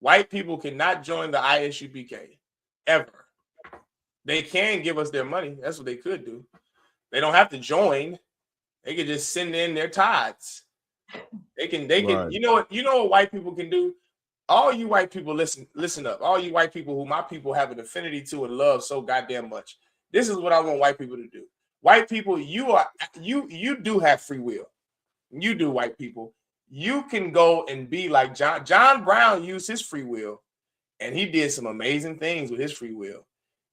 White people cannot join the ISUPK ever. They can give us their money. That's what they could do. They don't have to join. They could just send in their tithes. They can, Right. you know what white people can do? All you white people, listen up. All you white people who my people have an affinity to and love so goddamn much. This is what I want white people to do. White people, you do have free will. You do, white people. You can go and be like John Brown used his free will, and he did some amazing things with his free will.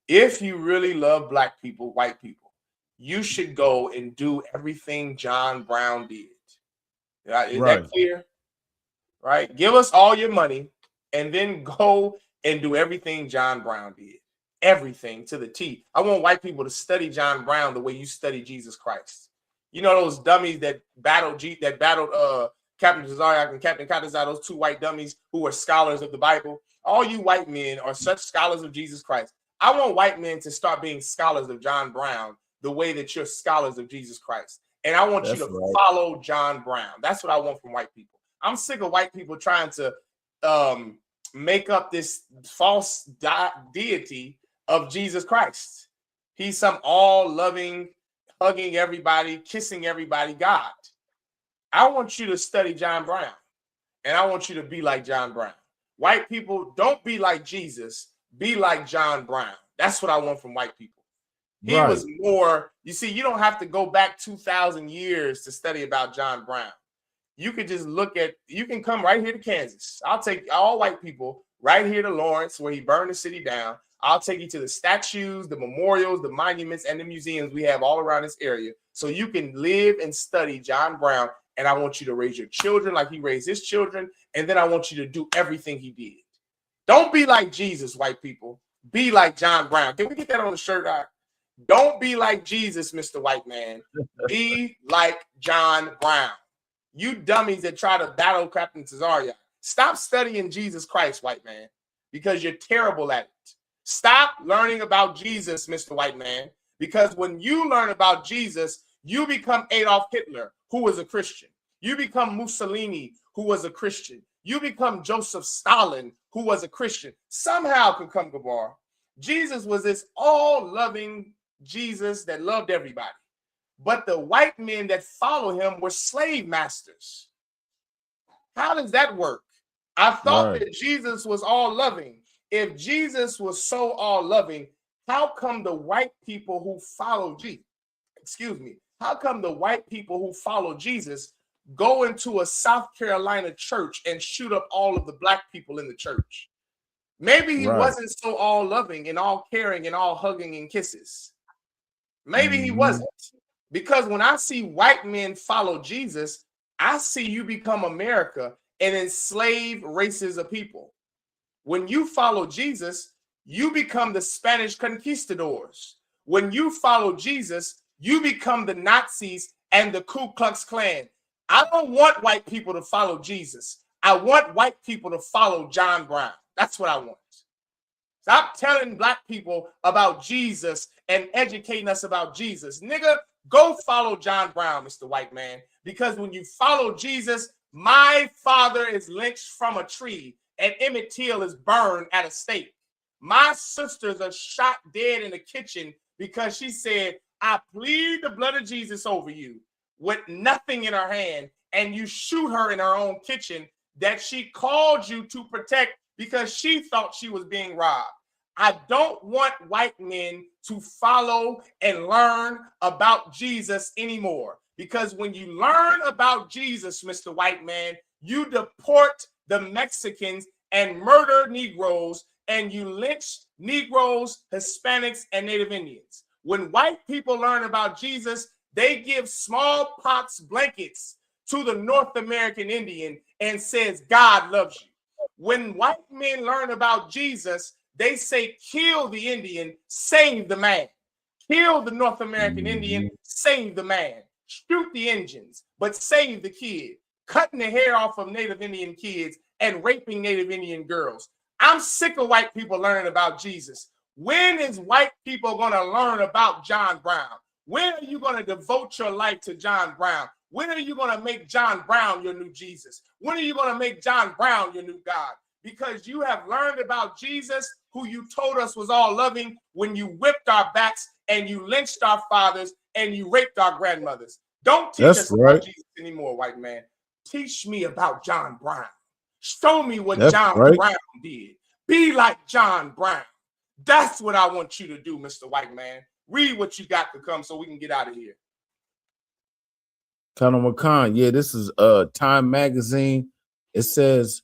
If you really love black people, white people, you should go and do everything John Brown did. Is that clear? Right? Give us all your money and then go and do everything John Brown did. Everything to the T. I want white people to study John Brown the way you study Jesus Christ. You know those dummies that battled Captain Tazariak and Captain Katazai, those two white dummies who were scholars of the Bible. All you white men are such scholars of Jesus Christ. I want white men to start being scholars of John Brown the way that you're scholars of Jesus Christ. And I want you to follow John Brown. That's what I want from white people. I'm sick of white people trying to make up this false deity of Jesus Christ. He's some all-loving, hugging everybody, kissing everybody God. I want you to study John Brown, and I want you to be like John Brown. White people, don't be like Jesus. Be like John Brown. That's what I want from white people. He was more, you see, you don't have to go back 2,000 years to study about John Brown. You could just you can come right here to Kansas. I'll take all white people right here to Lawrence, where he burned the city down. I'll take you to the statues, the memorials, the monuments, and the museums we have all around this area, so you can live and study John Brown. And I want you to raise your children like he raised his children. And then I want you to do everything he did. Don't be like Jesus, white people. Be like John Brown. Can we get that on the shirt? Don't be like Jesus, Mr. White Man. Be like John Brown. You dummies that try to battle Captain Tazariak. Stop studying Jesus Christ, white man, because you're terrible at it. Stop learning about Jesus, Mr. White Man, because when you learn about Jesus, you become Adolf Hitler, who was a Christian. You become Mussolini, who was a Christian. You become Joseph Stalin, who was a Christian. Somehow, Kabar, Jesus was this all-loving Jesus that loved everybody. But the white men that follow him were slave masters. How does that work? I thought that Jesus was all-loving. If Jesus was so all-loving, how come the white people who follow Jesus, how come the white people who follow Jesus go into a South Carolina church and shoot up all of the black people in the church? Maybe he wasn't so all-loving and all caring and all hugging and kisses. Maybe he wasn't. Because when I see white men follow Jesus, I see you become America and enslave races of people. When you follow Jesus, you become the Spanish conquistadors. When you follow Jesus, you become the Nazis and the Ku Klux Klan. I don't want white people to follow Jesus. I want white people to follow John Brown. That's what I want. Stop telling black people about Jesus and educating us about Jesus. Nigga, go follow John Brown, Mr. White Man, because when you follow Jesus, my father is lynched from a tree and Emmett Till is burned at a stake. My sisters are shot dead in the kitchen because she said, I plead the blood of Jesus over you, with nothing in her hand, and you shoot her in her own kitchen that she called you to protect because she thought she was being robbed. I don't want white men to follow and learn about Jesus anymore, because when you learn about Jesus, Mr. White Man, you deport the Mexicans and murder Negroes, and you lynch Negroes, Hispanics, and Native Indians. When white people learn about Jesus, they give smallpox blankets to the North American Indian and says, God loves you. When white men learn about Jesus, they say, kill the Indian, save the man. Kill the North American Indian, save the man. Shoot the Indians, but save the kid. Cutting the hair off of Native Indian kids and raping Native Indian girls. I'm sick of white people learning about Jesus. When is white people going to learn about John Brown? When are you going to devote your life to John Brown? When are you going to make John Brown your new Jesus? When are you going to make John Brown your new God? Because you have learned about Jesus, who you told us was all loving, when you whipped our backs and you lynched our fathers and you raped our grandmothers. Don't teach us about Jesus anymore, white man. Teach me about John Brown. Show me what That's John right. Brown did. Be like John Brown. That's what I want you to do, Mr. White Man. Read what you got to come so we can get out of here. Colonel McCon, yeah, this is Time Magazine. It says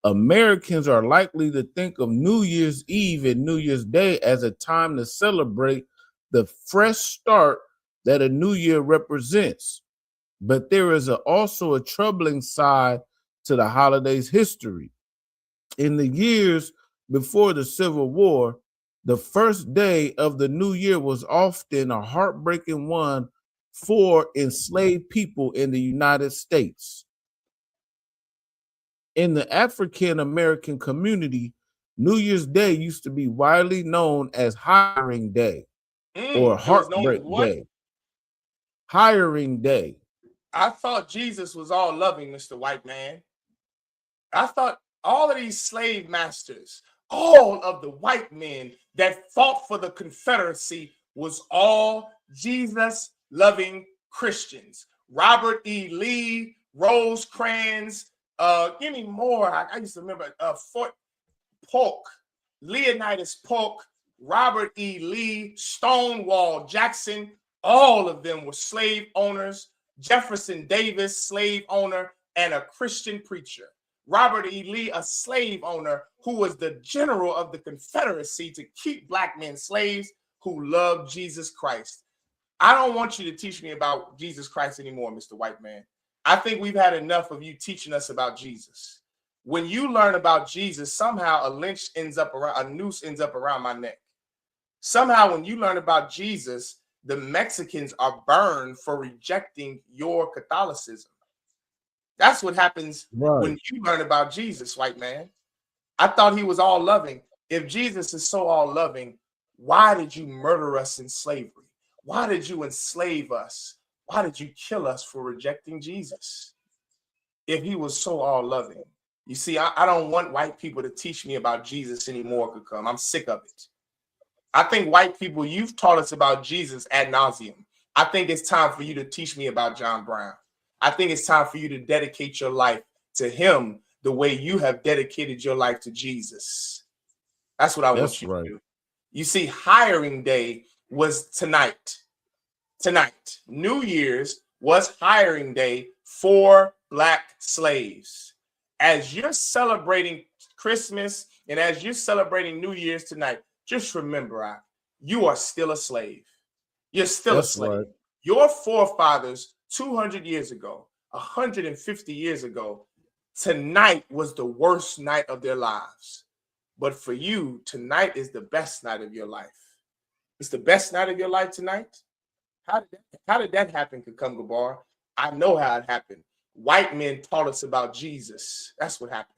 Americans are likely to think of New Year's Eve and New Year's Day as a time to celebrate the fresh start that a new year represents. But there is also a troubling side to the holiday's history. In the years before the Civil War, the first day of the new year was often a heartbreaking one for enslaved people in the United States. In the African American community, New Year's Day used to be widely known as Hiring Day or Heartbreak Day. Hiring Day. I thought Jesus was all loving, Mr. White Man. I thought all of these slave masters, all of the white men that fought for the Confederacy was all Jesus loving Christians. Robert E. Lee, Rosecrans, give me more. I used to remember Fort Polk, Leonidas Polk, Robert E. Lee, Stonewall Jackson, all of them were slave owners. Jefferson Davis, slave owner and a Christian preacher. Robert E. Lee, a slave owner who was the general of the Confederacy to keep black men slaves who loved Jesus Christ. I don't want you to teach me about Jesus Christ anymore, Mr. White Man. I think we've had enough of you teaching us about Jesus. When you learn about Jesus, somehow a noose ends up around my neck. Somehow when you learn about Jesus, the Mexicans are burned for rejecting your Catholicism. That's what happens when you learn about Jesus, white man. I thought he was all loving. If Jesus is so all loving, why did you murder us in slavery? Why did you enslave us? Why did you kill us for rejecting Jesus? If he was so all loving. You see, I don't want white people to teach me about Jesus anymore, Kakum. I'm sick of it. I think white people, you've taught us about Jesus ad nauseum. I think it's time for you to teach me about John Brown. I think it's time for you to dedicate your life to him the way you have dedicated your life to Jesus. That's what I want you to do. You see, hiring day was tonight. Tonight, New Year's was hiring day for black slaves. As you're celebrating Christmas and as you're celebrating New Year's tonight, just remember, you are still a slave. You're still a slave. Right. Your forefathers 200 years ago, 150 years ago, tonight was the worst night of their lives. But for you, tonight is the best night of your life. It's the best night of your life tonight. How did that happen, Kakum Gabar? I know how it happened. White men taught us about Jesus. That's what happened.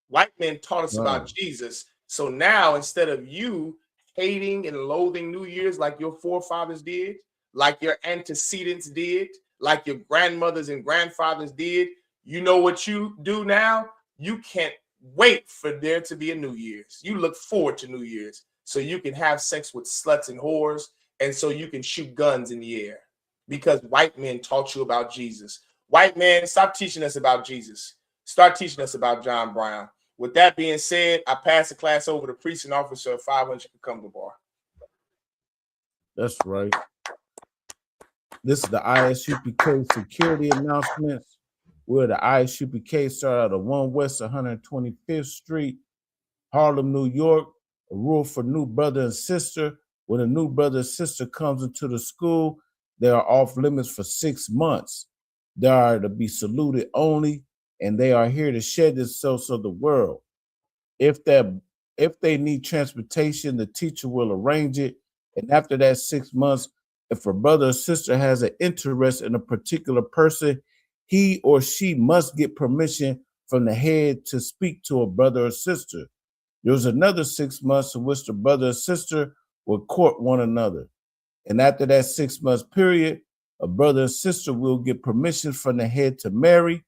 White men taught us about Jesus. So now, instead of you hating and loathing New Year's like your forefathers did, like your antecedents did, like your grandmothers and grandfathers did, you know what you do now? You can't wait for there to be a New Year's. You look forward to New Year's so you can have sex with sluts and whores and so you can shoot guns in the air because white men taught you about Jesus. White men, stop teaching us about Jesus. Start teaching us about John Brown. With that being said, I pass the class over to Precinct Officer 500 Kakum Gabar. That's right. This is the ISUPK security announcements. Where the ISUPK start out of 1 West 125th Street, Harlem, New York. A rule for new brother and sister. When a new brother and sister comes into the school, they are off limits for 6 months. They are to be saluted only, and they are here to shed themselves of the world. If they need transportation, the teacher will arrange it. And after that 6 months, if a brother or sister has an interest in a particular person, he or she must get permission from the head to speak to a brother or sister. There's another 6 months in which the brother or sister will court one another. And after that 6 months period, a brother and sister will get permission from the head to marry.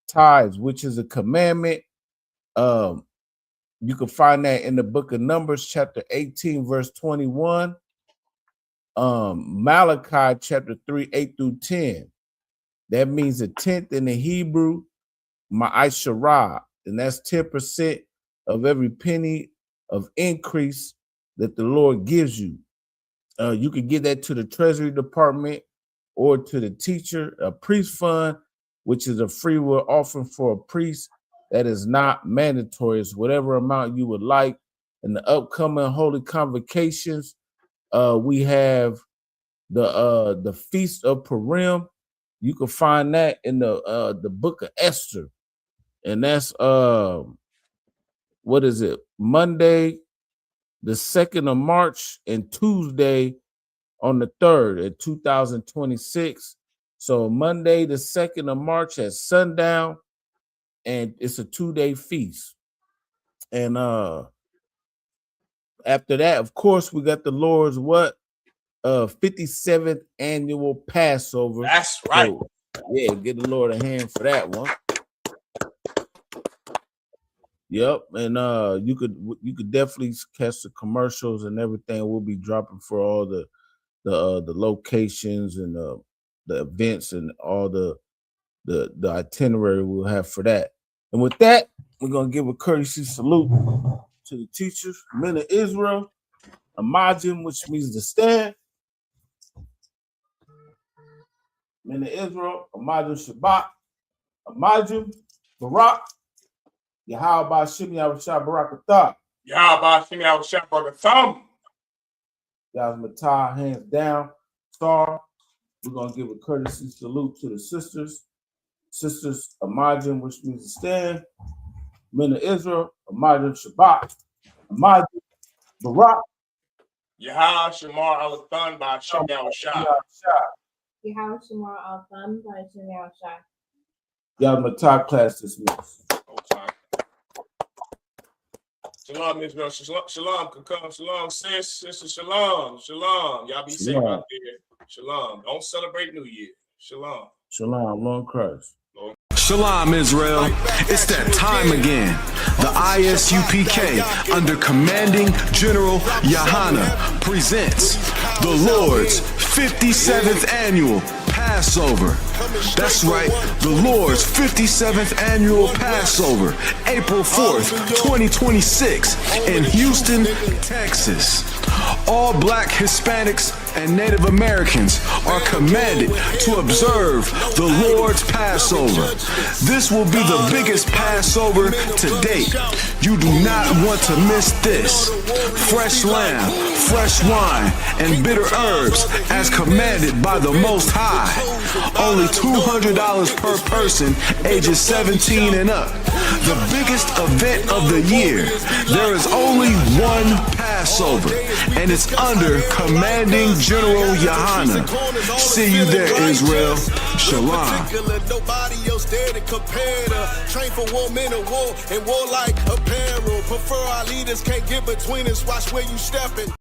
Tithes, which is a commandment. You can find that in the book of Numbers, chapter 18, verse 21. Malachi, chapter 3, 8 through 10. That means a tenth in the Hebrew, ma'asharah, and that's 10% of every penny of increase that the Lord gives you. You can give that to the Treasury Department or to the teacher, a priest fund, which is a free will offering for a priest that is not mandatory. It's whatever amount you would like. In the upcoming holy convocations, we have the Feast of Purim. You can find that in the book of Esther. And that's what is it? Monday, the 2nd of March, and Tuesday on the 3rd in 2026. So Monday, the 2nd of March at sundown, and it's a 2-day feast. And after that, of course, we got the Lord's 57th annual Passover. That's right. So, yeah, give the Lord a hand for that one. Yep, and you could definitely catch the commercials and everything. We'll be dropping for all the locations and the events and all the itinerary we'll have for that. And with that, we're gonna give a courtesy salute to the teachers, men of Israel, Amajim, which means to stand. Men of Israel, Amajim Shabbat, Amajim Barak. Yahweh Shem Yahushua Barakatah. Yahweh Shem Yahushua Barakatah. Yahweh hands down. Star. We're going to give a courtesy salute to the sisters. Sisters Amajim, which means to stand. Men of Israel, Amajim Shabbat. Amajim Barak. Yahweh Shemar Al-Thun by Shem Yahushua. Yahweh Shemar Al-Thun by Shem Yahushua. Yahweh class dismissed. Shalom, Israel. Shalom, Kakam. Shalom, sis. Sister, shalom. Shalom. Y'all be safe out there. Shalom. Don't celebrate New Year. Shalom. Shalom, Lord Christ. Shalom, Israel. It's that time again. The ISUPK, under commanding General Yahana, presents the Lord's 57th annual Passover. That's right, the Lord's 57th annual Passover, April 4th, 2026, in Houston, Texas. All Black, Hispanics, and Native Americans are commanded to observe the Lord's Passover. This will be the biggest Passover to date. You do not want to miss this. Fresh lamb, fresh wine, and bitter herbs as commanded by the Most High. Only $200 per person, ages 17 and up. The biggest event of the year. There is only one Passover, and it's under commanding General Yahana. See you there, Israel. Shalom. Nobody else there to compare to. Train for war, men of war, and warlike apparel. Prefer our leaders, can't get between us. Watch where you stepping.